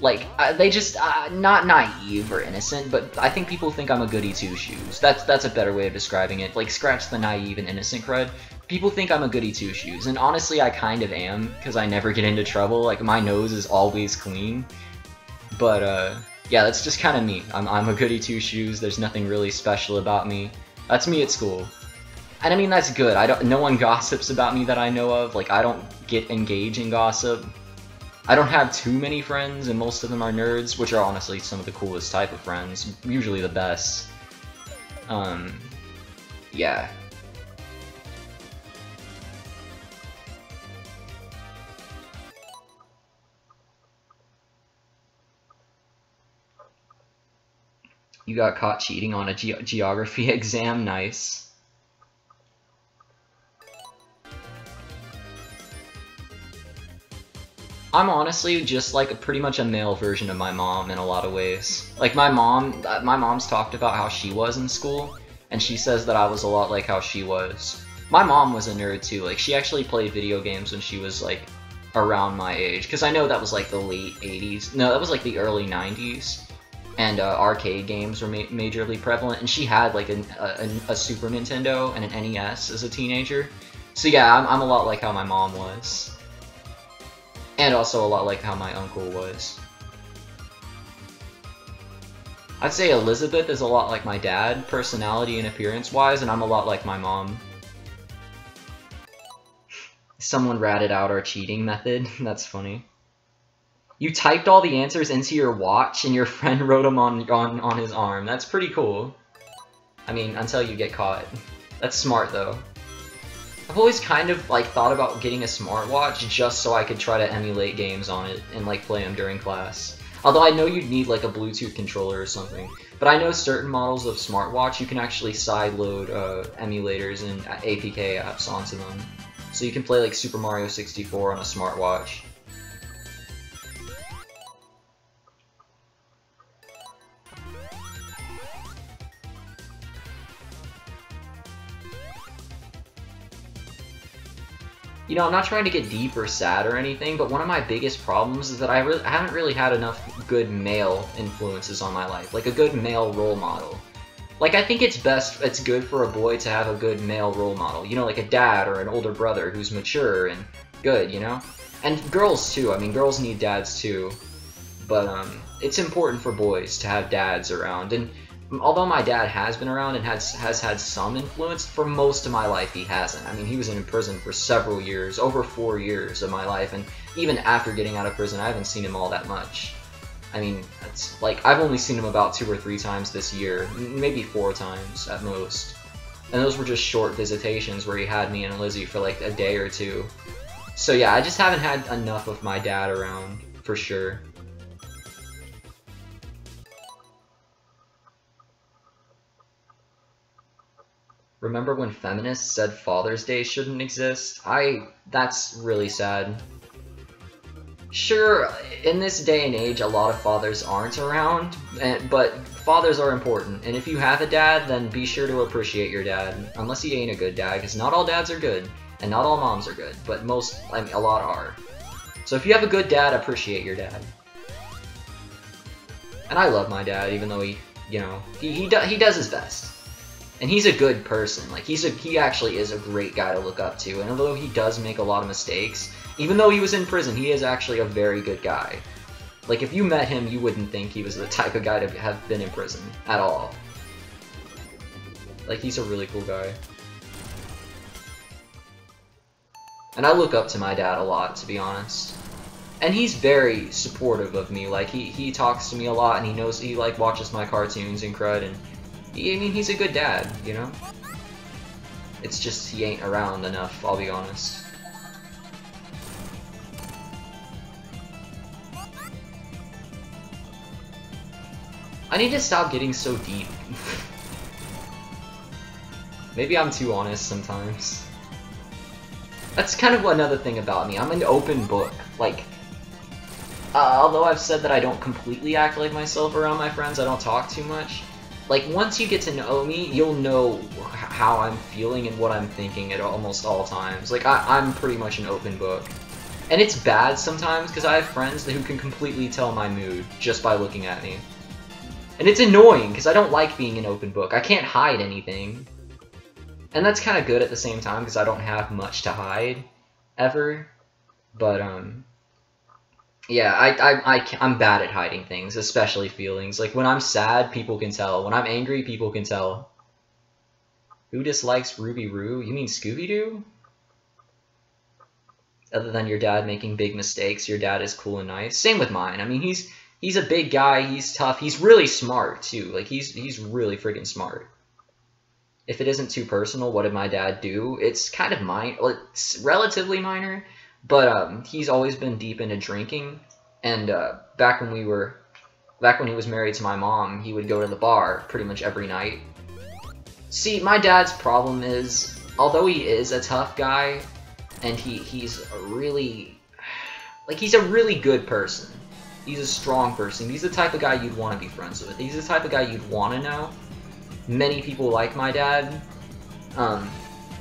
Like, they just... not naive or innocent, but I think people think I'm a goody two-shoes. That's a better way of describing it. Like, scratch the naive and innocent cred. People think I'm a goody two-shoes, and honestly I kind of am, because I never get into trouble. Like, my nose is always clean. But, yeah, that's just kind of me. I'm a goody two-shoes. There's nothing really special about me. That's me at school. And I mean, that's good. No one gossips about me that I know of. Like, I don't get engaged in gossip. I don't have too many friends, and most of them are nerds, which are honestly some of the coolest type of friends. Usually the best. Yeah. You got caught cheating on a geography exam, nice. I'm honestly just like pretty much a male version of my mom in a lot of ways. Like my mom's talked about how she was in school, and she says that I was a lot like how she was. My mom was a nerd too, like she actually played video games when she was like around my age, because I know that was like the late 80s. No, that was like the early 90s, and arcade games were majorly prevalent. And she had like a Super Nintendo and an NES as a teenager. So yeah, I'm a lot like how my mom was, and also a lot like how my uncle was. I'd say Elizabeth is a lot like my dad, personality and appearance-wise, and I'm a lot like my mom. Someone ratted out our cheating method. That's funny. You typed all the answers into your watch, and your friend wrote them on his arm. That's pretty cool. I mean, until you get caught. That's smart, though. I've always kind of, like, thought about getting a smartwatch just so I could try to emulate games on it and, like, play them during class. Although I know you'd need like a Bluetooth controller or something. But I know certain models of smartwatch you can actually sideload emulators and APK apps onto them. So you can play like Super Mario 64 on a smartwatch. You know, I'm not trying to get deep or sad or anything, but one of my biggest problems is that I haven't really had enough good male influences on my life, like a good male role model. Like, I think it's good for a boy to have a good male role model, you know, like a dad or an older brother who's mature and good, you know? And girls too, I mean, girls need dads too, but it's important for boys to have dads around. And although my dad has been around and has had some influence, for most of my life he hasn't. I mean, he was in prison for several years, over 4 years of my life, and even after getting out of prison, I haven't seen him all that much. I mean, it's like, I've only seen him about 2 or 3 times this year, maybe 4 times at most. And those were just short visitations where he had me and Lizzie for like a day or 2. So yeah, I just haven't had enough of my dad around, for sure. Remember when feminists said Father's Day shouldn't exist? That's really sad. Sure, in this day and age, a lot of fathers aren't around, but fathers are important. And if you have a dad, then be sure to appreciate your dad. Unless he ain't a good dad, because not all dads are good, and not all moms are good, but most, I mean, a lot are. So if you have a good dad, appreciate your dad. And I love my dad, even though he, you know, he does his best. And he's a good person. Like, he actually is a great guy to look up to. And although he does make a lot of mistakes, even though he was in prison, he is actually a very good guy. Like, if you met him, you wouldn't think he was the type of guy to have been in prison at all. Like, he's a really cool guy. And I look up to my dad a lot, to be honest. And he's very supportive of me. Like, he talks to me a lot, and he knows, he, like, watches my cartoons and crud, and I mean, he's a good dad, you know? It's just he ain't around enough, I'll be honest. I need to stop getting so deep. Maybe I'm too honest sometimes. That's kind of another thing about me. I'm an open book. Like, although I've said that I don't completely act like myself around my friends, I don't talk too much. Like, once you get to know me, you'll know how I'm feeling and what I'm thinking at almost all times. Like, I'm pretty much an open book. And it's bad sometimes, because I have friends who can completely tell my mood just by looking at me. And it's annoying, because I don't like being an open book. I can't hide anything. And that's kind of good at the same time, because I don't have much to hide, ever. But, yeah, I'm bad at hiding things, especially feelings. Like, when I'm sad, people can tell. When I'm angry, people can tell. Who dislikes Ruby Roo? You mean Scooby-Doo? Other than your dad making big mistakes, your dad is cool and nice. Same with mine. I mean, he's a big guy, he's tough, he's really smart, too. Like, he's really freaking smart. If it isn't too personal, what did my dad do? It's kind of it's relatively minor. But he's always been deep into drinking, and back when he was married to my mom, he would go to the bar pretty much every night. See, my dad's problem is, although he is a tough guy, and he's a really good person. He's a strong person. He's the type of guy you'd want to be friends with. He's the type of guy you'd want to know. Many people like my dad.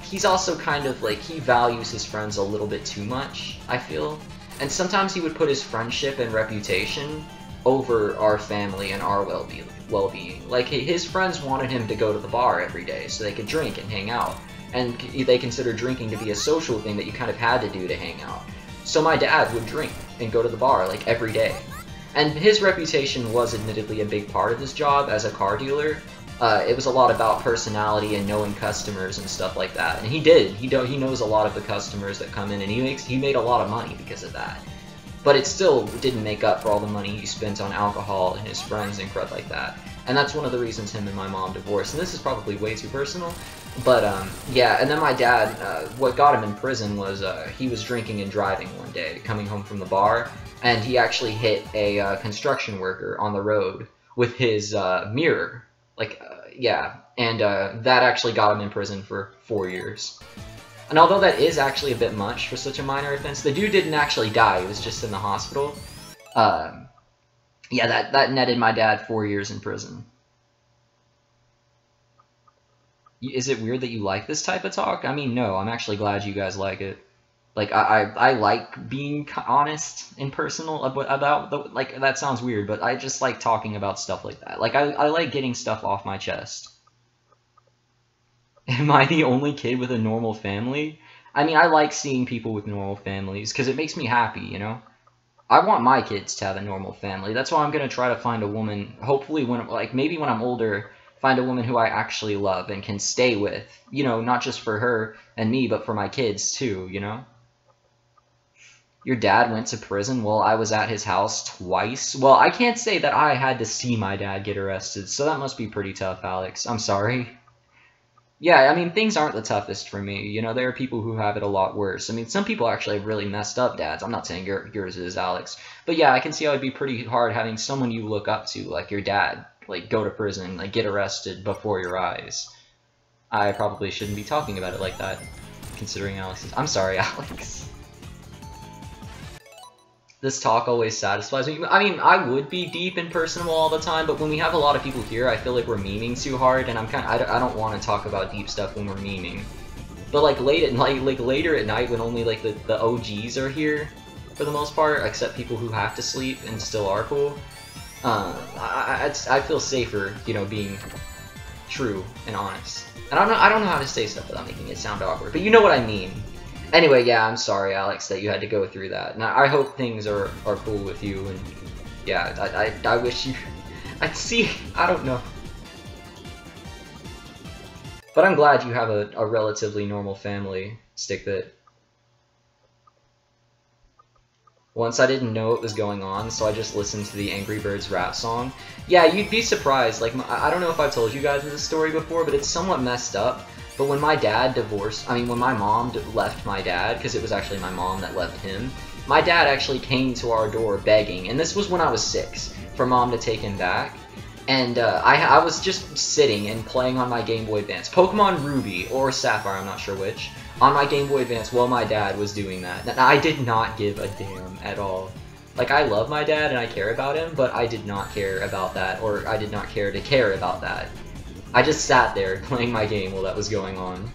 He's also kind of like, he values his friends a little bit too much, I feel. And sometimes he would put his friendship and reputation over our family and our well-being. Like, his friends wanted him to go to the bar every day so they could drink and hang out. And they considered drinking to be a social thing that you kind of had to do to hang out. So my dad would drink and go to the bar, like, every day. And his reputation was admittedly a big part of his job as a car dealer. It was a lot about personality and knowing customers and stuff like that. And he did. He knows a lot of the customers that come in, and he made a lot of money because of that. But it still didn't make up for all the money he spent on alcohol and his friends and crud like that. And that's one of the reasons him and my mom divorced. And this is probably way too personal. But, yeah, and then my dad, what got him in prison was he was drinking and driving one day, coming home from the bar, and he actually hit a construction worker on the road with his mirror. Like, yeah, and that actually got him in prison for 4 years. And although that is actually a bit much for such a minor offense, the dude didn't actually die, he was just in the hospital. Yeah, that netted my dad 4 years in prison. Is it weird that you like this type of talk? I mean, no, I'm actually glad you guys like it. Like, I like being honest and personal about the, like, that sounds weird, but I just like talking about stuff like that. Like, I like getting stuff off my chest. Am I the only kid with a normal family? I mean, I like seeing people with normal families, because it makes me happy, you know? I want my kids to have a normal family. That's why I'm going to try to find a woman, hopefully when, like, maybe when I'm older, find a woman who I actually love and can stay with. You know, not just for her and me, but for my kids, too, you know? Your dad went to prison? Well, I was at his house twice. Well, I can't say that I had to see my dad get arrested, so that must be pretty tough, Alex. I'm sorry. Yeah, I mean, things aren't the toughest for me. You know, there are people who have it a lot worse. I mean, some people actually have really messed up dads. I'm not saying yours is, Alex. But yeah, I can see how it'd be pretty hard having someone you look up to, like your dad, like, go to prison, like, get arrested before your eyes. I probably shouldn't be talking about it like that, considering Alex's... I'm sorry, Alex. This talk always satisfies me. I mean, I would be deep and personal all the time, but when we have a lot of people here, I feel like we're memeing too hard, and I don't want to talk about deep stuff when we're memeing. But like late at night, like later at night, when only like the OGs are here, for the most part, except people who have to sleep and still are cool, I feel safer, you know, being true and honest. And I don't know how to say stuff without making it sound awkward, but you know what I mean. Anyway, yeah, I'm sorry, Alex, that you had to go through that. Now, I hope things are cool with you, and yeah, I wish you... I'd see... I don't know. But I'm glad you have a relatively normal family, Stickbit. Once I didn't know what was going on, so I just listened to the Angry Birds rap song. Yeah, you'd be surprised. Like, I don't know if I've told you guys this story before, but it's somewhat messed up. But when my dad divorced, I mean, when my mom left my dad, because it was actually my mom that left him, my dad actually came to our door begging, and this was when I was 6, for mom to take him back. And I was just sitting and playing on my Game Boy Advance, Pokemon Ruby or Sapphire, I'm not sure which, on my Game Boy Advance while my dad was doing that. And I did not give a damn at all. Like, I love my dad and I care about him, but I did not care about that, or I did not care to care about that. I just sat there playing my game while that was going on.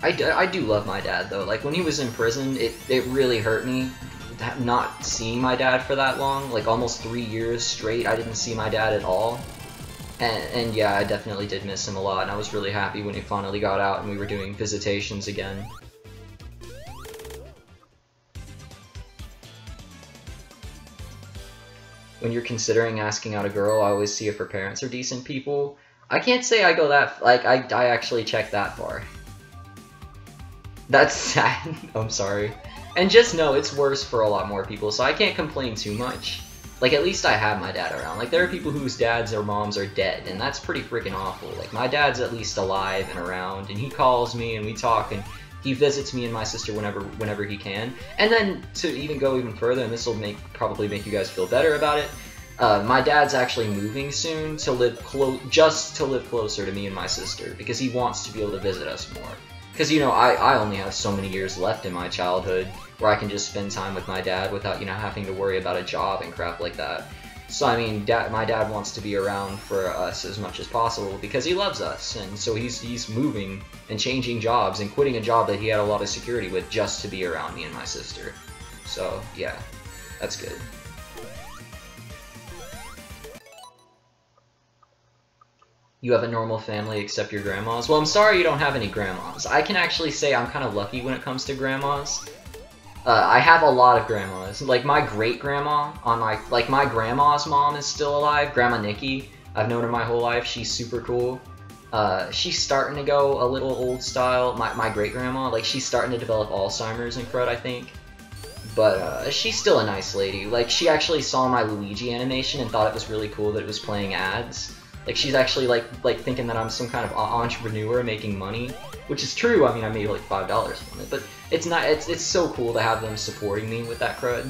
I do love my dad, though. Like, when he was in prison, it really hurt me not seeing my dad for that long. Like, almost 3 years straight, I didn't see my dad at all. And yeah, I definitely did miss him a lot, and I was really happy when he finally got out and we were doing visitations again. When you're considering asking out a girl, I always see if her parents are decent people. I can't say I go that... like, I actually check that far. That's sad. I'm sorry. And just know, it's worse for a lot more people, so I can't complain too much. Like, at least I have my dad around. Like, there are people whose dads or moms are dead, and that's pretty freaking awful. Like, my dad's at least alive and around, and he calls me, and we talk, and he visits me and my sister whenever he can. And then, to even go even further, and this will probably make you guys feel better about it, my dad's actually moving soon to live just to live closer to me and my sister, because he wants to be able to visit us more. Because, you know, I only have so many years left in my childhood where I can just spend time with my dad without, you know, having to worry about a job and crap like that. So I mean, my dad wants to be around for us as much as possible because he loves us, and so he's moving and changing jobs and quitting a job that he had a lot of security with just to be around me and my sister. So yeah, that's good. You have a normal family except your grandma's? Well, I'm sorry you don't have any grandmas. I can actually say I'm kind of lucky when it comes to grandmas. I have a lot of grandmas. Like, my great-grandma on my grandma's mom is still alive, Grandma Nikki. I've known her my whole life. She's super cool. She's starting to go a little old style. My great-grandma, like, she's starting to develop Alzheimer's and crud, I think. But, she's still a nice lady. Like, she actually saw my Luigi animation and thought it was really cool that it was playing ads. Like, she's actually, like thinking that I'm some kind of entrepreneur making money. Which is true, I mean, I made like $5 from it, but it's not, it's so cool to have them supporting me with that crud.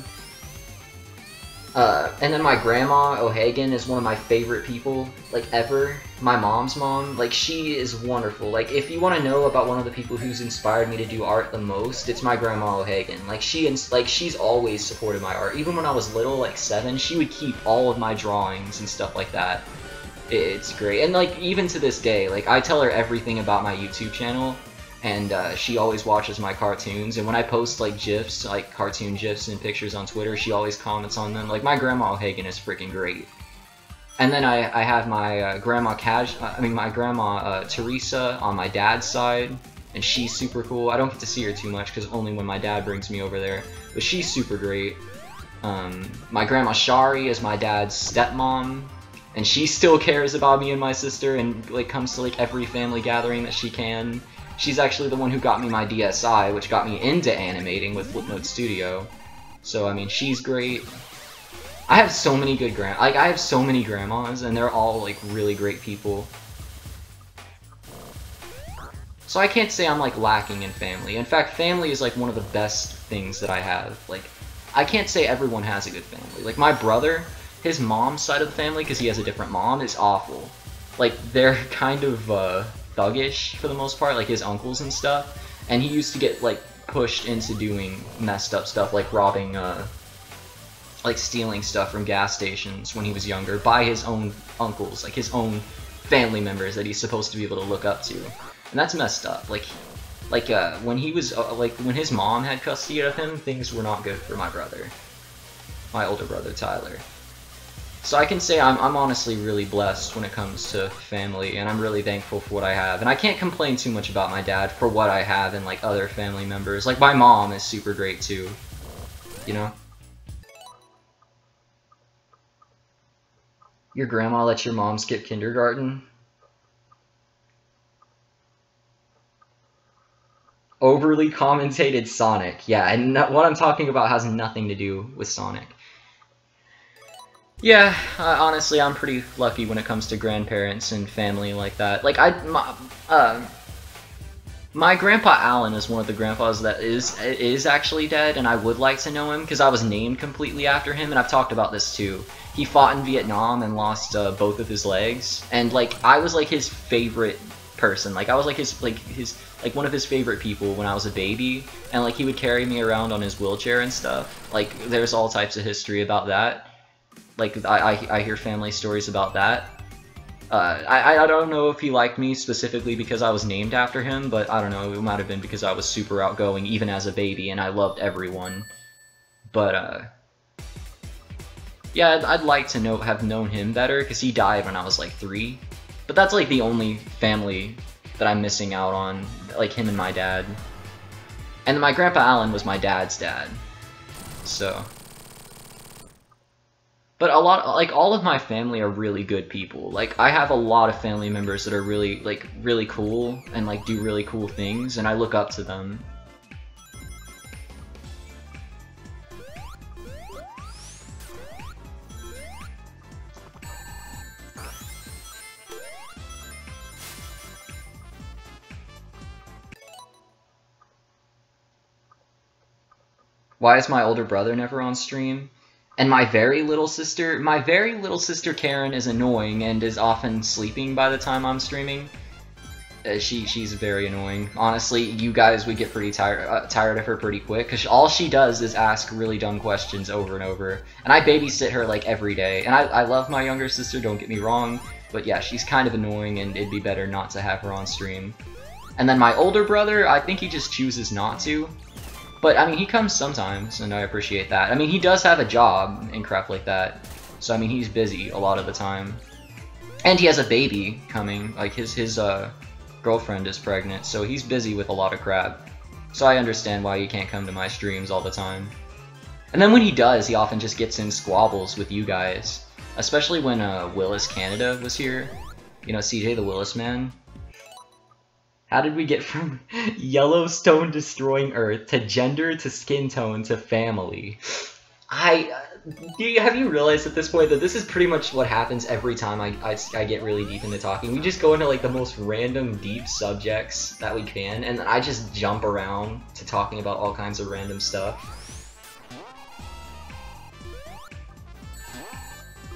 And then my grandma, O'Hagan, is one of my favorite people, like, ever. My mom's mom, like, she is wonderful. Like, if you want to know about one of the people who's inspired me to do art the most, it's my grandma O'Hagan. Like, she's always supported my art. Even when I was little, like 7, she would keep all of my drawings and stuff like that. It's great, and like, even to this day, like, I tell her everything about my YouTube channel, and she always watches my cartoons, and when I post like GIFs, like cartoon GIFs and pictures on Twitter, she always comments on them. Like, my grandma O'Hagan is freaking great. And then I have my grandma Teresa on my dad's side, and she's super cool. I don't get to see her too much because only when my dad brings me over there, but she's super great. My grandma Shari is my dad's stepmom. And she still cares about me and my sister and, like, comes to, like, every family gathering that she can. She's actually the one who got me my DSi, which got me into animating with Flipnote Studio. So, I mean, she's great. I have so many good I have so many grandmas, and they're all, like, really great people. So I can't say I'm, like, lacking in family. In fact, family is, like, one of the best things that I have. Like, I can't say everyone has a good family. Like, my brother, his mom's side of the family, because he has a different mom, is awful. Like, they're kind of thuggish for the most part, like his uncles and stuff. And he used to get, like, pushed into doing messed up stuff, like robbing, like stealing stuff from gas stations when he was younger by his own uncles, like his own family members that he's supposed to be able to look up to. And that's messed up. Like when he was, when his mom had custody of him, things were not good for my brother. My older brother, Tyler. So I can say I'm honestly really blessed when it comes to family, and I'm really thankful for what I have. And I can't complain too much about my dad for what I have and, like, other family members. Like, my mom is super great, too. You know? Your grandma lets your mom skip kindergarten? Overly commentated Sonic. Yeah, and what I'm talking about has nothing to do with Sonic. Yeah, honestly, I'm pretty lucky when it comes to grandparents and family like that. Like, my grandpa Alan is one of the grandpas that is actually dead, and I would like to know him, because I was named completely after him, and I've talked about this too. He fought in Vietnam and lost both of his legs, and, like, I was, like, his favorite person. Like, I was, like, one of his favorite people when I was a baby, and, like, he would carry me around on his wheelchair and stuff. Like, there's all types of history about that. Like, I hear family stories about that. I don't know if he liked me specifically because I was named after him, but I don't know, it might have been because I was super outgoing even as a baby and I loved everyone. But, yeah, I'd like to have known him better because he died when I was like 3. But that's like the only family that I'm missing out on, like him and my dad. And my grandpa Alan was my dad's dad. So... But all of my family are really good people. Like, I have a lot of family members that are really, like, really cool and, like, do really cool things, and I look up to them. Why is my older brother never on stream? And my very little sister Karen is annoying and is often sleeping by the time I'm streaming. She's very annoying. Honestly, you guys would get pretty tired of her pretty quick, because all she does is ask really dumb questions over and over. And I babysit her like every day. And I love my younger sister, don't get me wrong, but yeah, she's kind of annoying, and it'd be better not to have her on stream. And then my older brother, I think he just chooses not to. But I mean, he comes sometimes, and I appreciate that. I mean, he does have a job and crap like that, so I mean, he's busy a lot of the time. And he has a baby coming, like his girlfriend is pregnant, so he's busy with a lot of crap. So I understand why he can't come to my streams all the time. And then when he does, he often just gets in squabbles with you guys. Especially when Willis Canada was here. You know, CJ the Willis man. How did we get from Yellowstone destroying Earth to gender to skin tone to family? Have you realized at this point that this is pretty much what happens every time I get really deep into talking? We just go into like the most random deep subjects that we can, and I just jump around to talking about all kinds of random stuff.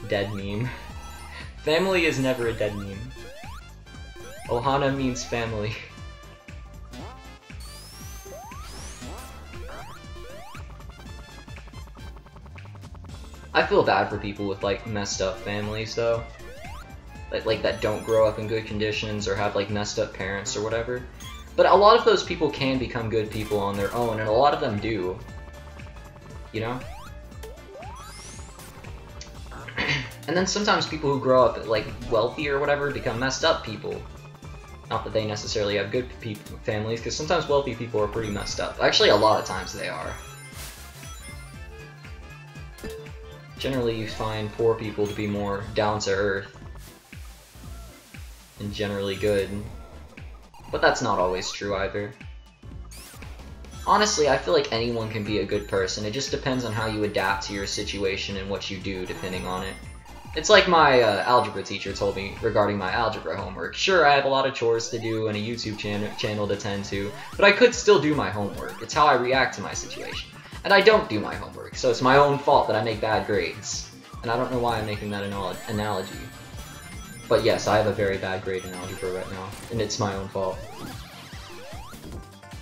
Dead meme. Family is never a dead meme. Ohana means family. I feel bad for people with like messed up families though. Like that don't grow up in good conditions or have like messed up parents or whatever. But a lot of those people can become good people on their own, and a lot of them do. You know? And then sometimes people who grow up like wealthy or whatever become messed up people. Not that they necessarily have good families, because sometimes wealthy people are pretty messed up. Actually, a lot of times they are. Generally, you find poor people to be more down to earth and generally good. But that's not always true either. Honestly, I feel like anyone can be a good person. It just depends on how you adapt to your situation and what you do depending on it. It's like my algebra teacher told me regarding my algebra homework. Sure, I have a lot of chores to do and a YouTube channel to tend to, but I could still do my homework. It's how I react to my situation. And I don't do my homework, so it's my own fault that I make bad grades. And I don't know why I'm making that analogy. But yes, I have a very bad grade in algebra right now, and it's my own fault.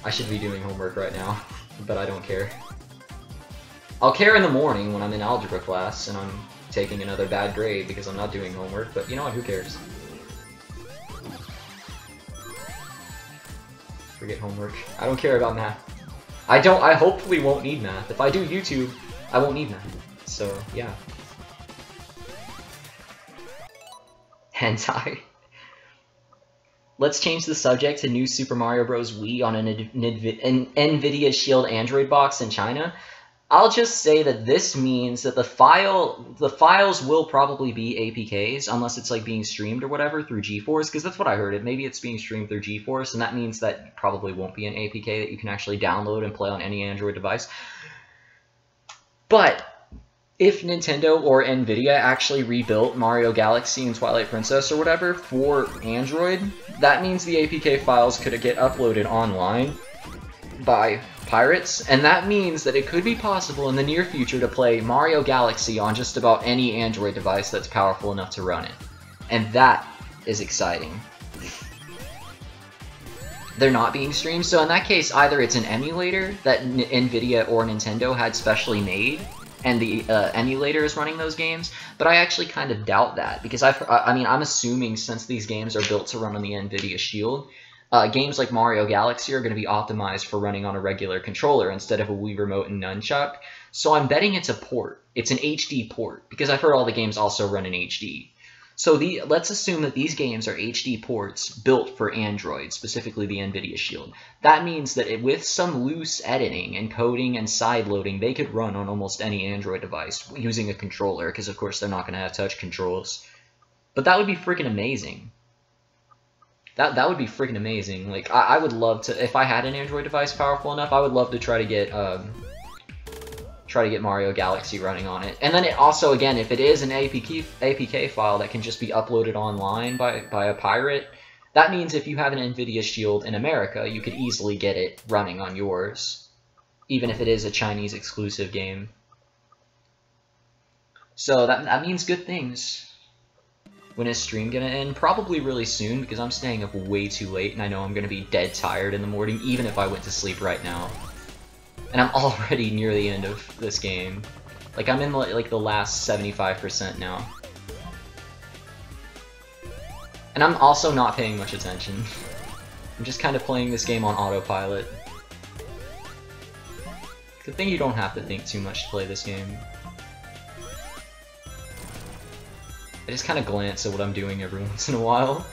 I should be doing homework right now, but I don't care. I'll care in the morning when I'm in algebra class and I'm taking another bad grade because I'm not doing homework, but you know what, who cares? Forget homework. I don't care about math. I hopefully won't need math. If I do YouTube, I won't need math. So, yeah. Hentai. Let's change the subject to new Super Mario Bros. Wii on an NVIDIA Shield Android box in China. I'll just say that this means that the files will probably be APKs, unless it's like being streamed or whatever through GeForce, because that's what I heard. Maybe it's being streamed through GeForce, and that means that it probably won't be an APK that you can actually download and play on any Android device. But if Nintendo or NVIDIA actually rebuilt Mario Galaxy and Twilight Princess or whatever for Android, that means the APK files could get uploaded online by pirates, and that means that it could be possible in the near future to play Mario Galaxy on just about any Android device that's powerful enough to run it. And that is exciting. They're not being streamed, so in that case, either it's an emulator that NVIDIA or Nintendo had specially made, and the emulator is running those games, but I actually kind of doubt that, because I'm assuming since these games are built to run on the NVIDIA Shield, games like Mario Galaxy are going to be optimized for running on a regular controller instead of a Wii Remote and Nunchuck, so I'm betting it's a port. It's an HD port, because I've heard all the games also run in HD. So let's assume that these games are HD ports built for Android, specifically the NVIDIA Shield. That means that with some loose editing and coding and sideloading, they could run on almost any Android device using a controller, because of course they're not going to have touch controls. But that would be freaking amazing. That would be freaking amazing. Like, I would love to, if I had an Android device powerful enough, I would love to try to get Mario Galaxy running on it. And then it also, again, if it is an APK file that can just be uploaded online by a pirate, that means if you have an NVIDIA Shield in America, you could easily get it running on yours, even if it is a Chinese exclusive game. So that means good things. When is stream gonna end? Probably really soon, because I'm staying up way too late, and I know I'm gonna be dead tired in the morning, even if I went to sleep right now. And I'm already near the end of this game. Like, I'm in like the last 75% now. And I'm also not paying much attention. I'm just kind of playing this game on autopilot. Good thing you don't have to think too much to play this game. I just kind of glance at what I'm doing every once in a while.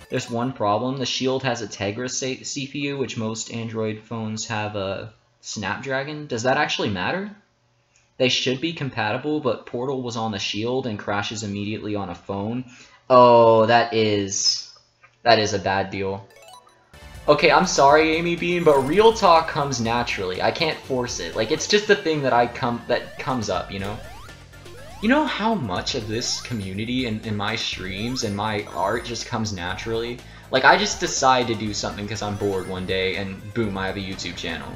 There's one problem. The Shield has a Tegra CPU, which most Android phones have a Snapdragon. Does that actually matter? They should be compatible, but Portal was on the Shield and crashes immediately on a phone. Oh, that is a bad deal. Okay, I'm sorry, Amy Bean, but real talk comes naturally. I can't force it. Like, it's just a thing that comes up, you know? You know how much of this community in my streams and my art just comes naturally? Like, I just decide to do something because I'm bored one day, and boom, I have a YouTube channel.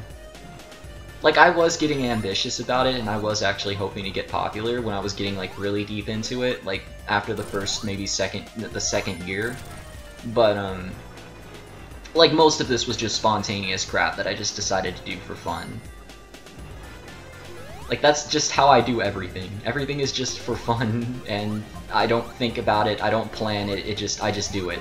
Like, I was getting ambitious about it, and I was actually hoping to get popular when I was getting, like, really deep into it, like, after the first, maybe the second year. But, like, most of this was just spontaneous crap that I just decided to do for fun. Like, that's just how I do everything. Everything is just for fun, and I don't think about it, I don't plan it, I just do it.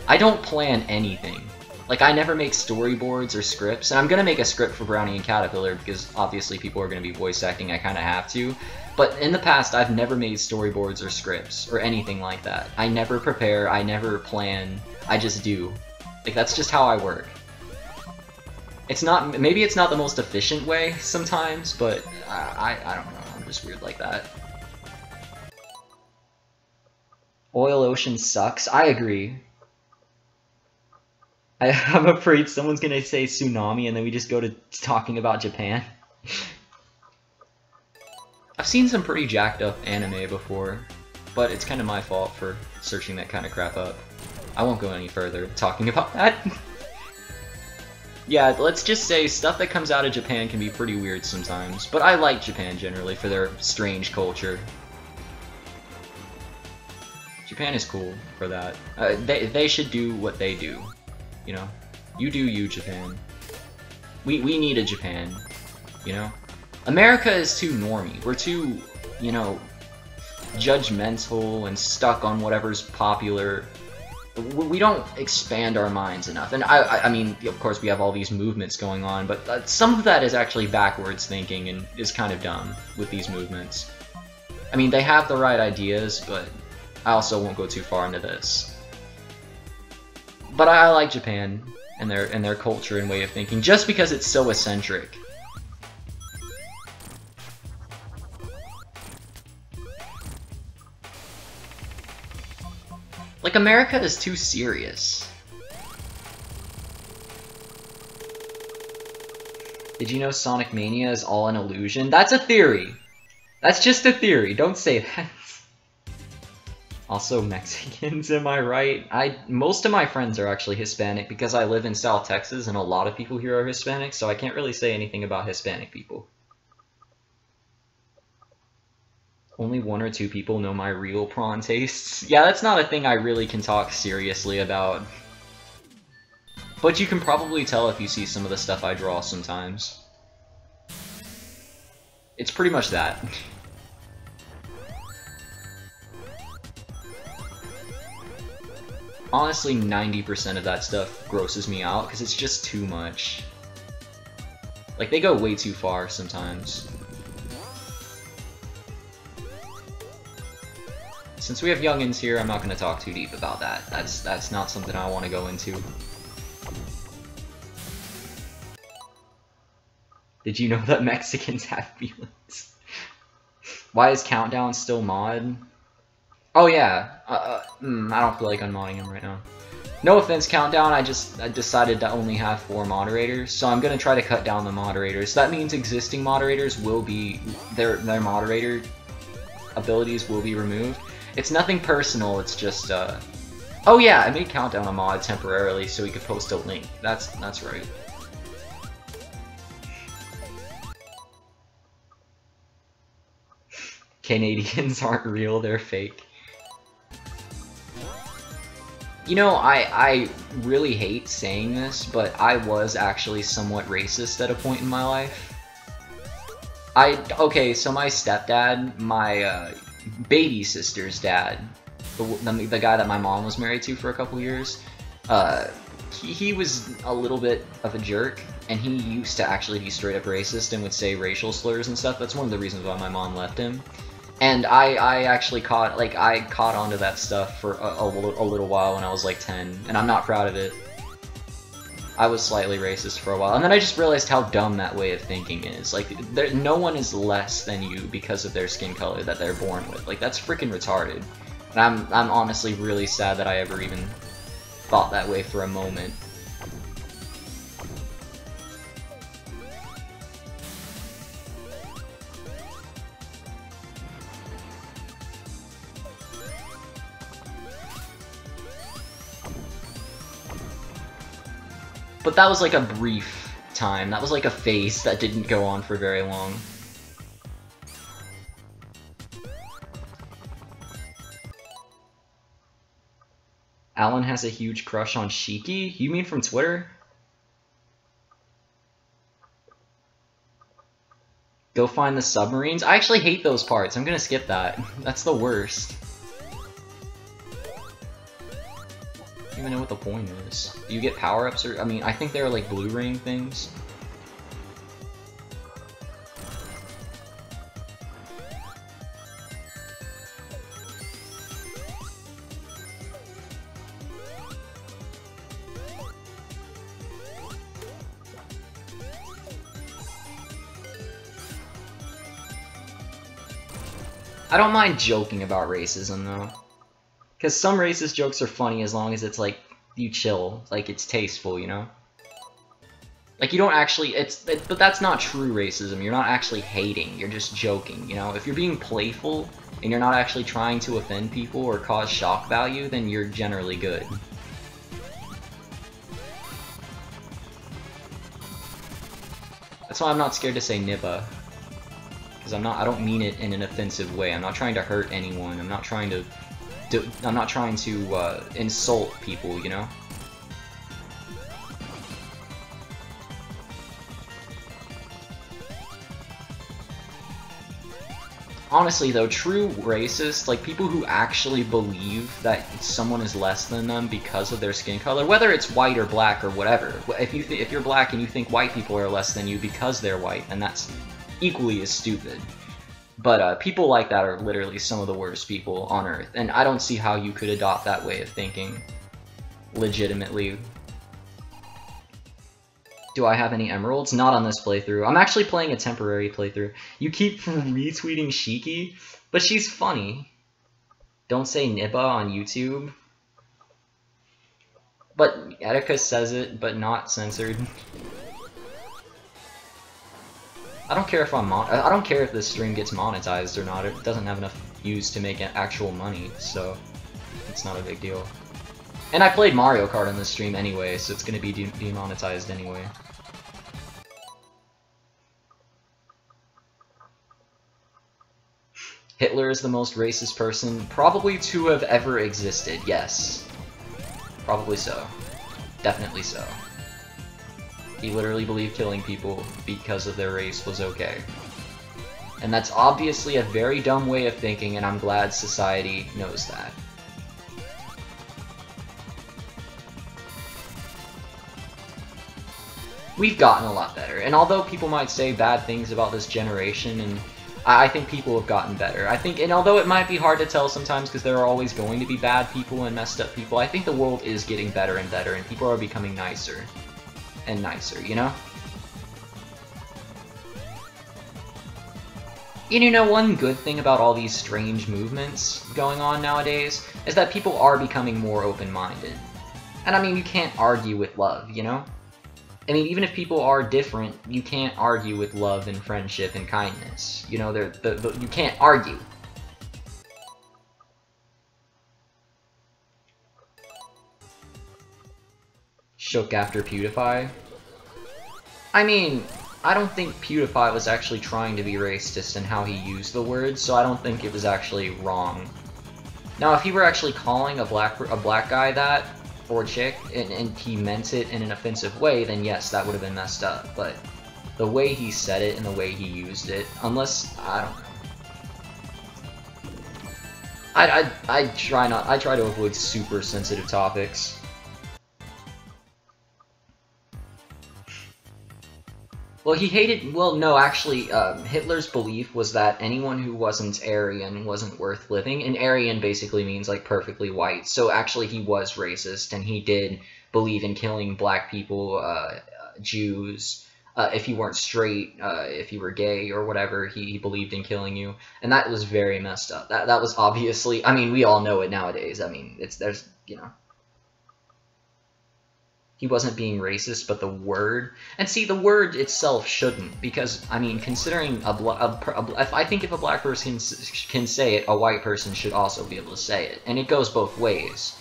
I don't plan anything. Like, I never make storyboards or scripts, and I'm gonna make a script for Brownie and Caterpillar, because obviously people are gonna be voice acting, I kinda have to. But in the past, I've never made storyboards or scripts, or anything like that. I never prepare, I never plan, I just do. Like, that's just how I work. It's not, maybe it's not the most efficient way sometimes, but I don't know, I'm just weird like that. Oil Ocean sucks, I agree. I'm afraid someone's gonna say tsunami and then we just go to talking about Japan. I've seen some pretty jacked up anime before, but it's kind of my fault for searching that kind of crap up. I won't go any further talking about that. Yeah, let's just say stuff that comes out of Japan can be pretty weird sometimes, but I like Japan generally for their strange culture. Japan is cool for that. They should do what they do, you know? You do you, Japan. We need a Japan, you know? America is too normie. We're too, you know, judgmental and stuck on whatever's popular. We don't expand our minds enough. And I mean, of course we have all these movements going on, but some of that is actually backwards thinking and is kind of dumb with these movements. I mean, they have the right ideas, but I also won't go too far into this. But I like Japan and their culture and way of thinking, just because it's so eccentric. Like, America is too serious. Did you know Sonic Mania is all an illusion? That's a theory. That's just a theory. Don't say that. Also Mexicans, am I right? Most of my friends are actually Hispanic because I live in South Texas and a lot of people here are Hispanic, so I can't really say anything about Hispanic people. Only 1 or 2 people know my real prawn tastes. Yeah, that's not a thing I really can talk seriously about. But you can probably tell if you see some of the stuff I draw sometimes. It's pretty much that. Honestly, 90% of that stuff grosses me out because it's just too much. Like, they go way too far sometimes. Since we have youngins here, I'm not going to talk too deep about that. That's not something I want to go into. Did you know that Mexicans have feelings? Why is Countdown still mod? Oh yeah, I don't feel like unmodding him right now. No offense, Countdown, I decided to only have 4 moderators, so I'm gonna try to cut down the moderators. That means existing moderators will be, their moderator abilities will be removed. It's nothing personal, it's just, oh yeah, I made Countdown a mod temporarily so he could post a link. That's right. Canadians aren't real, they're fake. You know, I really hate saying this, but I was actually somewhat racist at a point in my life. Okay, so my stepdad, my baby sister's dad, the guy that my mom was married to for a couple years, he was a little bit of a jerk, and he used to actually be straight up racist and would say racial slurs and stuff. That's one of the reasons why my mom left him. And I actually caught onto that stuff for a little while when I was like 10, and I'm not proud of it. I was slightly racist for a while, and then I just realized how dumb that way of thinking is. Like, no one is less than you because of their skin color that they're born with. Like, that's freaking retarded. And I'm honestly really sad that I ever even thought that way for a moment. But that was like a brief time. That was like a phase that didn't go on for very long. Alan has a huge crush on Shiki? You mean from Twitter? Go find the submarines? I actually hate those parts. I'm gonna skip that. That's the worst. I don't even know what the point is. Do you get power-ups or... I mean, I think they're like blue ring things. I don't mind joking about racism, though. Because some racist jokes are funny as long as it's, like, you chill. Like, it's tasteful, you know? Like, you don't actually... but that's not true racism. You're not actually hating. You're just joking, you know? If you're being playful, and you're not actually trying to offend people or cause shock value, then you're generally good. That's why I'm not scared to say nibba. Because I don't mean it in an offensive way. I'm not trying to hurt anyone. I'm not trying to insult people, you know? Honestly though, true racists, like people who actually believe that someone is less than them because of their skin color, whether it's white or black or whatever. If you're black and you think white people are less than you because they're white, and that's equally as stupid. But people like that are literally some of the worst people on Earth, and I don't see how you could adopt that way of thinking legitimately. Do I have any emeralds? Not on this playthrough. I'm actually playing a temporary playthrough. You keep retweeting Shiki, but she's funny. Don't say Nibba on YouTube. But Etika says it, but not censored. I don't care if I don't care if this stream gets monetized or not. It doesn't have enough views to make actual money, so it's not a big deal. And I played Mario Kart on this stream anyway, so it's gonna be demonetized anyway. Hitler is the most racist person probably to have ever existed, yes. Probably so. Definitely so. He literally believed killing people because of their race was okay. And that's obviously a very dumb way of thinking, and I'm glad society knows that. We've gotten a lot better, and although people might say bad things about this generation, and I think people have gotten better. I think, and although it might be hard to tell sometimes because there are always going to be bad people and messed up people, I think the world is getting better and better, and people are becoming nicer and nicer, you know? And you know, one good thing about all these strange movements going on nowadays is that people are becoming more open-minded. And I mean, you can't argue with love, you know? I mean, even if people are different, you can't argue with love and friendship and kindness. You know, you can't argue. Shook after PewDiePie? I mean, I don't think PewDiePie was actually trying to be racist in how he used the words, so I don't think it was actually wrong. Now, if he were actually calling a black guy that, or chick, and he meant it in an offensive way, then yes, that would have been messed up. But the way he said it and the way he used it, unless, I don't know. I try to avoid super sensitive topics. Well, he hated, well, no, actually, Hitler's belief was that anyone who wasn't Aryan wasn't worth living, and Aryan basically means, like, perfectly white, so actually he was racist, and he did believe in killing black people, Jews, if you weren't straight, if you were gay, or whatever, he believed in killing you, and that was very messed up. That was obviously, I mean, we all know it nowadays, I mean, there's, you know. He wasn't being racist, but the word... And see, the word itself shouldn't, because, I mean, considering I think if a black person can say it, a white person should also be able to say it. And it goes both ways.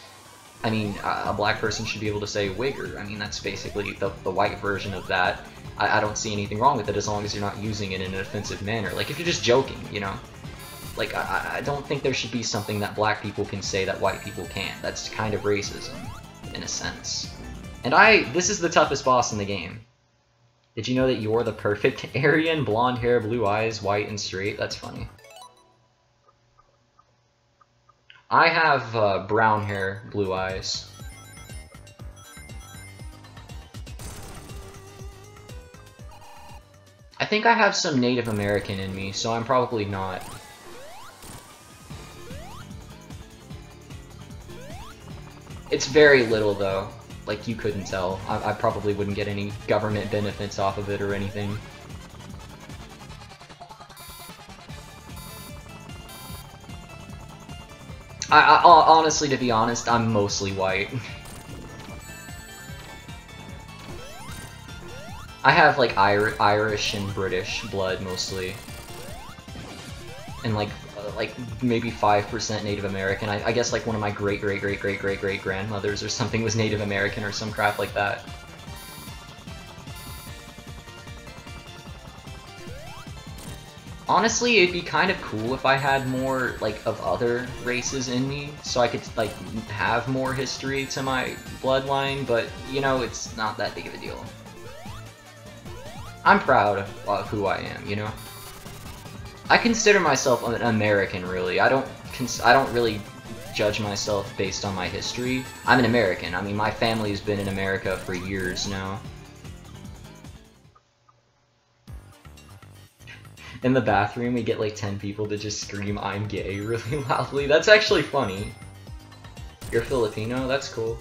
I mean, a black person should be able to say wigger. I mean, that's basically the white version of that. I don't see anything wrong with it as long as you're not using it in an offensive manner. Like, if you're just joking, you know? Like, I don't think there should be something that black people can say that white people can't. That's kind of racism, in a sense. And this is the toughest boss in the game. Did you know that you're the perfect Aryan? Blonde hair, blue eyes, white and straight? That's funny. I have brown hair, blue eyes. I think I have some Native American in me, so I'm probably not. It's very little, though. Like, you couldn't tell. I probably wouldn't get any government benefits off of it or anything. Honestly, to be honest, I'm mostly white. I have, like, Irish and British blood, mostly. And, like maybe 5% Native American. I guess like one of my great-great-great-great-great-great-grandmothers or something was Native American or some crap like that. Honestly, it'd be kind of cool if I had more, like, of other races in me, so I could, like, have more history to my bloodline, but, you know, it's not that big of a deal. I'm proud of who I am, you know? I consider myself an American, really. I don't really judge myself based on my history. I'm an American. I mean, my family's been in America for years now. In the bathroom, we get like 10 people to just scream, "I'm gay," really loudly. That's actually funny. You're Filipino? That's cool.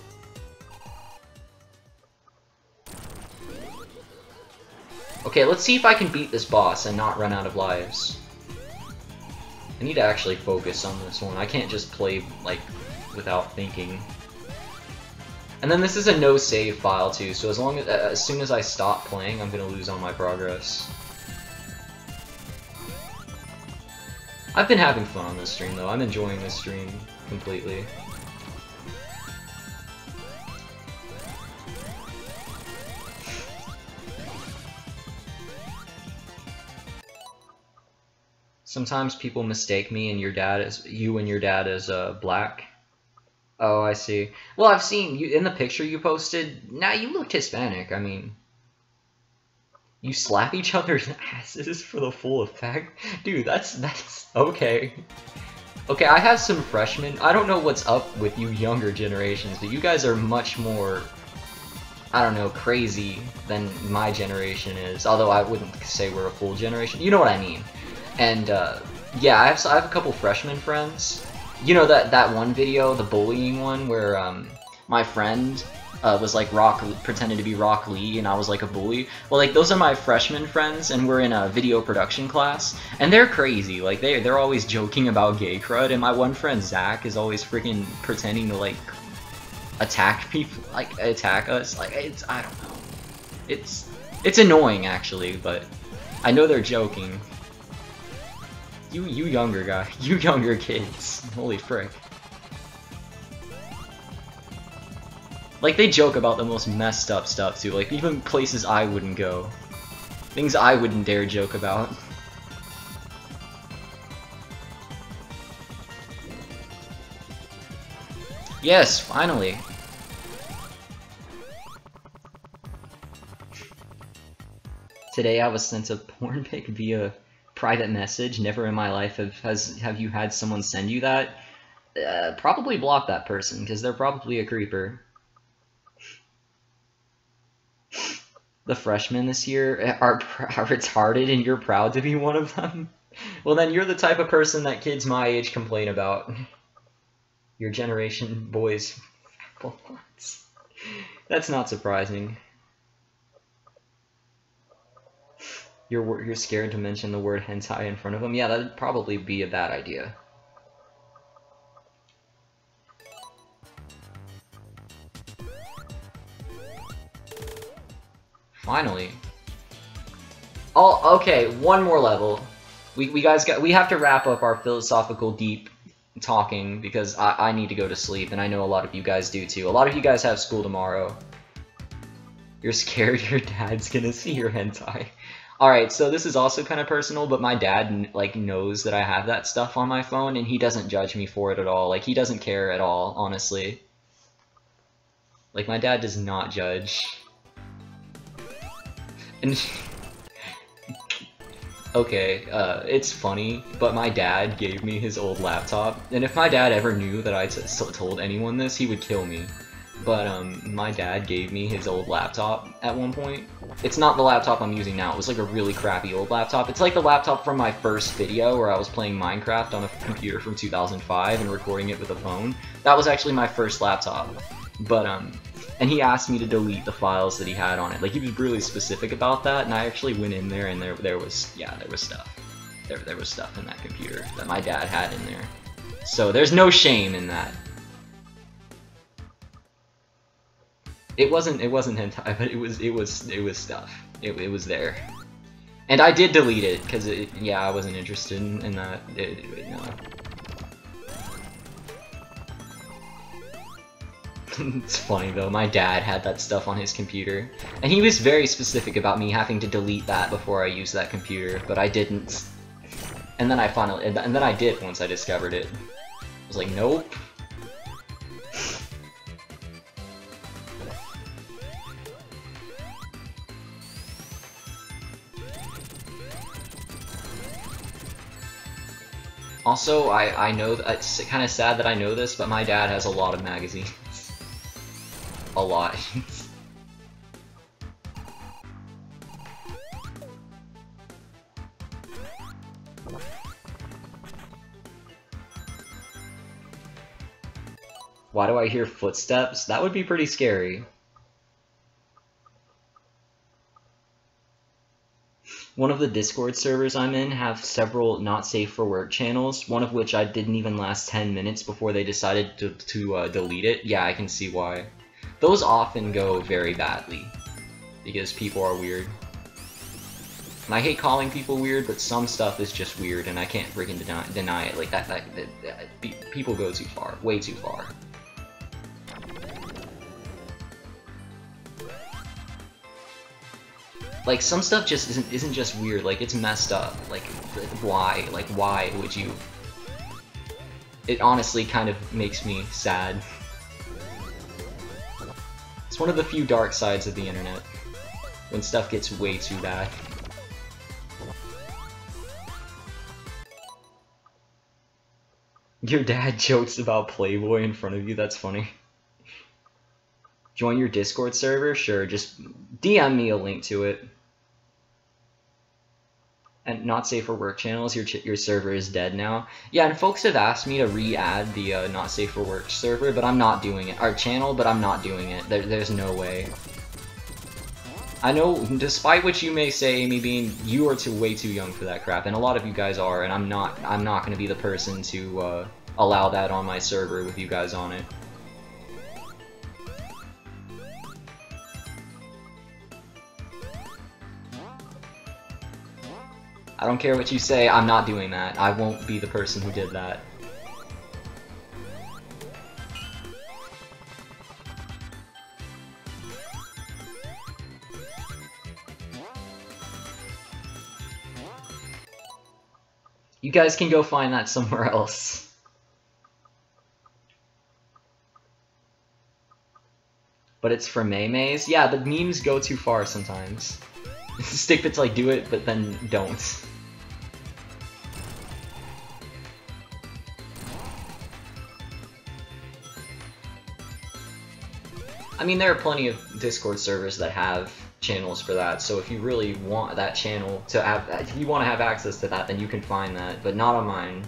Okay, let's see if I can beat this boss and not run out of lives. I need to actually focus on this one. I can't just play, like, without thinking. And then this is a no save file too, so as soon as I stop playing, I'm gonna lose all my progress. I've been having fun on this stream though. I'm enjoying this stream completely. Sometimes people mistake me and you and your dad as black. Oh, I see. Well, I've seen you in the picture you posted. Nah, you looked Hispanic. I mean, you slap each other's asses for the full effect, dude. That's okay. Okay, I have some freshmen. I don't know what's up with you younger generations, but you guys are much more, I don't know, crazy than my generation is. Although I wouldn't say we're a full generation. You know what I mean. And, yeah, I have a couple freshman friends. You know that one video, the bullying one, where, my friend, was like pretended to be Rock Lee, and I was like a bully? Well, like, those are my freshman friends, and we're in a video production class, and they're crazy. Like, they're always joking about gay crud, and my one friend, Zach, is always freaking pretending to, like, attack people, like, attack us. Like, I don't know. It's annoying, actually, but I know they're joking. You younger kids. Holy frick. Like, they joke about the most messed up stuff, too. Like, even places I wouldn't go. Things I wouldn't dare joke about. Yes, finally. Today I was sent a porn pic via private message. Never in my life have you had someone send you that. Probably block that person, because they're probably a creeper. The freshmen this year are retarded and you're proud to be one of them? Well, then you're the type of person that kids my age complain about. Your generation boys. That's not surprising. You're scared to mention the word hentai in front of them? Yeah, that'd probably be a bad idea. Finally. Oh, okay, one more level. We have to wrap up our philosophical deep talking because I need to go to sleep, and I know a lot of you guys do too. A lot of you guys have school tomorrow. You're scared your dad's gonna see your hentai. Alright, so this is also kind of personal, but my dad, like, knows that I have that stuff on my phone, and he doesn't judge me for it at all. Like, he doesn't care at all, honestly. Like, my dad does not judge. And okay, it's funny, but my dad gave me his old laptop, and if my dad ever knew that I told anyone this, he would kill me. But, my dad gave me his old laptop at one point. It's not the laptop I'm using now, it was like a really crappy old laptop. It's like the laptop from my first video where I was playing Minecraft on a computer from 2005 and recording it with a phone. That was actually my first laptop. But, and he asked me to delete the files that he had on it. Like, he was really specific about that, and I actually went in there and there was stuff. There was stuff in that computer that my dad had in there. So there's no shame in that. It wasn't hentai, but it was stuff. It was there. And I did delete it, because yeah, I wasn't interested in that. No. It's funny though, my dad had that stuff on his computer, and he was very specific about me having to delete that before I used that computer, but I didn't. And then and then I did once I discovered it. I was like, nope. Also, I know that it's kind of sad that I know this, but my dad has a lot of magazines. A lot. Why do I hear footsteps? That would be pretty scary. One of the Discord servers I'm in have several not safe for work channels, one of which I didn't even last 10 minutes before they decided to delete it. Yeah, I can see why. Those often go very badly, because people are weird. And I hate calling people weird, but some stuff is just weird, and I can't freaking deny it. Like, people go too far. Way too far. Like, some stuff just isn't just weird, like, it's messed up. Like, why? Like, why would you? It honestly kind of makes me sad. It's one of the few dark sides of the internet, when stuff gets way too bad. Your dad jokes about Playboy in front of you, that's funny. Join your Discord server? Sure, just DM me a link to it. And not safe for work channels, your server is dead now. Yeah, and folks have asked me to re-add the not safe for work server, but I'm not doing it. Our channel, but I'm not doing it. There's no way. I know, despite what you may say, Amy Bean, you are way too young for that crap, and a lot of you guys are, and I'm not going to be the person to allow that on my server with you guys on it. I don't care what you say, I'm not doing that. I won't be the person who did that. You guys can go find that somewhere else. But it's for Maymays? Yeah, the memes go too far sometimes. Stickbit's like, do it, but then don't. I mean, there are plenty of Discord servers that have channels for that, so if you really want that channel to have, if you want to have access to that, then you can find that, but not on mine.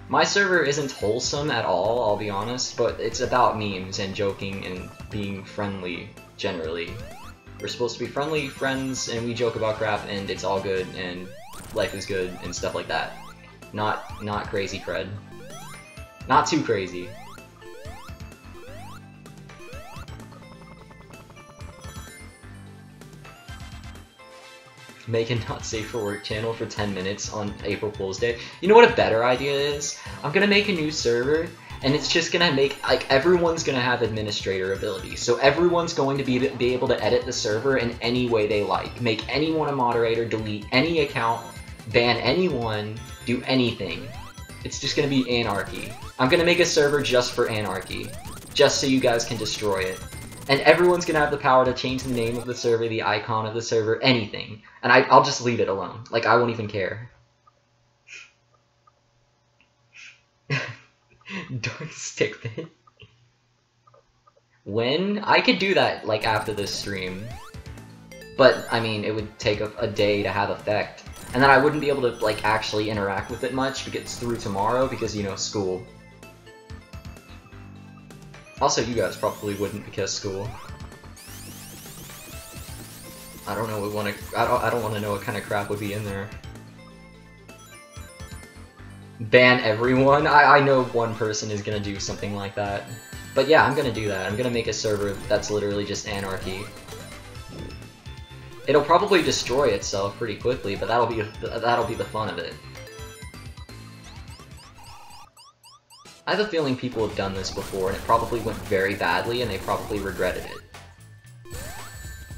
My server isn't wholesome at all, I'll be honest, but it's about memes and joking and being friendly, generally. We're supposed to be friendly friends, and we joke about crap, and it's all good, and life is good, and stuff like that. Not crazy cred. Not too crazy. Make a not safe for work channel for 10 minutes on April Fool's Day. You know what a better idea is? I'm gonna make a new server, and it's just gonna make, like, everyone's gonna have administrator ability. So everyone's going to be able to edit the server in any way they like. Make anyone a moderator, delete any account, ban anyone, do anything. It's just gonna be anarchy. I'm gonna make a server just for anarchy. Just so you guys can destroy it. And everyone's gonna have the power to change the name of the server, the icon of the server, anything. And I'll just leave it alone. Like, I won't even care. Dark stick bit. When? I could do that, like, after this stream. But, I mean, it would take a day to have effect. And then I wouldn't be able to, like, actually interact with it much because it's through tomorrow because, you know, school. Also, you guys probably wouldn't because school. I don't know. I don't want to know what kind of crap would be in there. Ban everyone. I know one person is gonna do something like that. But yeah, I'm gonna do that. I'm gonna make a server that's literally just anarchy. It'll probably destroy itself pretty quickly, but that'll be the fun of it. I have a feeling people have done this before, and it probably went very badly, and they probably regretted it.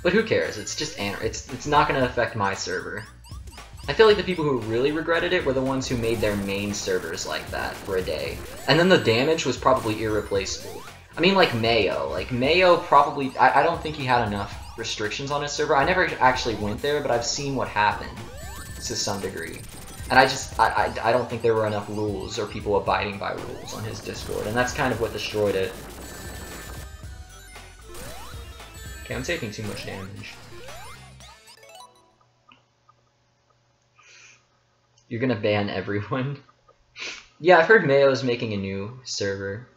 But who cares? It's just it's not gonna affect my server. I feel like the people who really regretted it were the ones who made their main servers like that for a day. And then the damage was probably irreplaceable. I mean, like Mayo. Like, Mayo probably... I don't think he had enough restrictions on his server. I never actually went there, but I've seen what happened to some degree. And I don't think there were enough rules or people abiding by rules on his Discord, and that's kind of what destroyed it. Okay, I'm taking too much damage. You're gonna ban everyone? Yeah, I've heard Mayo's making a new server.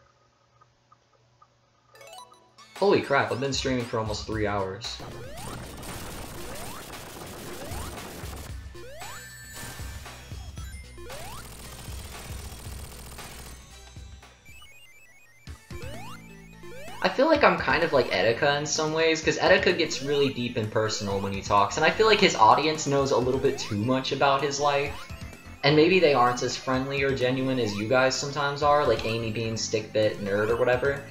Holy crap, I've been streaming for almost 3 hours. I feel like I'm kind of like Etika in some ways, because Etika gets really deep and personal when he talks, and I feel like his audience knows a little bit too much about his life. And maybe they aren't as friendly or genuine as you guys sometimes are, like Amy Bean, Stickbit, Nerd, or whatever.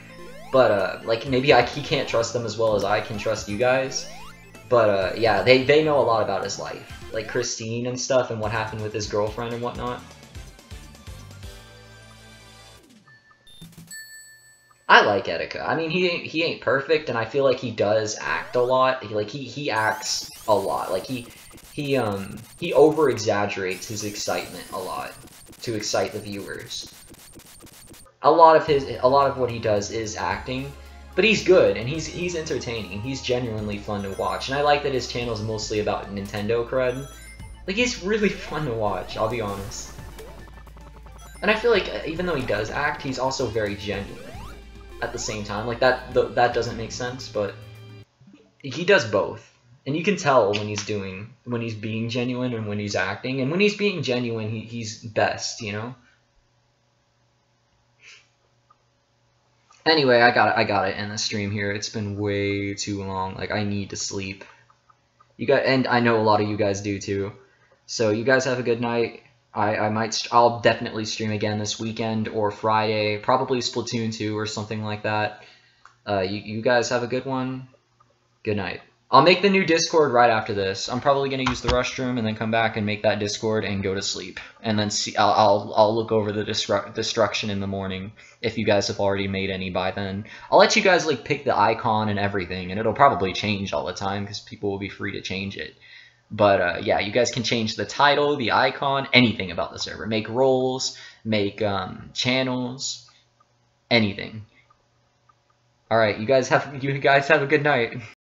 But, like, maybe he can't trust them as well as I can trust you guys. But, yeah, they know a lot about his life. Like Christine and stuff, and what happened with his girlfriend and whatnot. I like Etika. I mean, he ain't perfect, and I feel like he does act a lot. He acts a lot. Like, he over-exaggerates his excitement a lot to excite the viewers. A lot of what he does is acting, but he's good, and he's entertaining. He's genuinely fun to watch, and I like that his channel is mostly about Nintendo cred. Like, he's really fun to watch, I'll be honest. And I feel like, even though he does act, he's also very genuine at the same time. Like, that doesn't make sense, but he does both. And you can tell when he's being genuine and when he's acting. And when he's being genuine, he's best, you know? Anyway, I gotta end the stream here. It's been way too long. Like, I need to sleep. And I know a lot of you guys do too. So you guys have a good night. I'll definitely stream again this weekend or Friday, probably Splatoon 2 or something like that. You guys have a good one. Good night. I'll make the new Discord right after this. I'm probably gonna use the restroom and then come back and make that Discord and go to sleep. And then see, I'll look over the destruction in the morning if you guys have already made any by then. I'll let you guys like pick the icon and everything, and it'll probably change all the time because people will be free to change it. But yeah, you guys can change the title, the icon, anything about the server. Make roles, make channels, anything. All right, you guys have a good night.